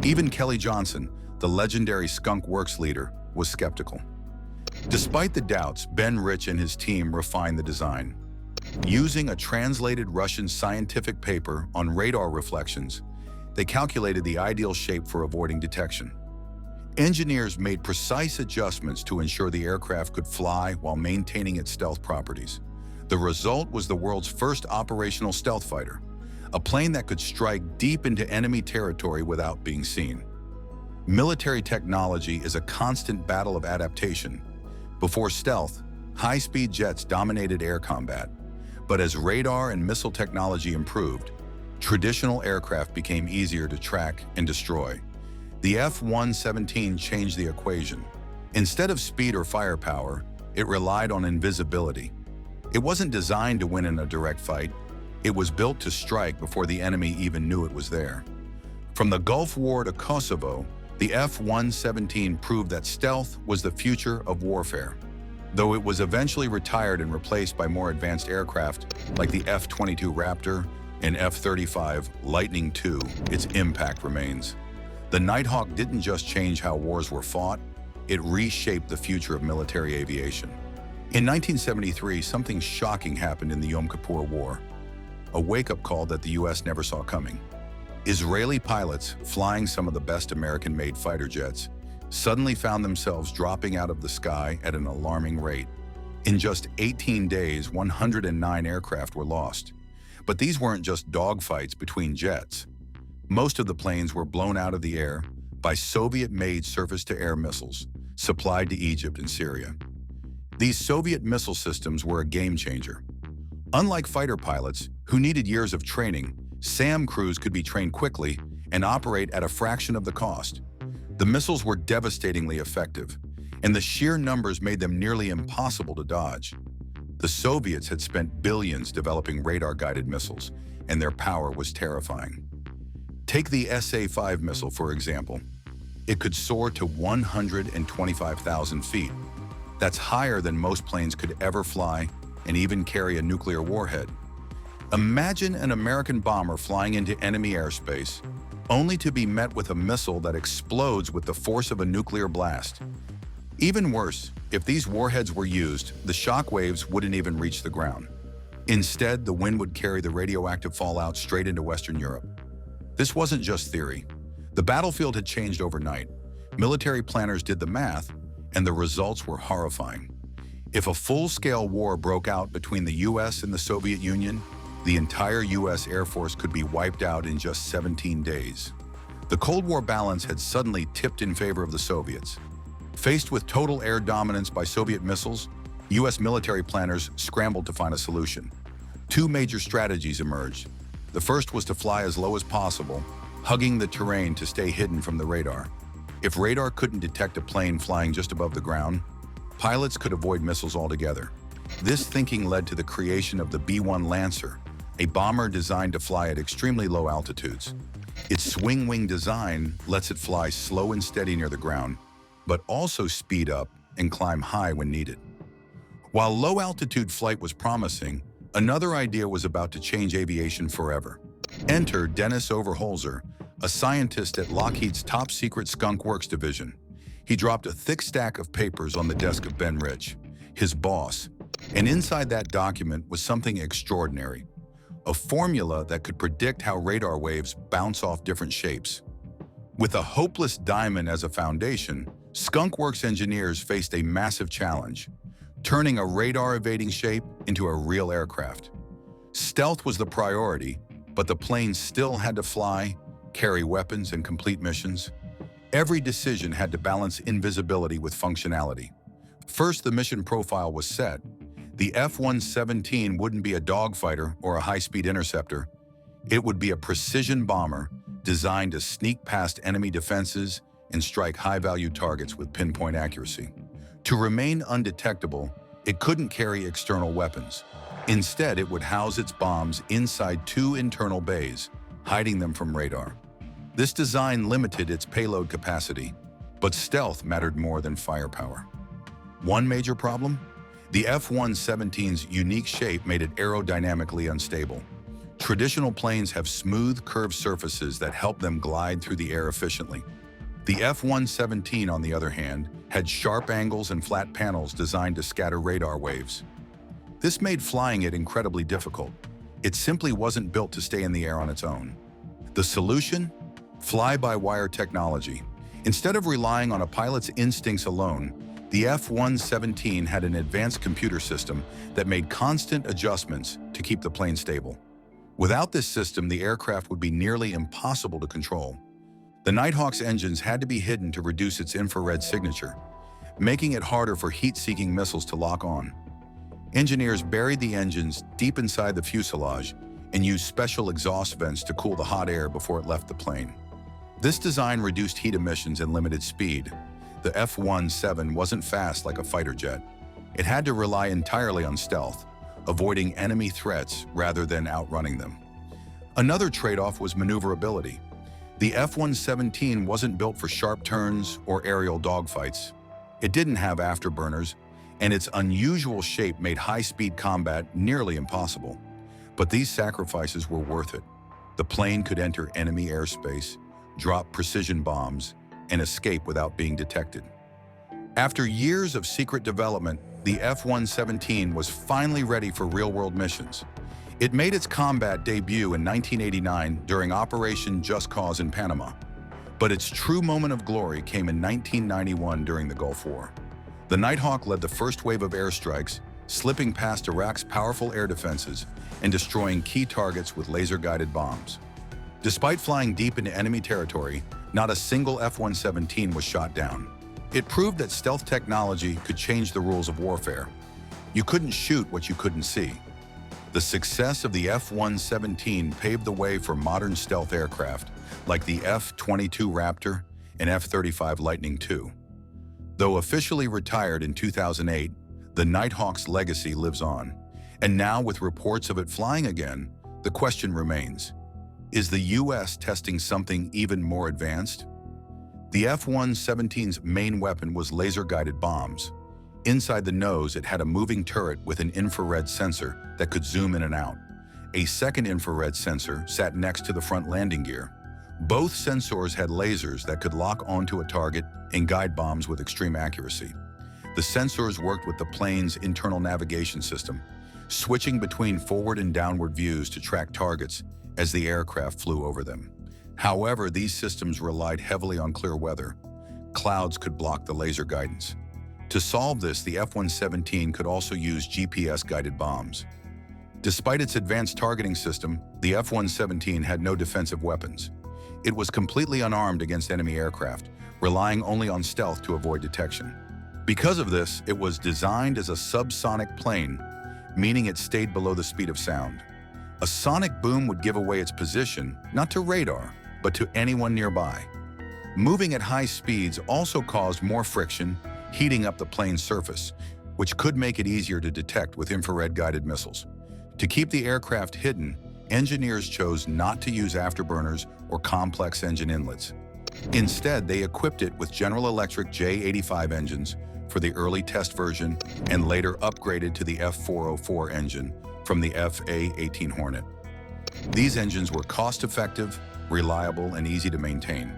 Even Kelly Johnson, the legendary Skunk Works leader, was skeptical. Despite the doubts, Ben Rich and his team refined the design. Using a translated Russian scientific paper on radar reflections, they calculated the ideal shape for avoiding detection. Engineers made precise adjustments to ensure the aircraft could fly while maintaining its stealth properties. The result was the world's first operational stealth fighter, a plane that could strike deep into enemy territory without being seen. Military technology is a constant battle of adaptation. Before stealth, high-speed jets dominated air combat. But as radar and missile technology improved, traditional aircraft became easier to track and destroy. The F-117 changed the equation. Instead of speed or firepower, it relied on invisibility. It wasn't designed to win in a direct fight. It was built to strike before the enemy even knew it was there. From the Gulf War to Kosovo, the F-117 proved that stealth was the future of warfare. Though it was eventually retired and replaced by more advanced aircraft like the F-22 Raptor and F-35 Lightning II, its impact remains. The Nighthawk didn't just change how wars were fought, it reshaped the future of military aviation. In 1973, something shocking happened in the Yom Kippur War, a wake-up call that the U.S. never saw coming. Israeli pilots, flying some of the best American-made fighter jets, suddenly found themselves dropping out of the sky at an alarming rate. In just 18 days, 109 aircraft were lost. But these weren't just dogfights between jets. Most of the planes were blown out of the air by Soviet-made surface-to-air missiles supplied to Egypt and Syria. These Soviet missile systems were a game-changer. Unlike fighter pilots, who needed years of training, SAM crews could be trained quickly and operate at a fraction of the cost. The missiles were devastatingly effective, and the sheer numbers made them nearly impossible to dodge. The Soviets had spent billions developing radar-guided missiles, and their power was terrifying. Take the SA-5 missile, for example. It could soar to 125,000 feet. That's higher than most planes could ever fly and even carry a nuclear warhead. Imagine an American bomber flying into enemy airspace, only to be met with a missile that explodes with the force of a nuclear blast. Even worse, if these warheads were used, the shock waves wouldn't even reach the ground. Instead, the wind would carry the radioactive fallout straight into Western Europe. This wasn't just theory. The battlefield had changed overnight. Military planners did the math, and the results were horrifying. If a full-scale war broke out between the US and the Soviet Union, the entire US Air Force could be wiped out in just 17 days. The Cold War balance had suddenly tipped in favor of the Soviets. Faced with total air dominance by Soviet missiles, US military planners scrambled to find a solution. Two major strategies emerged. The first was to fly as low as possible, hugging the terrain to stay hidden from the radar. If radar couldn't detect a plane flying just above the ground, pilots could avoid missiles altogether. This thinking led to the creation of the B-1 Lancer, a bomber designed to fly at extremely low altitudes. Its swing-wing design lets it fly slow and steady near the ground, but also speed up and climb high when needed. While low-altitude flight was promising, another idea was about to change aviation forever. Enter Dennis Overholzer, a scientist at Lockheed's top-secret Skunk Works division. He dropped a thick stack of papers on the desk of Ben Rich, his boss, and inside that document was something extraordinary, a formula that could predict how radar waves bounce off different shapes. With a hopeless diamond as a foundation, Skunk Works engineers faced a massive challenge, turning a radar-evading shape into a real aircraft. Stealth was the priority, but the plane still had to fly, carry weapons, and complete missions. Every decision had to balance invisibility with functionality. First, the mission profile was set. The F-117 wouldn't be a dogfighter or a high-speed interceptor. It would be a precision bomber designed to sneak past enemy defenses and strike high-value targets with pinpoint accuracy. To remain undetectable, it couldn't carry external weapons. Instead, it would house its bombs inside two internal bays, hiding them from radar. This design limited its payload capacity, but stealth mattered more than firepower. One major problem? The F-117's unique shape made it aerodynamically unstable. Traditional planes have smooth, curved surfaces that help them glide through the air efficiently. The F-117, on the other hand, had sharp angles and flat panels designed to scatter radar waves. This made flying it incredibly difficult. It simply wasn't built to stay in the air on its own. The solution? Fly-by-wire technology. Instead of relying on a pilot's instincts alone, the F-117 had an advanced computer system that made constant adjustments to keep the plane stable. Without this system, the aircraft would be nearly impossible to control. The Nighthawk's engines had to be hidden to reduce its infrared signature, making it harder for heat-seeking missiles to lock on. Engineers buried the engines deep inside the fuselage and used special exhaust vents to cool the hot air before it left the plane. This design reduced heat emissions and limited speed. The F-17 wasn't fast like a fighter jet. It had to rely entirely on stealth, avoiding enemy threats rather than outrunning them. Another trade-off was maneuverability. The F-117 wasn't built for sharp turns or aerial dogfights. It didn't have afterburners, and its unusual shape made high-speed combat nearly impossible. But these sacrifices were worth it. The plane could enter enemy airspace, drop precision bombs, and escape without being detected. After years of secret development, the F-117 was finally ready for real-world missions. It made its combat debut in 1989 during Operation Just Cause in Panama. But its true moment of glory came in 1991 during the Gulf War. The Nighthawk led the first wave of airstrikes, slipping past Iraq's powerful air defenses and destroying key targets with laser-guided bombs. Despite flying deep into enemy territory, not a single F-117 was shot down. It proved that stealth technology could change the rules of warfare. You couldn't shoot what you couldn't see. The success of the F-117 paved the way for modern stealth aircraft like the F-22 Raptor and F-35 Lightning II. Though officially retired in 2008, the Nighthawk's legacy lives on. And now, with reports of it flying again, the question remains: is the U.S. testing something even more advanced? The F-117's main weapon was laser-guided bombs. Inside the nose, it had a moving turret with an infrared sensor that could zoom in and out. A second infrared sensor sat next to the front landing gear. Both sensors had lasers that could lock onto a target and guide bombs with extreme accuracy. The sensors worked with the plane's internal navigation system, switching between forward and downward views to track targets as the aircraft flew over them. However, these systems relied heavily on clear weather. Clouds could block the laser guidance. To solve this, the F-117 could also use GPS-guided bombs. Despite its advanced targeting system, the F-117 had no defensive weapons. It was completely unarmed against enemy aircraft, relying only on stealth to avoid detection. Because of this, it was designed as a subsonic plane, meaning it stayed below the speed of sound. A sonic boom would give away its position, not to radar, but to anyone nearby. Moving at high speeds also caused more friction, heating up the plane's surface, which could make it easier to detect with infrared-guided missiles. To keep the aircraft hidden, engineers chose not to use afterburners or complex engine inlets. Instead, they equipped it with General Electric J85 engines for the early test version and later upgraded to the F404 engine from the FA-18 Hornet. These engines were cost-effective, reliable, and easy to maintain.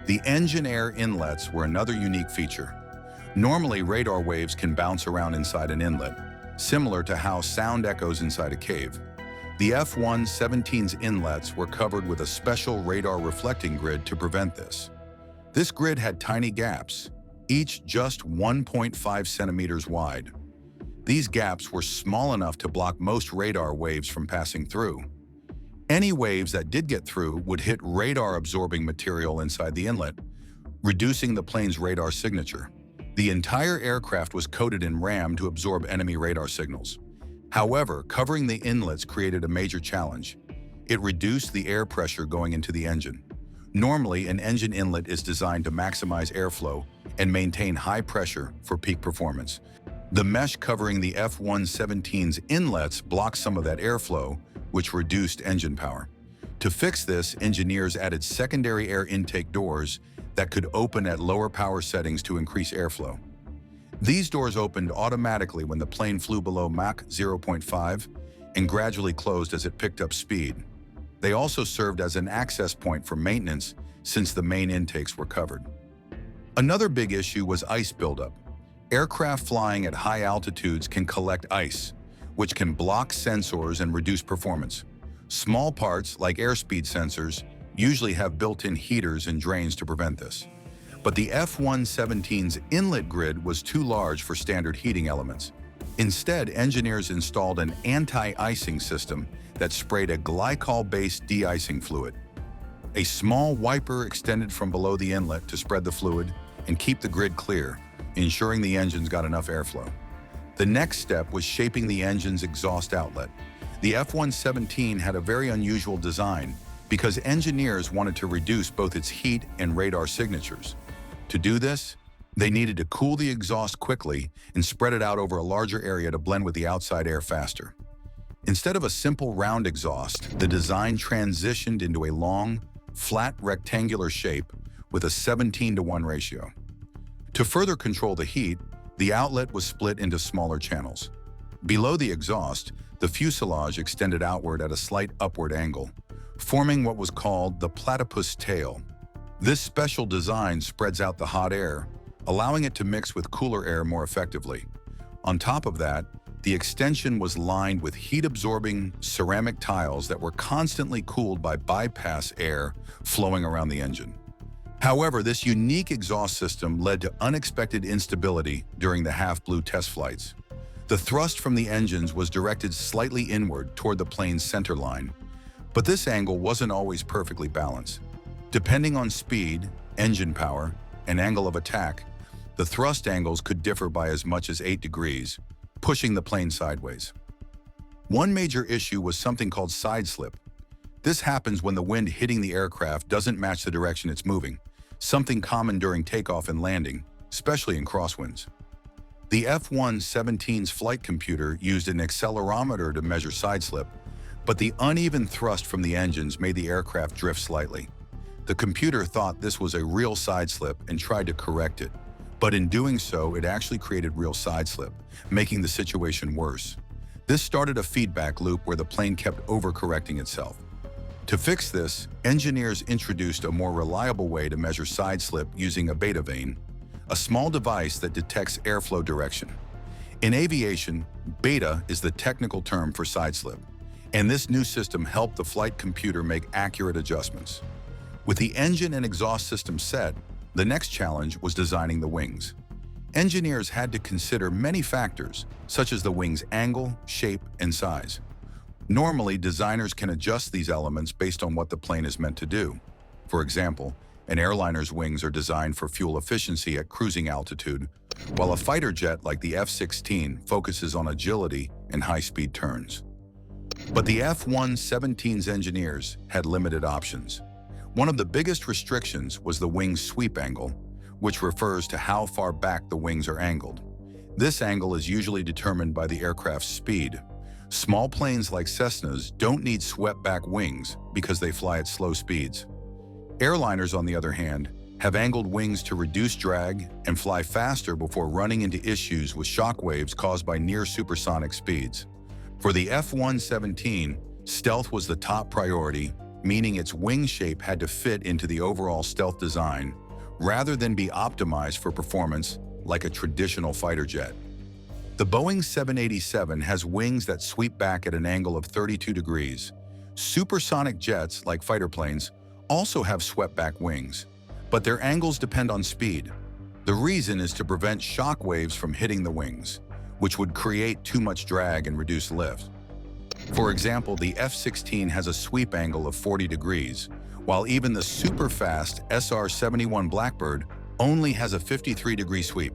The engine air inlets were another unique feature. Normally, radar waves can bounce around inside an inlet, similar to how sound echoes inside a cave. The F-117's inlets were covered with a special radar reflecting grid to prevent this. This grid had tiny gaps, each just 1.5 centimeters wide. These gaps were small enough to block most radar waves from passing through. Any waves that did get through would hit radar-absorbing material inside the inlet, reducing the plane's radar signature. The entire aircraft was coated in RAM to absorb enemy radar signals. However, covering the inlets created a major challenge. It reduced the air pressure going into the engine. Normally, an engine inlet is designed to maximize airflow and maintain high pressure for peak performance. The mesh covering the F-117's inlets blocked some of that airflow, which reduced engine power. To fix this, engineers added secondary air intake doors that could open at lower power settings to increase airflow. These doors opened automatically when the plane flew below Mach 0.5 and gradually closed as it picked up speed. They also served as an access point for maintenance since the main intakes were covered. Another big issue was ice buildup. Aircraft flying at high altitudes can collect ice, which can block sensors and reduce performance. Small parts, like airspeed sensors, usually have built-in heaters and drains to prevent this. But the F-117's inlet grid was too large for standard heating elements. Instead, engineers installed an anti-icing system that sprayed a glycol-based de-icing fluid. A small wiper extended from below the inlet to spread the fluid and keep the grid clear, ensuring the engines got enough airflow. The next step was shaping the engine's exhaust outlet. The F-117 had a very unusual design because engineers wanted to reduce both its heat and radar signatures. To do this, they needed to cool the exhaust quickly and spread it out over a larger area to blend with the outside air faster. Instead of a simple round exhaust, the design transitioned into a long, flat rectangular shape with a 17:1 ratio. To further control the heat, the outlet was split into smaller channels. Below the exhaust, the fuselage extended outward at a slight upward angle, forming what was called the platypus tail. This special design spreads out the hot air, allowing it to mix with cooler air more effectively. On top of that, the extension was lined with heat-absorbing ceramic tiles that were constantly cooled by bypass air flowing around the engine. However, this unique exhaust system led to unexpected instability during the half-blue test flights. The thrust from the engines was directed slightly inward toward the plane's center line, but this angle wasn't always perfectly balanced. Depending on speed, engine power, and angle of attack, the thrust angles could differ by as much as 8 degrees, pushing the plane sideways. One major issue was something called side slip. This happens when the wind hitting the aircraft doesn't match the direction it's moving, something common during takeoff and landing, especially in crosswinds. The F-117's flight computer used an accelerometer to measure side slip, but the uneven thrust from the engines made the aircraft drift slightly. The computer thought this was a real side slip and tried to correct it, but in doing so, it actually created real side slip, making the situation worse. This started a feedback loop where the plane kept overcorrecting itself. To fix this, engineers introduced a more reliable way to measure side slip using a beta vane, a small device that detects airflow direction. In aviation, beta is the technical term for side slip, and this new system helped the flight computer make accurate adjustments. With the engine and exhaust system set, the next challenge was designing the wings. Engineers had to consider many factors, such as the wing's angle, shape, and size. Normally, designers can adjust these elements based on what the plane is meant to do. For example, an airliner's wings are designed for fuel efficiency at cruising altitude, while a fighter jet like the F-16 focuses on agility and high-speed turns. But the F-117's engineers had limited options. One of the biggest restrictions was the wing's sweep angle, which refers to how far back the wings are angled. This angle is usually determined by the aircraft's speed. Small planes like Cessnas don't need swept-back wings because they fly at slow speeds. Airliners, on the other hand, have angled wings to reduce drag and fly faster before running into issues with shock waves caused by near-supersonic speeds. For the F-117, stealth was the top priority, meaning its wing shape had to fit into the overall stealth design, rather than be optimized for performance like a traditional fighter jet. The Boeing 787 has wings that sweep back at an angle of 32 degrees. Supersonic jets, like fighter planes, also have swept-back wings, but their angles depend on speed. The reason is to prevent shock waves from hitting the wings, which would create too much drag and reduce lift. For example, the F-16 has a sweep angle of 40 degrees, while even the super-fast SR-71 Blackbird only has a 53-degree sweep.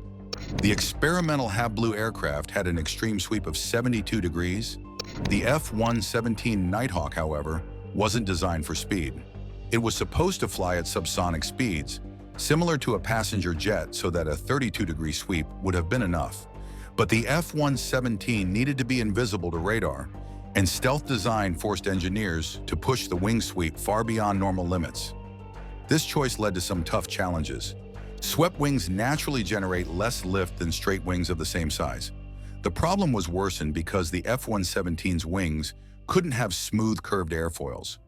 The experimental half-blue aircraft had an extreme sweep of 72 degrees. The F-117 Nighthawk, however, wasn't designed for speed. It was supposed to fly at subsonic speeds, similar to a passenger jet, so that a 32-degree sweep would have been enough. But the F-117 needed to be invisible to radar, and stealth design forced engineers to push the wing sweep far beyond normal limits. This choice led to some tough challenges. Swept wings naturally generate less lift than straight wings of the same size. The problem was worsened because the F-117's wings couldn't have smooth curved airfoils.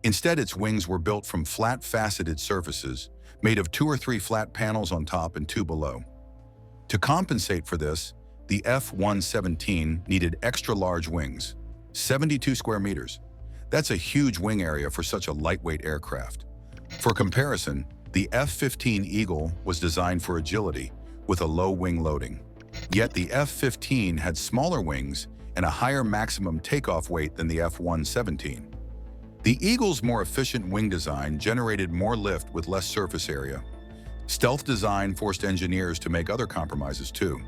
Instead, its wings were built from flat faceted surfaces, made of 2 or 3 flat panels on top and 2 below. To compensate for this, the F-117 needed extra-large wings, 72 square meters. That's a huge wing area for such a lightweight aircraft. For comparison, the F-15 Eagle was designed for agility, with a low wing loading. Yet the F-15 had smaller wings and a higher maximum takeoff weight than the F-117. The Eagle's more efficient wing design generated more lift with less surface area. Stealth design forced engineers to make other compromises too.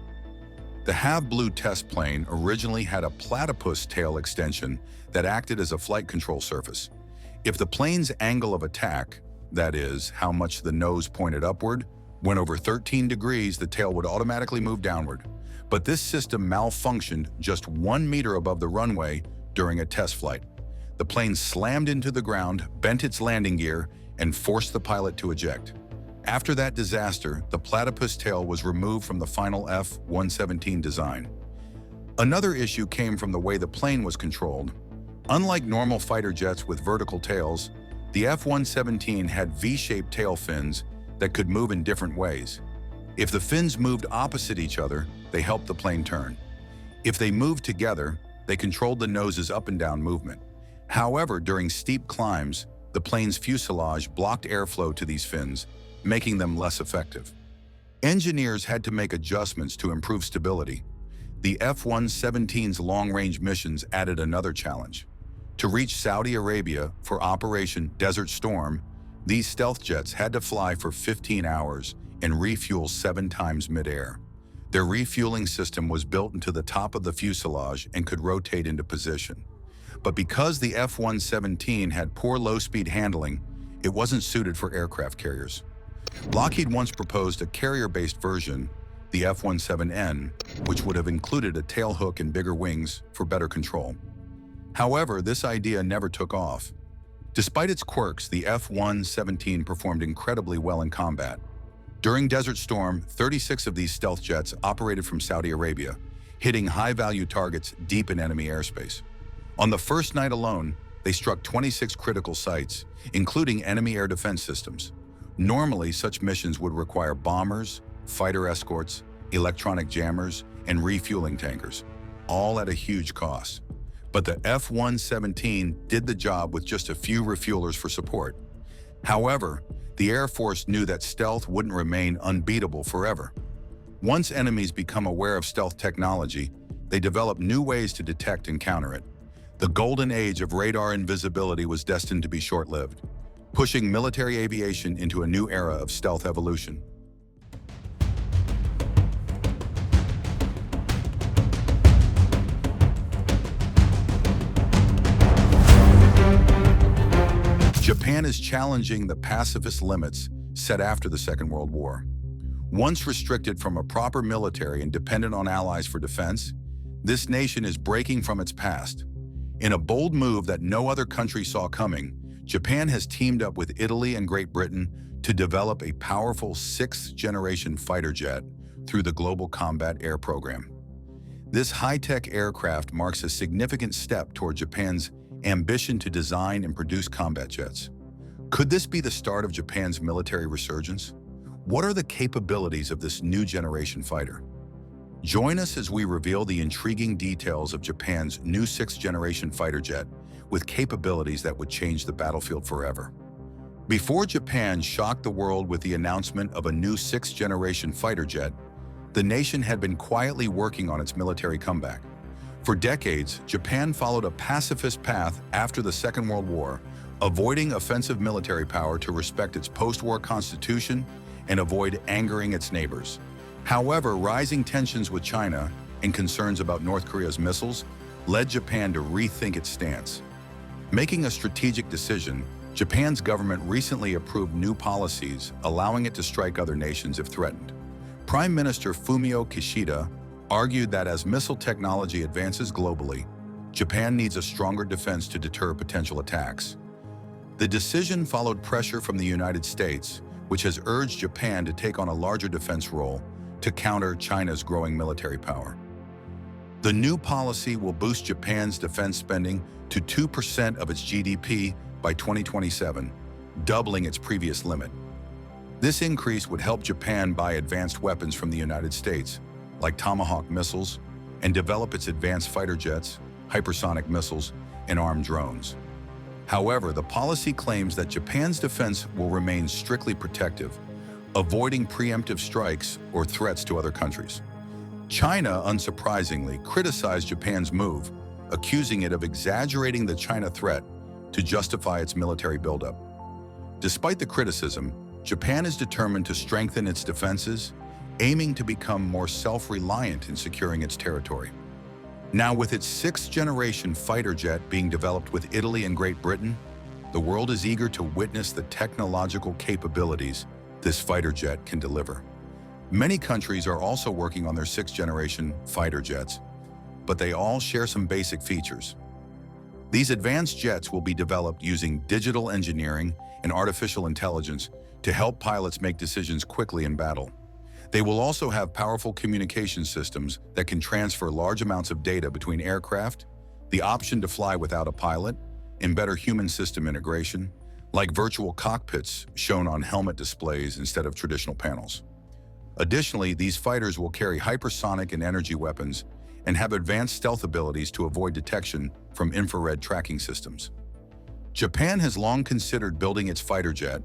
The Have Blue test plane originally had a platypus tail extension that acted as a flight control surface. If the plane's angle of attack, that is, how much the nose pointed upward, went over 13 degrees, the tail would automatically move downward. But this system malfunctioned just 1 meter above the runway during a test flight. The plane slammed into the ground, bent its landing gear, and forced the pilot to eject. After that disaster, the platypus tail was removed from the final F-117 design. Another issue came from the way the plane was controlled. Unlike normal fighter jets with vertical tails, the F-117 had V-shaped tail fins that could move in different ways. If the fins moved opposite each other, they helped the plane turn. If they moved together, they controlled the nose's up and down movement. However, during steep climbs, the plane's fuselage blocked airflow to these fins, making them less effective. Engineers had to make adjustments to improve stability. The F-117's long-range missions added another challenge. To reach Saudi Arabia for Operation Desert Storm, these stealth jets had to fly for 15 hours and refuel 7 times mid-air. Their refueling system was built into the top of the fuselage and could rotate into position. But because the F-117 had poor low-speed handling, it wasn't suited for aircraft carriers. Lockheed once proposed a carrier-based version, the F-17N, which would have included a tailhook and bigger wings for better control. However, this idea never took off. Despite its quirks, the F-117 performed incredibly well in combat. During Desert Storm, 36 of these stealth jets operated from Saudi Arabia, hitting high-value targets deep in enemy airspace. On the first night alone, they struck 26 critical sites, including enemy air defense systems. Normally, such missions would require bombers, fighter escorts, electronic jammers, and refueling tankers, all at a huge cost. But the F-117 did the job with just a few refuelers for support. However, the Air Force knew that stealth wouldn't remain unbeatable forever. Once enemies become aware of stealth technology, they develop new ways to detect and counter it. The golden age of radar invisibility was destined to be short-lived, pushing military aviation into a new era of stealth evolution. Japan is challenging the pacifist limits set after the Second World War. Once restricted from a proper military and dependent on allies for defense, this nation is breaking from its past. In a bold move that no other country saw coming, Japan has teamed up with Italy and Great Britain to develop a powerful 6th-generation fighter jet through the Global Combat Air Program. This high-tech aircraft marks a significant step toward Japan's ambition to design and produce combat jets. Could this be the start of Japan's military resurgence? What are the capabilities of this new generation fighter? Join us as we reveal the intriguing details of Japan's new 6th-generation fighter jet with capabilities that would change the battlefield forever. Before Japan shocked the world with the announcement of a new 6th-generation fighter jet, the nation had been quietly working on its military comeback. For decades, Japan followed a pacifist path after the Second World War, avoiding offensive military power to respect its post-war constitution and avoid angering its neighbors. However, rising tensions with China and concerns about North Korea's missiles led Japan to rethink its stance. Making a strategic decision, Japan's government recently approved new policies allowing it to strike other nations if threatened. Prime Minister Fumio Kishida argued that as missile technology advances globally, Japan needs a stronger defense to deter potential attacks. The decision followed pressure from the United States, which has urged Japan to take on a larger defense role to counter China's growing military power. The new policy will boost Japan's defense spending to 2% of its GDP by 2027, doubling its previous limit. This increase would help Japan buy advanced weapons from the United States, like Tomahawk missiles, and develop its advanced fighter jets, hypersonic missiles, and armed drones. However, the policy claims that Japan's defense will remain strictly protective, avoiding preemptive strikes or threats to other countries. China, unsurprisingly, criticized Japan's move, accusing it of exaggerating the China threat to justify its military buildup. Despite the criticism, Japan is determined to strengthen its defenses, aiming to become more self-reliant in securing its territory. Now, with its sixth-generation fighter jet being developed with Italy and Great Britain, the world is eager to witness the technological capabilities this fighter jet can deliver. Many countries are also working on their sixth-generation fighter jets, but they all share some basic features. These advanced jets will be developed using digital engineering and artificial intelligence to help pilots make decisions quickly in battle. They will also have powerful communication systems that can transfer large amounts of data between aircraft, the option to fly without a pilot, and better human system integration, like virtual cockpits shown on helmet displays instead of traditional panels. Additionally, these fighters will carry hypersonic and energy weapons and have advanced stealth abilities to avoid detection from infrared tracking systems. Japan has long considered building its fighter jet,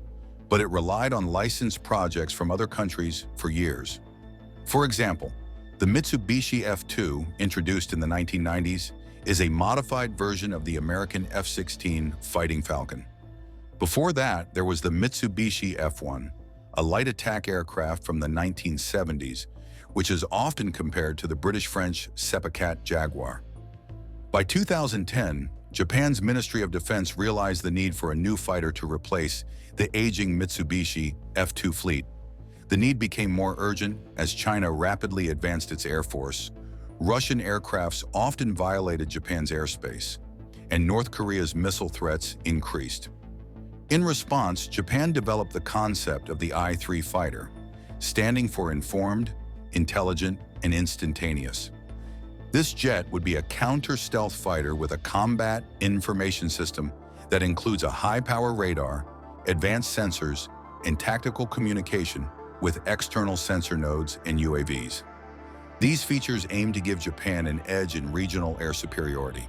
but it relied on licensed projects from other countries for years. For example, the Mitsubishi F-2, introduced in the 1990s, is a modified version of the American F-16 Fighting Falcon. Before that, there was the Mitsubishi F-1, a light attack aircraft from the 1970s, which is often compared to the British-French Seppicat Jaguar. By 2010, Japan's Ministry of Defense realized the need for a new fighter to replace the aging Mitsubishi F-2 fleet. The need became more urgent as China rapidly advanced its air force. Russian aircrafts often violated Japan's airspace, and North Korea's missile threats increased. In response, Japan developed the concept of the I-3 fighter, standing for informed, intelligent, and instantaneous. This jet would be a counter-stealth fighter with a combat information system that includes a high-power radar, advanced sensors, and tactical communication with external sensor nodes and UAVs. These features aim to give Japan an edge in regional air superiority.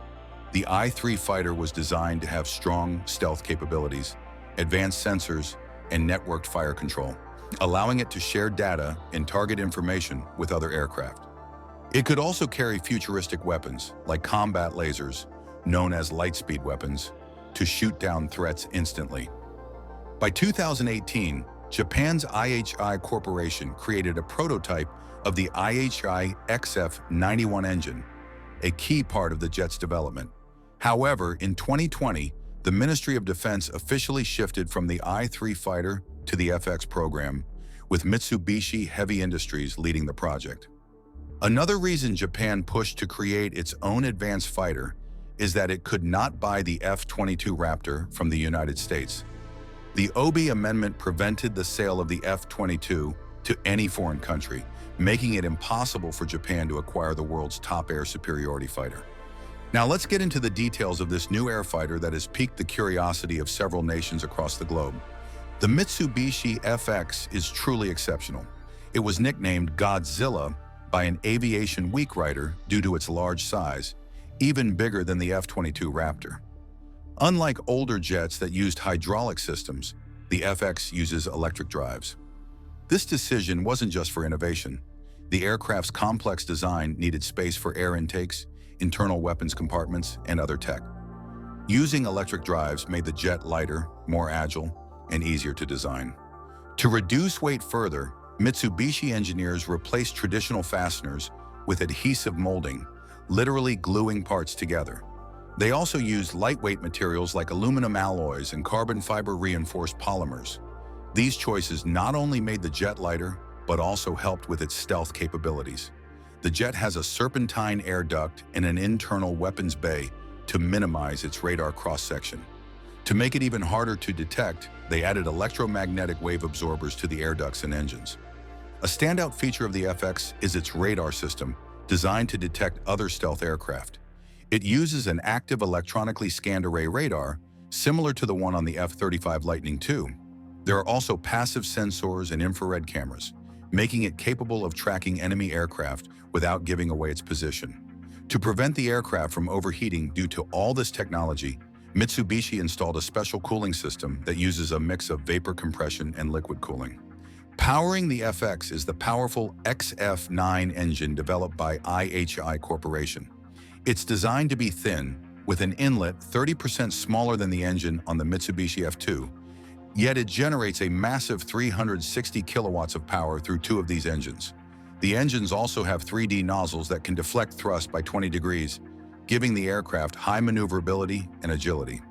The I-3 fighter was designed to have strong stealth capabilities, advanced sensors, and networked fire control, allowing it to share data and target information with other aircraft. It could also carry futuristic weapons, like combat lasers, known as light-speed weapons, to shoot down threats instantly. By 2018, Japan's IHI Corporation created a prototype of the IHI XF-91 engine, a key part of the jet's development. However, in 2020, the Ministry of Defense officially shifted from the I-3 fighter to the FX program, with Mitsubishi Heavy Industries leading the project. Another reason Japan pushed to create its own advanced fighter is that it could not buy the F-22 Raptor from the United States. The Obi Amendment prevented the sale of the F-22 to any foreign country, making it impossible for Japan to acquire the world's top air superiority fighter. Now let's get into the details of this new air fighter that has piqued the curiosity of several nations across the globe. The Mitsubishi FX is truly exceptional. It was nicknamed Godzilla by an Aviation Week writer due to its large size, even bigger than the F-22 Raptor. Unlike older jets that used hydraulic systems, the FX uses electric drives. This decision wasn't just for innovation. The aircraft's complex design needed space for air intakes, internal weapons compartments, and other tech. Using electric drives made the jet lighter, more agile, and easier to design. To reduce weight further, Mitsubishi engineers replaced traditional fasteners with adhesive molding, literally gluing parts together. They also used lightweight materials like aluminum alloys and carbon fiber reinforced polymers. These choices not only made the jet lighter, but also helped with its stealth capabilities. The jet has a serpentine air duct and an internal weapons bay to minimize its radar cross-section. To make it even harder to detect, they added electromagnetic wave absorbers to the air ducts and engines. A standout feature of the FX is its radar system, designed to detect other stealth aircraft. It uses an active electronically scanned array radar, similar to the one on the F-35 Lightning II. There are also passive sensors and infrared cameras, making it capable of tracking enemy aircraft without giving away its position. To prevent the aircraft from overheating due to all this technology, Mitsubishi installed a special cooling system that uses a mix of vapor compression and liquid cooling. Powering the FX is the powerful XF9 engine developed by IHI Corporation. It's designed to be thin, with an inlet 30% smaller than the engine on the Mitsubishi F2, yet it generates a massive 360 kilowatts of power through two of these engines. The engines also have 3D nozzles that can deflect thrust by 20 degrees, giving the aircraft high maneuverability and agility.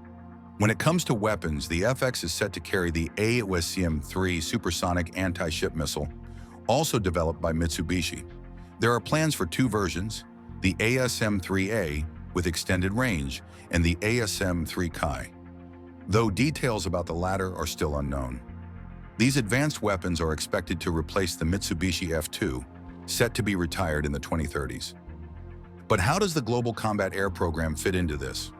When it comes to weapons, the FX is set to carry the ASM-3 supersonic anti-ship missile, also developed by Mitsubishi. There are plans for two versions, the ASM-3A with extended range and the ASM-3 Kai, though details about the latter are still unknown. These advanced weapons are expected to replace the Mitsubishi F2, set to be retired in the 2030s. But how does the Global Combat Air Program fit into this?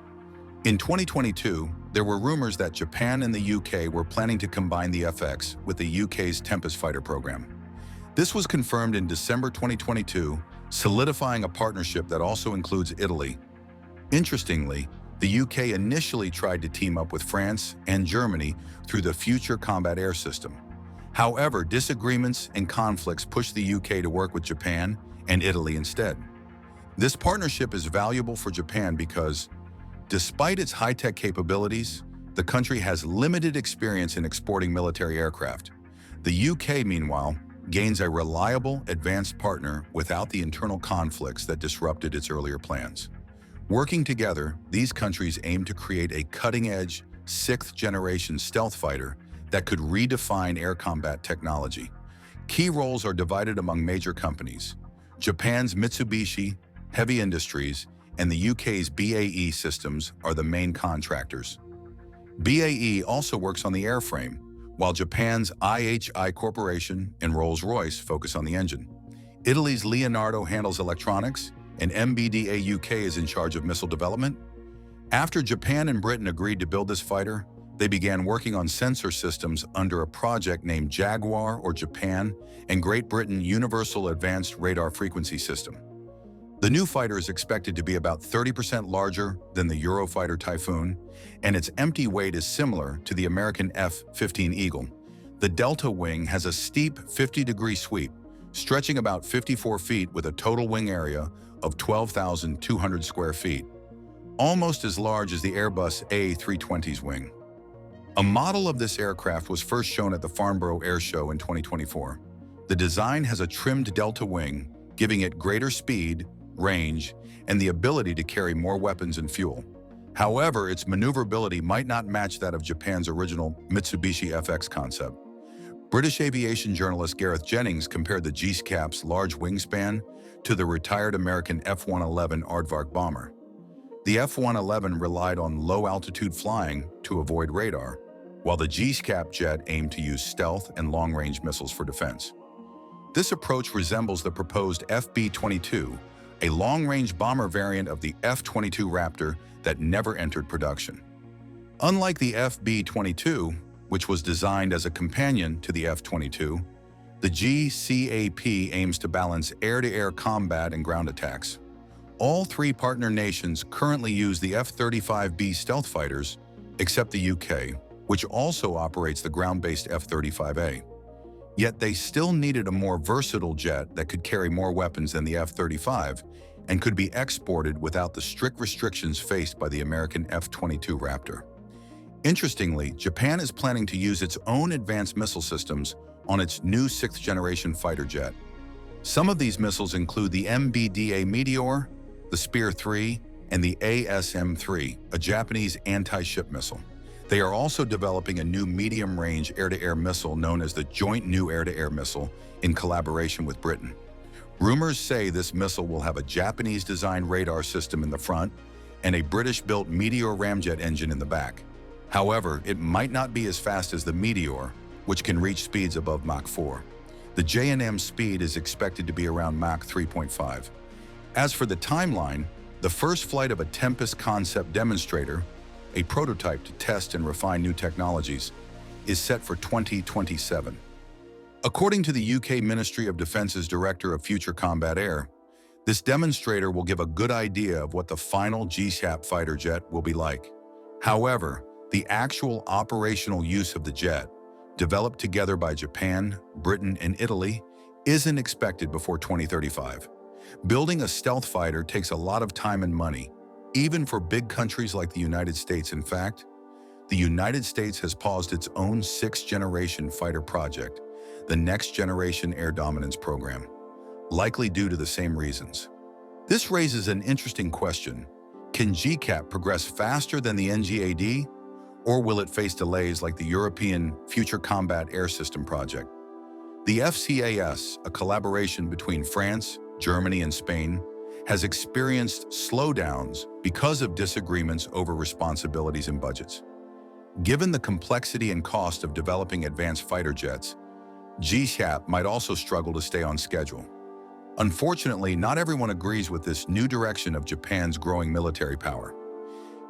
In 2022, there were rumors that Japan and the UK were planning to combine the FX with the UK's Tempest fighter program. This was confirmed in December 2022, solidifying a partnership that also includes Italy. Interestingly, the UK initially tried to team up with France and Germany through the Future Combat Air System. However, disagreements and conflicts pushed the UK to work with Japan and Italy instead. This partnership is valuable for Japan because, despite its high-tech capabilities, the country has limited experience in exporting military aircraft. The UK, meanwhile, gains a reliable, advanced partner without the internal conflicts that disrupted its earlier plans. Working together, these countries aim to create a cutting-edge, sixth-generation stealth fighter that could redefine air combat technology. Key roles are divided among major companies. Japan's Mitsubishi Heavy Industries and the UK's BAE Systems are the main contractors. BAE also works on the airframe, while Japan's IHI Corporation and Rolls-Royce focus on the engine. Italy's Leonardo handles electronics, and MBDA UK is in charge of missile development. After Japan and Britain agreed to build this fighter, they began working on sensor systems under a project named Jaguar or Japan and Great Britain Universal Advanced Radar Frequency System. The new fighter is expected to be about 30% larger than the Eurofighter Typhoon, and its empty weight is similar to the American F-15 Eagle. The Delta wing has a steep 50-degree sweep, stretching about 54 feet with a total wing area of 12,200 square feet, almost as large as the Airbus A320's wing. A model of this aircraft was first shown at the Farnborough Air Show in 2024. The design has a trimmed Delta wing, giving it greater speed, range, and the ability to carry more weapons and fuel. However, its maneuverability might not match that of Japan's original Mitsubishi FX concept. British aviation journalist Gareth Jennings compared the G-SCAP's large wingspan to the retired American F-111 Aardvark bomber. The F-111 relied on low-altitude flying to avoid radar, while the G-SCAP jet aimed to use stealth and long-range missiles for defense. This approach resembles the proposed FB-22, a long-range bomber variant of the F-22 Raptor that never entered production. Unlike the FB-22, which was designed as a companion to the F-22, the GCAP aims to balance air-to-air combat and ground attacks. All three partner nations currently use the F-35B stealth fighters, except the UK, which also operates the ground-based F-35A. Yet they still needed a more versatile jet that could carry more weapons than the F-35 and could be exported without the strict restrictions faced by the American F-22 Raptor. Interestingly, Japan is planning to use its own advanced missile systems on its new sixth-generation fighter jet. Some of these missiles include the MBDA Meteor, the Spear-3, and the ASM-3, a Japanese anti-ship missile. They are also developing a new medium-range air-to-air missile known as the Joint New Air-to-Air Missile in collaboration with Britain. Rumors say this missile will have a Japanese-designed radar system in the front and a British-built Meteor ramjet engine in the back. However, it might not be as fast as the Meteor, which can reach speeds above Mach 4. The J&M speed is expected to be around Mach 3.5. As for the timeline, the first flight of a Tempest concept demonstrator, a prototype to test and refine new technologies, is set for 2027. According to the UK Ministry of Defence's Director of Future Combat Air, this demonstrator will give a good idea of what the final GSAP fighter jet will be like. However, the actual operational use of the jet, developed together by Japan, Britain, and Italy, isn't expected before 2035. Building a stealth fighter takes a lot of time and money, even for big countries like the United States. In fact, the United States has paused its own sixth-generation fighter project, the Next Generation Air Dominance Program, likely due to the same reasons. This raises an interesting question. Can GCAP progress faster than the NGAD, or will it face delays like the European Future Combat Air System project? The FCAS, a collaboration between France, Germany, and Spain, has experienced slowdowns because of disagreements over responsibilities and budgets. Given the complexity and cost of developing advanced fighter jets, GCAP might also struggle to stay on schedule. Unfortunately, not everyone agrees with this new direction of Japan's growing military power.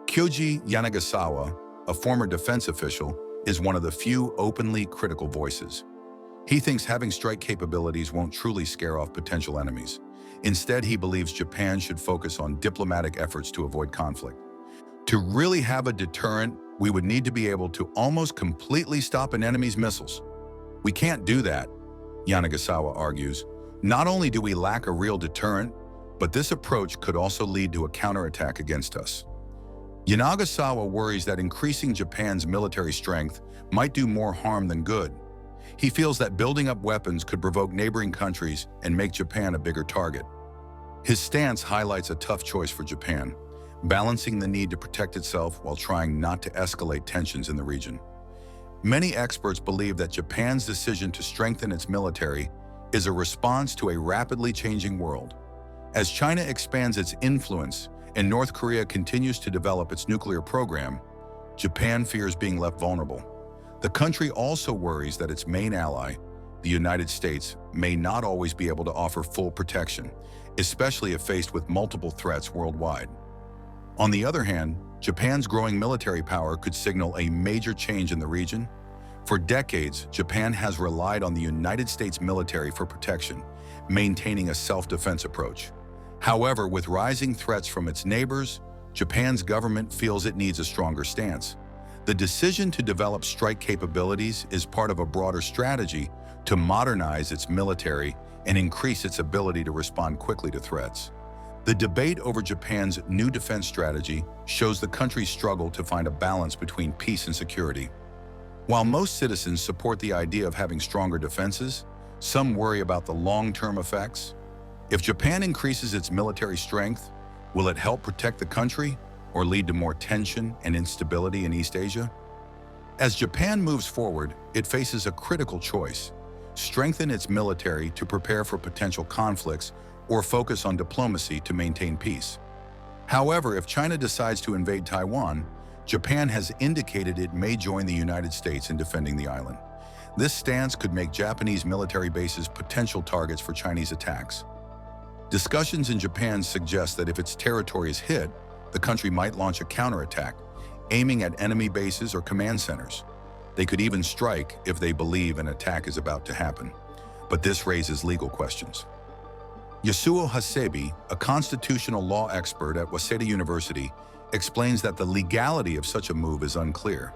Kyoji Yanagasawa, a former defense official, is one of the few openly critical voices. He thinks having strike capabilities won't truly scare off potential enemies. Instead, he believes Japan should focus on diplomatic efforts to avoid conflict. To really have a deterrent, we would need to be able to almost completely stop an enemy's missiles. We can't do that, Yanagasawa argues. Not only do we lack a real deterrent, but this approach could also lead to a counterattack against us. Yanagasawa worries that increasing Japan's military strength might do more harm than good. He feels that building up weapons could provoke neighboring countries and make Japan a bigger target. His stance highlights a tough choice for Japan, balancing the need to protect itself while trying not to escalate tensions in the region. Many experts believe that Japan's decision to strengthen its military is a response to a rapidly changing world. As China expands its influence and North Korea continues to develop its nuclear program, Japan fears being left vulnerable. The country also worries that its main ally, the United States, may not always be able to offer full protection, especially if faced with multiple threats worldwide. On the other hand, Japan's growing military power could signal a major change in the region. For decades, Japan has relied on the United States military for protection, maintaining a self-defense approach. However, with rising threats from its neighbors, Japan's government feels it needs a stronger stance. The decision to develop strike capabilities is part of a broader strategy to modernize its military and increase its ability to respond quickly to threats. The debate over Japan's new defense strategy shows the country's struggle to find a balance between peace and security. While most citizens support the idea of having stronger defenses, some worry about the long-term effects. If Japan increases its military strength, will it help protect the country or lead to more tension and instability in East Asia? As Japan moves forward, it faces a critical choice: strengthen its military to prepare for potential conflicts or focus on diplomacy to maintain peace. However, if China decides to invade Taiwan, Japan has indicated it may join the United States in defending the island. This stance could make Japanese military bases potential targets for Chinese attacks. Discussions in Japan suggest that if its territory is hit, the country might launch a counterattack, aiming at enemy bases or command centers. They could even strike if they believe an attack is about to happen. But this raises legal questions. Yasuo Hasebi, a constitutional law expert at Waseda University, explains that the legality of such a move is unclear.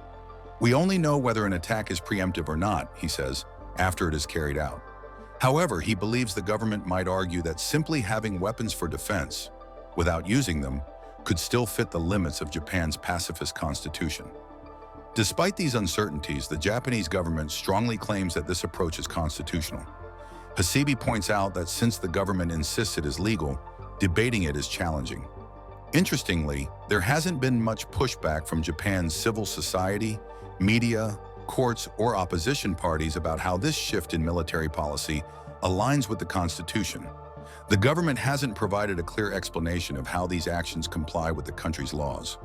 We only know whether an attack is preemptive or not, he says, after it is carried out. However, he believes the government might argue that simply having weapons for defense, without using them, could still fit the limits of Japan's pacifist constitution. Despite these uncertainties, the Japanese government strongly claims that this approach is constitutional. Hasebi points out that since the government insists it is legal, debating it is challenging. Interestingly, there hasn't been much pushback from Japan's civil society, media, courts, or opposition parties about how this shift in military policy aligns with the Constitution. The government hasn't provided a clear explanation of how these actions comply with the country's laws.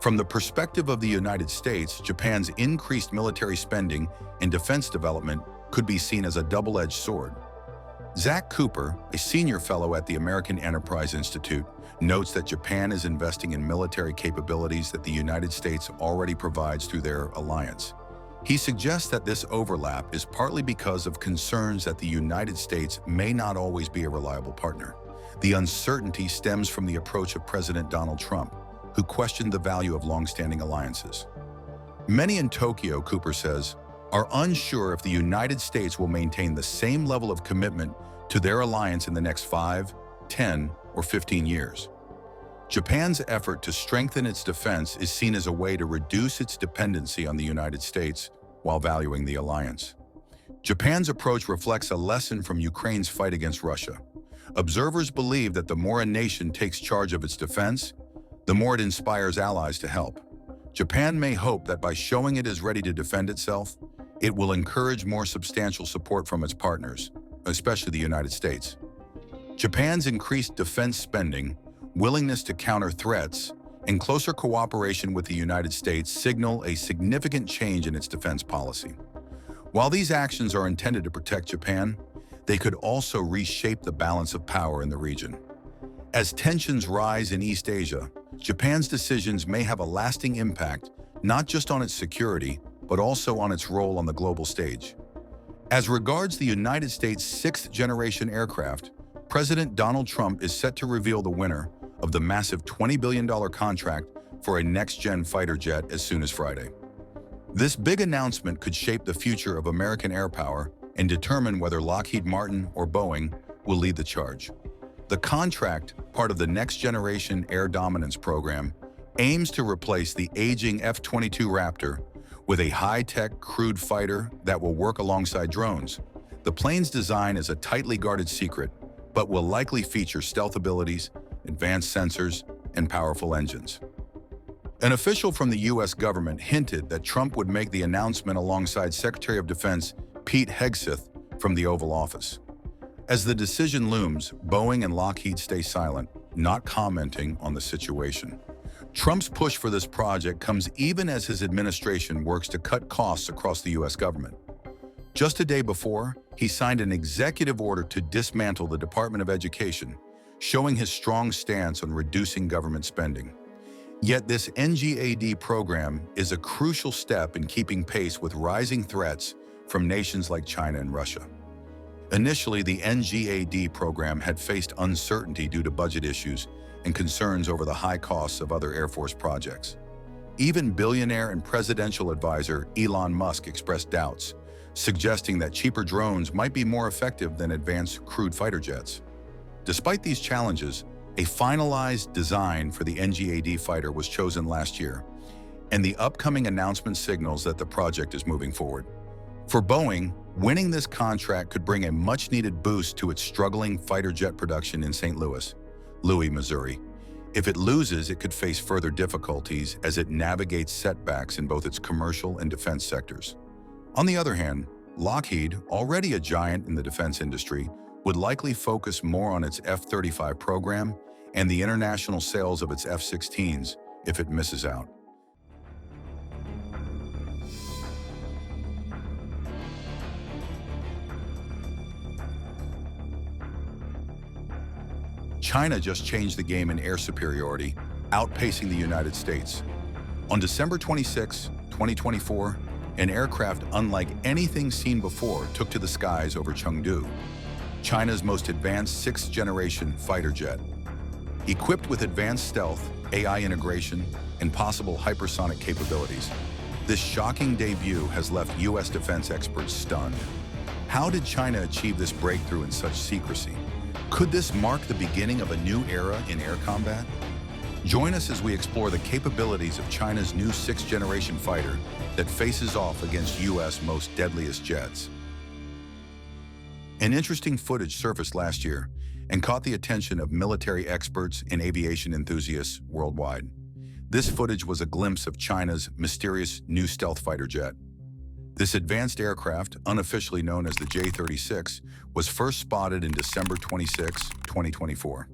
From the perspective of the United States, Japan's increased military spending and defense development could be seen as a double-edged sword. Zach Cooper, a senior fellow at the American Enterprise Institute, notes that Japan is investing in military capabilities that the United States already provides through their alliance. He suggests that this overlap is partly because of concerns that the United States may not always be a reliable partner. The uncertainty stems from the approach of President Donald Trump, who questioned the value of long-standing alliances. Many in Tokyo, Cooper says, are unsure if the United States will maintain the same level of commitment to their alliance in the next 5, 10, or 15 years. Japan's effort to strengthen its defense is seen as a way to reduce its dependency on the United States while valuing the alliance. Japan's approach reflects a lesson from Ukraine's fight against Russia. Observers believe that the more a nation takes charge of its defense, the more it inspires allies to help. Japan may hope that by showing it is ready to defend itself, it will encourage more substantial support from its partners, especially the United States. Japan's increased defense spending, willingness to counter threats, and closer cooperation with the United States signal a significant change in its defense policy. While these actions are intended to protect Japan, they could also reshape the balance of power in the region. As tensions rise in East Asia, Japan's decisions may have a lasting impact not just on its security, but also on its role on the global stage. As regards the United States' sixth-generation aircraft, President Donald Trump is set to reveal the winner of the massive $20 billion contract for a next-gen fighter jet as soon as Friday. This big announcement could shape the future of American air power and determine whether Lockheed Martin or Boeing will lead the charge. The contract, part of the Next Generation Air Dominance program, aims to replace the aging F-22 Raptor with a high-tech crewed fighter that will work alongside drones. The plane's design is a tightly guarded secret, but will likely feature stealth abilities, advanced sensors, and powerful engines. An official from the U.S. government hinted that Trump would make the announcement alongside Secretary of Defense Pete Hegseth from the Oval Office. As the decision looms, Boeing and Lockheed stay silent, not commenting on the situation. Trump's push for this project comes even as his administration works to cut costs across the U.S. government. Just a day before, he signed an executive order to dismantle the Department of Education, showing his strong stance on reducing government spending. Yet this NGAD program is a crucial step in keeping pace with rising threats from nations like China and Russia. Initially, the NGAD program had faced uncertainty due to budget issues and concerns over the high costs of other Air Force projects. Even billionaire and presidential advisor Elon Musk expressed doubts, suggesting that cheaper drones might be more effective than advanced crewed fighter jets. Despite these challenges, a finalized design for the NGAD fighter was chosen last year, and the upcoming announcement signals that the project is moving forward. For Boeing, winning this contract could bring a much-needed boost to its struggling fighter jet production in St. Louis, Missouri. If it loses, it could face further difficulties as it navigates setbacks in both its commercial and defense sectors. On the other hand, Lockheed, already a giant in the defense industry, would likely focus more on its F-35 program and the international sales of its F-16s if it misses out. China just changed the game in air superiority, outpacing the United States. On December 26, 2024, an aircraft unlike anything seen before took to the skies over Chengdu, China's most advanced sixth-generation fighter jet. Equipped with advanced stealth, AI integration, and possible hypersonic capabilities, this shocking debut has left U.S. defense experts stunned. How did China achieve this breakthrough in such secrecy? Could this mark the beginning of a new era in air combat? Join us as we explore the capabilities of China's new sixth-generation fighter that faces off against U.S. most deadliest jets. An interesting footage surfaced last year and caught the attention of military experts and aviation enthusiasts worldwide. This footage was a glimpse of China's mysterious new stealth fighter jet. This advanced aircraft, unofficially known as the J-36, was first spotted in December 26, 2024.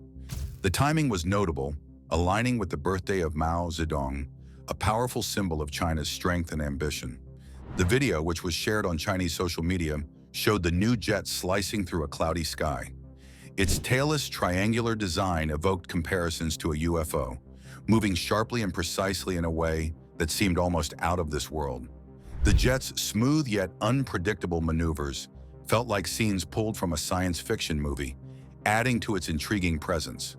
The timing was notable, aligning with the birthday of Mao Zedong, a powerful symbol of China's strength and ambition. The video, which was shared on Chinese social media, showed the new jet slicing through a cloudy sky. Its tailless, triangular design evoked comparisons to a UFO, moving sharply and precisely in a way that seemed almost out of this world. The jet's smooth yet unpredictable maneuvers felt like scenes pulled from a science fiction movie, adding to its intriguing presence.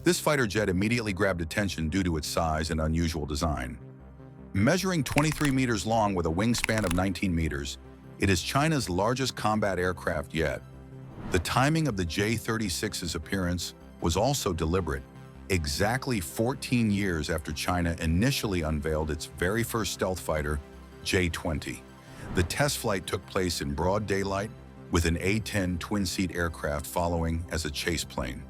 This fighter jet immediately grabbed attention due to its size and unusual design. Measuring 23 meters long with a wingspan of 19 meters, it is China's largest combat aircraft yet. The timing of the J-36's appearance was also deliberate, exactly 14 years after China initially unveiled its very first stealth fighter, J-20. The test flight took place in broad daylight, with an A-10 twin-seat aircraft following as a chase plane.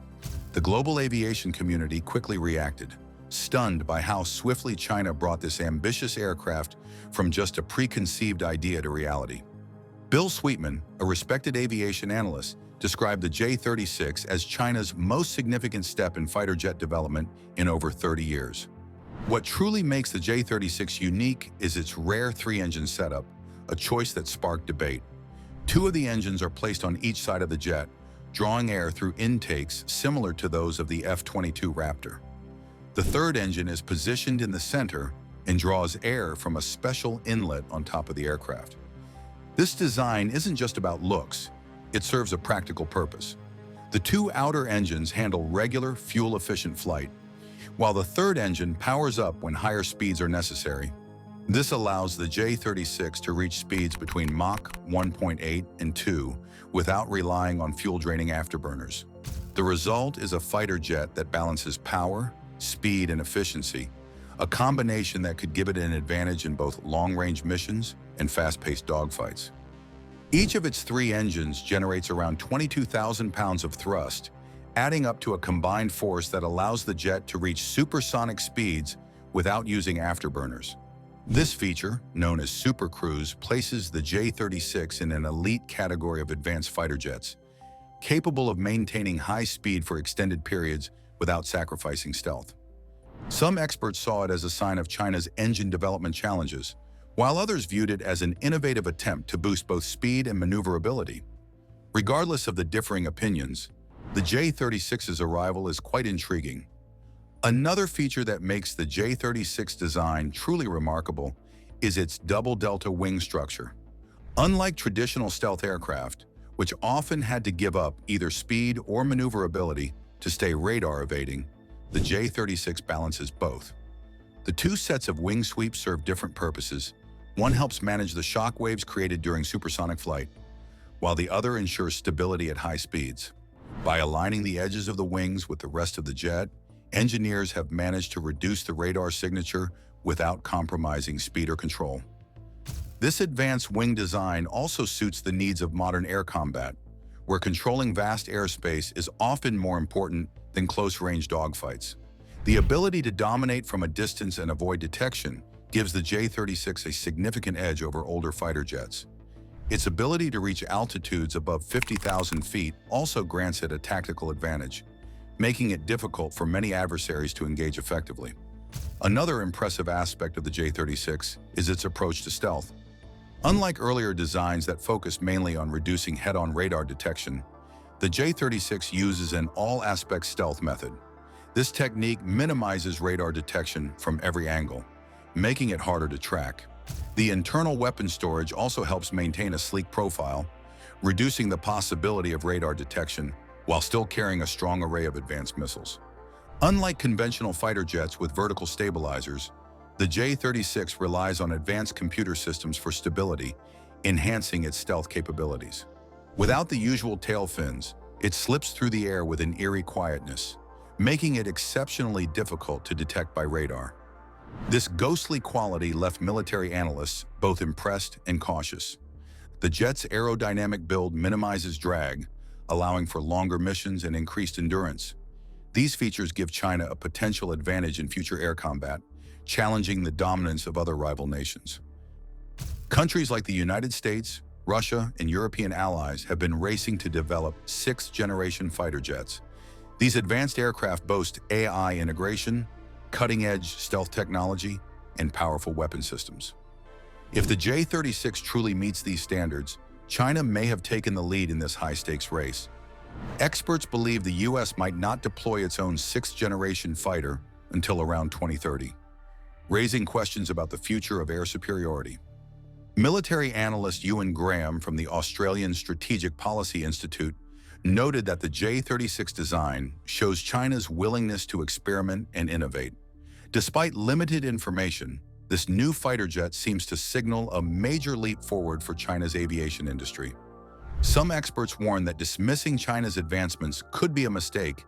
The global aviation community quickly reacted, stunned by how swiftly China brought this ambitious aircraft from just a preconceived idea to reality. Bill Sweetman, a respected aviation analyst, described the J-36 as China's most significant step in fighter jet development in over 30 years. What truly makes the J-36 unique is its rare three-engine setup, a choice that sparked debate. Two of the engines are placed on each side of the jet, drawing air through intakes similar to those of the F-22 Raptor. The third engine is positioned in the center and draws air from a special inlet on top of the aircraft. This design isn't just about looks, it serves a practical purpose. The two outer engines handle regular, fuel-efficient flight, while the third engine powers up when higher speeds are necessary. This allows the J-36 to reach speeds between Mach 1.8 and 2 without relying on fuel-draining afterburners. The result is a fighter jet that balances power, speed, and efficiency, a combination that could give it an advantage in both long-range missions and fast-paced dogfights. Each of its three engines generates around 22,000 pounds of thrust, adding up to a combined force that allows the jet to reach supersonic speeds without using afterburners. This feature, known as Super Cruise, places the J-36 in an elite category of advanced fighter jets, capable of maintaining high speed for extended periods without sacrificing stealth. Some experts saw it as a sign of China's engine development challenges, while others viewed it as an innovative attempt to boost both speed and maneuverability. Regardless of the differing opinions, the J-36's arrival is quite intriguing. Another feature that makes the J-36 design truly remarkable is its double delta wing structure. Unlike traditional stealth aircraft, which often had to give up either speed or maneuverability to stay radar evading, the J-36 balances both. The two sets of wing sweeps serve different purposes. One helps manage the shock waves created during supersonic flight, while the other ensures stability at high speeds. By aligning the edges of the wings with the rest of the jet, engineers have managed to reduce the radar signature without compromising speed or control. This advanced wing design also suits the needs of modern air combat, where controlling vast airspace is often more important than close-range dogfights. The ability to dominate from a distance and avoid detection gives the J-36 a significant edge over older fighter jets. Its ability to reach altitudes above 50,000 feet also grants it a tactical advantage, making it difficult for many adversaries to engage effectively. Another impressive aspect of the J-36 is its approach to stealth. Unlike earlier designs that focused mainly on reducing head-on radar detection, the J-36 uses an all-aspect stealth method. This technique minimizes radar detection from every angle, making it harder to track. The internal weapon storage also helps maintain a sleek profile, reducing the possibility of radar detection while still carrying a strong array of advanced missiles. Unlike conventional fighter jets with vertical stabilizers, the J-36 relies on advanced computer systems for stability, enhancing its stealth capabilities. Without the usual tail fins, it slips through the air with an eerie quietness, making it exceptionally difficult to detect by radar. This ghostly quality left military analysts both impressed and cautious. The jet's aerodynamic build minimizes drag, allowing for longer missions and increased endurance. These features give China a potential advantage in future air combat, challenging the dominance of other rival nations. Countries like the United States, Russia, and European allies have been racing to develop sixth-generation fighter jets. These advanced aircraft boast AI integration, cutting-edge stealth technology, and powerful weapon systems. If the J-36 truly meets these standards, China may have taken the lead in this high-stakes race. Experts believe the U.S. might not deploy its own sixth-generation fighter until around 2030, raising questions about the future of air superiority. Military analyst Ewan Graham from the Australian Strategic Policy Institute noted that the J-36 design shows China's willingness to experiment and innovate. Despite limited information, this new fighter jet seems to signal a major leap forward for China's aviation industry. Some experts warn that dismissing China's advancements could be a mistake,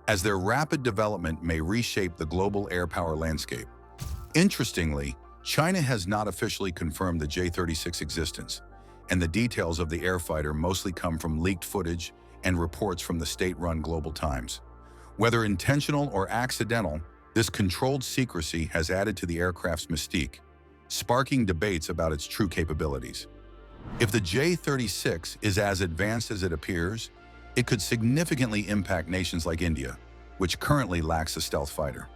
as their rapid development may reshape the global air power landscape. Interestingly, China has not officially confirmed the J-36 existence, and the details of the air fighter mostly come from leaked footage and reports from the state-run Global Times. Whether intentional or accidental, this controlled secrecy has added to the aircraft's mystique, sparking debates about its true capabilities. If the J-36 is as advanced as it appears, it could significantly impact nations like India, which currently lacks a stealth fighter.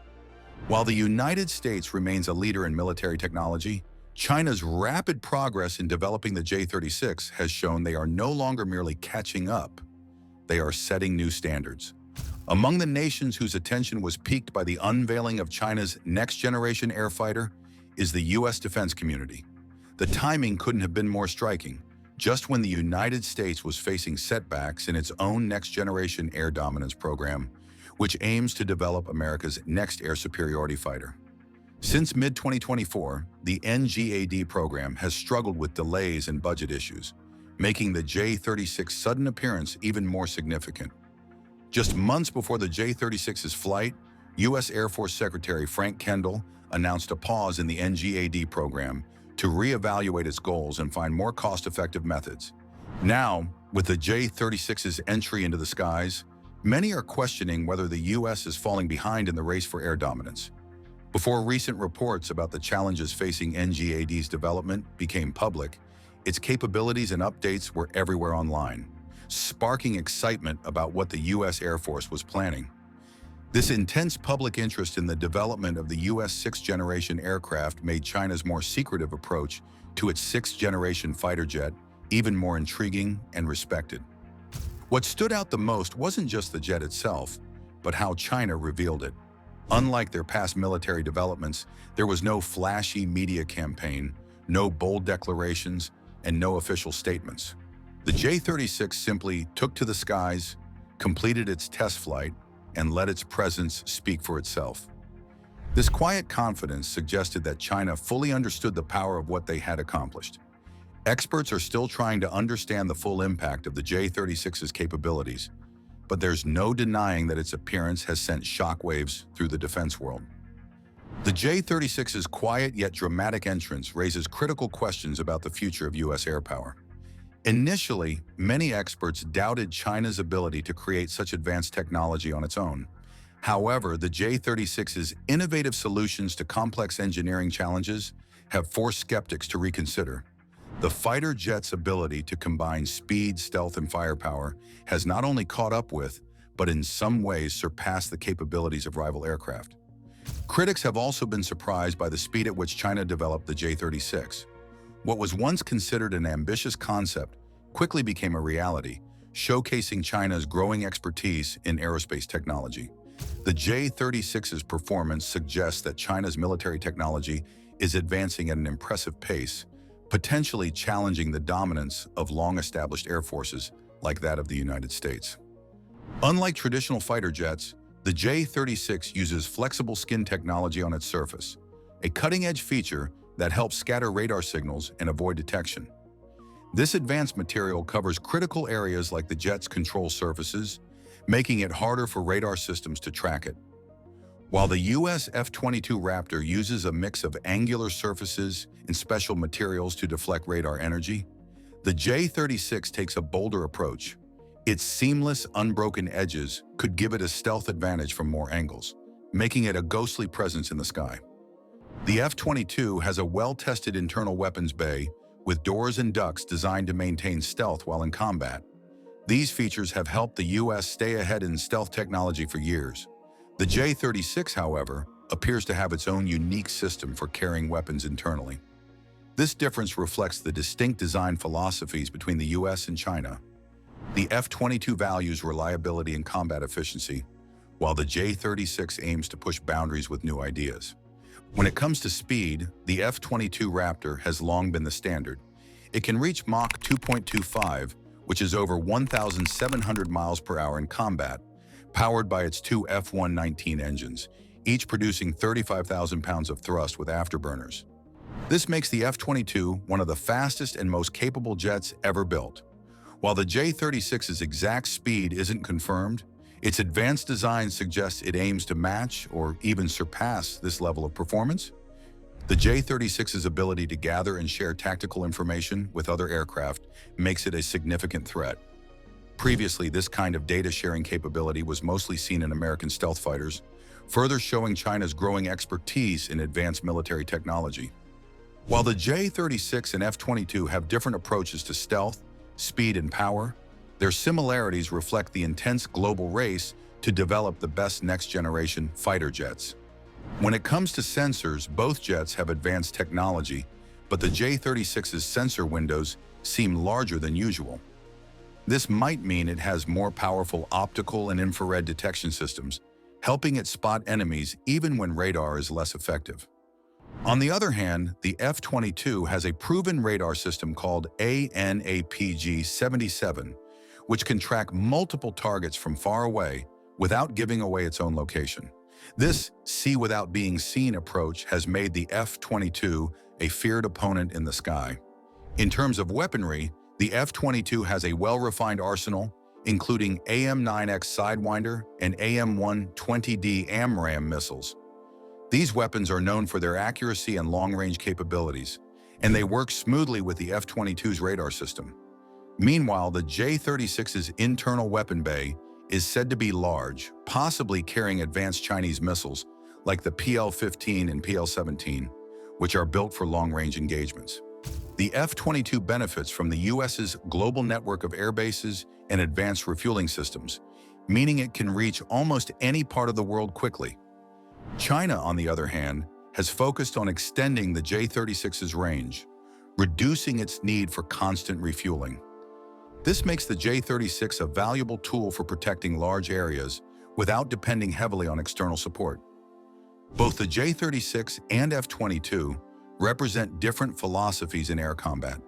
While the United States remains a leader in military technology, China's rapid progress in developing the J-36 has shown they are no longer merely catching up, they are setting new standards. Among the nations whose attention was piqued by the unveiling of China's next-generation air fighter is the U.S. defense community. The timing couldn't have been more striking, just when the United States was facing setbacks in its own next-generation air dominance program, which aims to develop America's next air superiority fighter. Since mid-2024, the NGAD program has struggled with delays and budget issues, making the J-36's sudden appearance even more significant. Just months before the J-36's flight, U.S. Air Force Secretary Frank Kendall announced a pause in the NGAD program to reevaluate its goals and find more cost-effective methods. Now, with the J-36's entry into the skies, many are questioning whether the U.S. is falling behind in the race for air dominance. Before recent reports about the challenges facing NGAD's development became public, its capabilities and updates were everywhere online, sparking excitement about what the U.S. Air Force was planning. This intense public interest in the development of the U.S. sixth-generation aircraft made China's more secretive approach to its sixth-generation fighter jet even more intriguing and respected. What stood out the most wasn't just the jet itself, but how China revealed it. Unlike their past military developments, there was no flashy media campaign, no bold declarations, and no official statements. The J-36 simply took to the skies, completed its test flight, and let its presence speak for itself. This quiet confidence suggested that China fully understood the power of what they had accomplished. Experts are still trying to understand the full impact of the J-36's capabilities, but there's no denying that its appearance has sent shockwaves through the defense world. The J-36's quiet yet dramatic entrance raises critical questions about the future of U.S. air power. Initially, many experts doubted China's ability to create such advanced technology on its own. However, the J-36's innovative solutions to complex engineering challenges have forced skeptics to reconsider. The fighter jet's ability to combine speed, stealth, and firepower has not only caught up with, but in some ways surpassed the capabilities of rival aircraft. Critics have also been surprised by the speed at which China developed the J-36. What was once considered an ambitious concept quickly became a reality, showcasing China's growing expertise in aerospace technology. The J-36's performance suggests that China's military technology is advancing at an impressive pace, potentially challenging the dominance of long-established air forces like that of the United States. Unlike traditional fighter jets, the J-36 uses flexible skin technology on its surface, a cutting-edge feature that helps scatter radar signals and avoid detection. This advanced material covers critical areas like the jet's control surfaces, making it harder for radar systems to track it. While the U.S. F-22 Raptor uses a mix of angular surfaces and special materials to deflect radar energy, the J-36 takes a bolder approach. Its seamless, unbroken edges could give it a stealth advantage from more angles, making it a ghostly presence in the sky. The F-22 has a well-tested internal weapons bay with doors and ducts designed to maintain stealth while in combat. These features have helped the U.S. stay ahead in stealth technology for years. The J-36, however, appears to have its own unique system for carrying weapons internally. This difference reflects the distinct design philosophies between the US and China. The F-22 values reliability and combat efficiency, while the J-36 aims to push boundaries with new ideas. When it comes to speed, the F-22 Raptor has long been the standard. It can reach Mach 2.25, which is over 1,700 miles per hour in combat, powered by its two F-119 engines, each producing 35,000 pounds of thrust with afterburners. This makes the F-22 one of the fastest and most capable jets ever built. While the J-36's exact speed isn't confirmed, its advanced design suggests it aims to match or even surpass this level of performance. The J-36's ability to gather and share tactical information with other aircraft makes it a significant threat. Previously, this kind of data-sharing capability was mostly seen in American stealth fighters, further showing China's growing expertise in advanced military technology. While the J-36 and F-22 have different approaches to stealth, speed, and power, their similarities reflect the intense global race to develop the best next-generation fighter jets. When it comes to sensors, both jets have advanced technology, but the J-36's sensor windows seem larger than usual. This might mean it has more powerful optical and infrared detection systems, helping it spot enemies even when radar is less effective. On the other hand, the F-22 has a proven radar system called ANAPG-77, which can track multiple targets from far away without giving away its own location. This see without being seen approach has made the F-22 a feared opponent in the sky. In terms of weaponry, the F-22 has a well-refined arsenal, including AIM-9X Sidewinder and AIM-120D AMRAAM missiles. These weapons are known for their accuracy and long-range capabilities, and they work smoothly with the F-22's radar system. Meanwhile, the J-36's internal weapon bay is said to be large, possibly carrying advanced Chinese missiles like the PL-15 and PL-17, which are built for long-range engagements. The F-22 benefits from the US's global network of air bases and advanced refueling systems, meaning it can reach almost any part of the world quickly. China, on the other hand, has focused on extending the J-36's range, reducing its need for constant refueling. This makes the J-36 a valuable tool for protecting large areas without depending heavily on external support. Both the J-36 and F-22 represent different philosophies in air combat.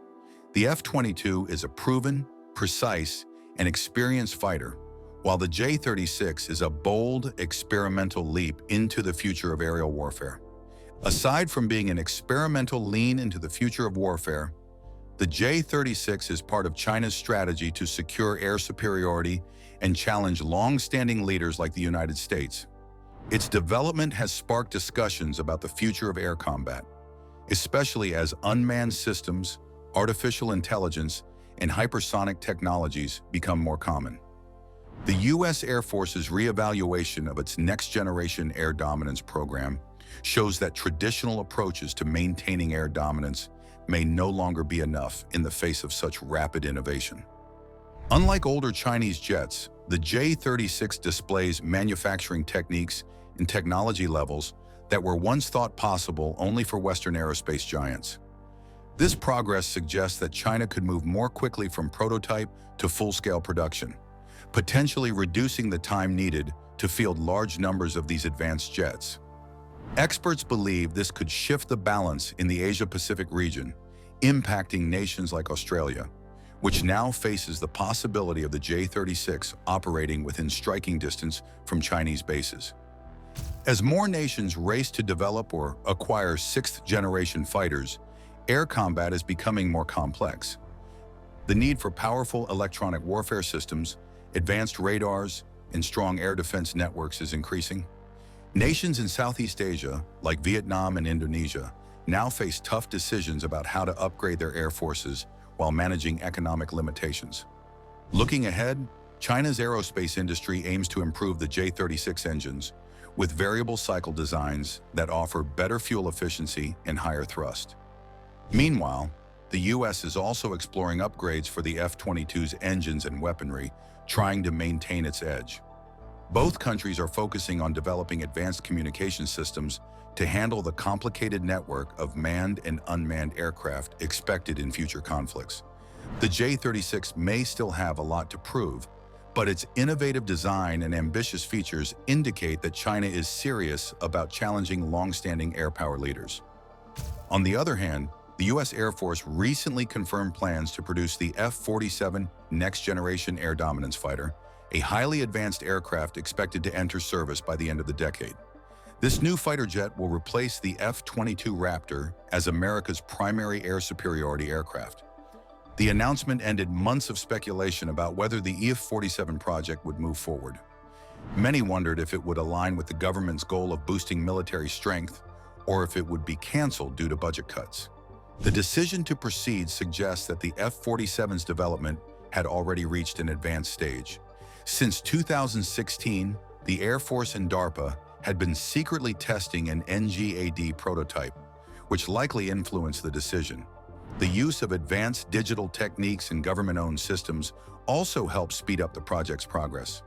The F-22 is a proven, precise, and experienced fighter, while the J-36 is a bold, experimental leap into the future of aerial warfare. Aside from being an experimental lean into the future of warfare, the J-36 is part of China's strategy to secure air superiority and challenge long-standing leaders like the United States. Its development has sparked discussions about the future of air combat, especially as unmanned systems, artificial intelligence, and hypersonic technologies become more common. The U.S. Air Force's reevaluation of its next-generation air dominance program shows that traditional approaches to maintaining air dominance may no longer be enough in the face of such rapid innovation. Unlike older Chinese jets, the J-36 displays manufacturing techniques and technology levels that were once thought possible only for Western aerospace giants. This progress suggests that China could move more quickly from prototype to full-scale production, potentially reducing the time needed to field large numbers of these advanced jets. Experts believe this could shift the balance in the Asia-Pacific region, impacting nations like Australia, which now faces the possibility of the J-36 operating within striking distance from Chinese bases. As more nations race to develop or acquire sixth-generation fighters, air combat is becoming more complex. The need for powerful electronic warfare systems, advanced radars, and strong air defense networks is increasing. Nations in Southeast Asia, like Vietnam and Indonesia, now face tough decisions about how to upgrade their air forces while managing economic limitations. Looking ahead, China's aerospace industry aims to improve the J-36 engines with variable cycle designs that offer better fuel efficiency and higher thrust. Meanwhile, the U.S. is also exploring upgrades for the F-22's engines and weaponry, trying to maintain its edge. Both countries are focusing on developing advanced communication systems to handle the complicated network of manned and unmanned aircraft expected in future conflicts. The J-36 may still have a lot to prove, but its innovative design and ambitious features indicate that China is serious about challenging long-standing air power leaders. On the other hand, the U.S. Air Force recently confirmed plans to produce the F-47 next-generation air dominance fighter, a highly advanced aircraft expected to enter service by the end of the decade. This new fighter jet will replace the F-22 Raptor as America's primary air superiority aircraft. The announcement ended months of speculation about whether the F-47 project would move forward. Many wondered if it would align with the government's goal of boosting military strength or if it would be canceled due to budget cuts. The decision to proceed suggests that the F-47's development had already reached an advanced stage. Since 2016, the Air Force and DARPA had been secretly testing an NGAD prototype, which likely influenced the decision. The use of advanced digital techniques and government-owned systems also helped speed up the project's progress.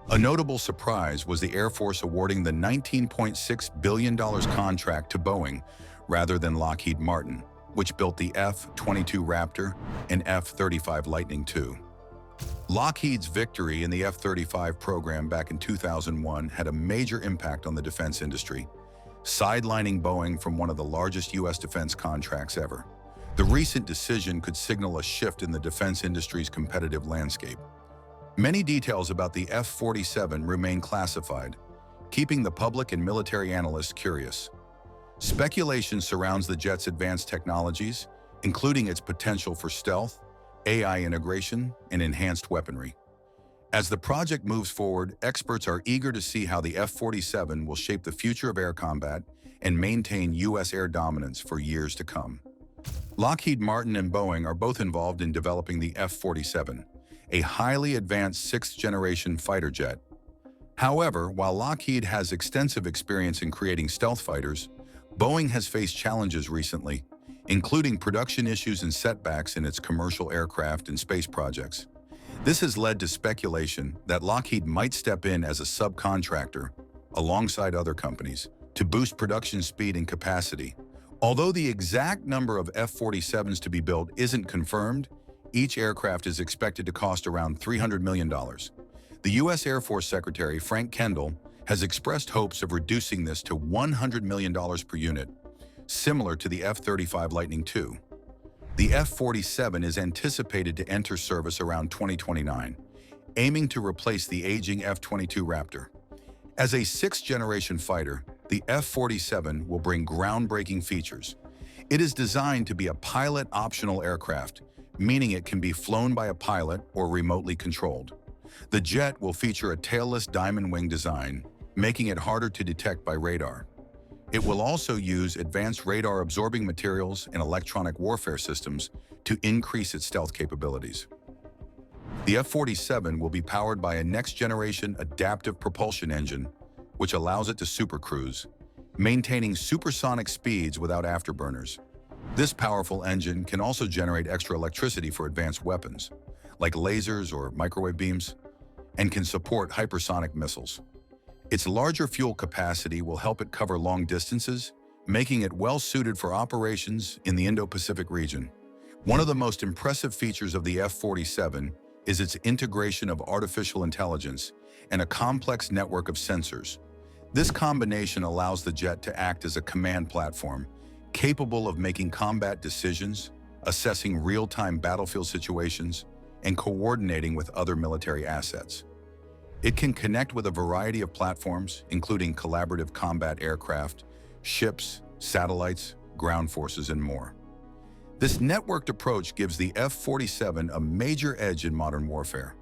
A notable surprise was the Air Force awarding the $19.6 billion contract to Boeing rather than Lockheed Martin, which built the F-22 Raptor and F-35 Lightning II. Lockheed's victory in the F-35 program back in 2001 had a major impact on the defense industry, sidelining Boeing from one of the largest U.S. defense contracts ever. The recent decision could signal a shift in the defense industry's competitive landscape. Many details about the F-47 remain classified, keeping the public and military analysts curious. Speculation surrounds the jet's advanced technologies, including its potential for stealth, AI integration, and enhanced weaponry. As the project moves forward, experts are eager to see how the F-47 will shape the future of air combat and maintain U.S. air dominance for years to come. Lockheed Martin and Boeing are both involved in developing the F-47, a highly advanced sixth-generation fighter jet. However, while Lockheed has extensive experience in creating stealth fighters, Boeing has faced challenges recently, including production issues and setbacks in its commercial aircraft and space projects. This has led to speculation that Lockheed might step in as a subcontractor, alongside other companies, to boost production speed and capacity. Although the exact number of F-47s to be built isn't confirmed, each aircraft is expected to cost around $300 million. The U.S. Air Force Secretary, Frank Kendall, has expressed hopes of reducing this to $100 million per unit, similar to the F-35 Lightning II. The F-47 is anticipated to enter service around 2029, aiming to replace the aging F-22 Raptor. As a sixth-generation fighter, the F-47 will bring groundbreaking features. It is designed to be a pilot-optional aircraft, meaning it can be flown by a pilot or remotely controlled. The jet will feature a tailless diamond wing design, making it harder to detect by radar. It will also use advanced radar-absorbing materials and electronic warfare systems to increase its stealth capabilities. The F-47 will be powered by a next-generation adaptive propulsion engine, which allows it to supercruise, maintaining supersonic speeds without afterburners. This powerful engine can also generate extra electricity for advanced weapons, like lasers or microwave beams, and can support hypersonic missiles. Its larger fuel capacity will help it cover long distances, making it well-suited for operations in the Indo-Pacific region. One of the most impressive features of the F-47 is its integration of artificial intelligence and a complex network of sensors. This combination allows the jet to act as a command platform, capable of making combat decisions, assessing real-time battlefield situations, and coordinating with other military assets. It can connect with a variety of platforms, including collaborative combat aircraft, ships, satellites, ground forces, and more. This networked approach gives the F-47 a major edge in modern warfare.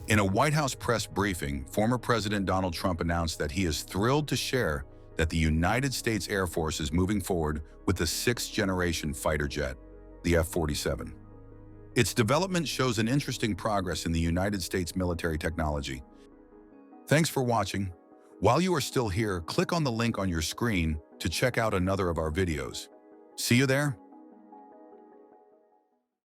In a White House press briefing, former President Donald Trump announced that he is thrilled to share that the United States Air Force is moving forward with the sixth-generation fighter jet, the F-47. Its development shows an interesting progress in the United States military technology. Thanks for watching. While you are still here, click on the link on your screen to check out another of our videos. See you there.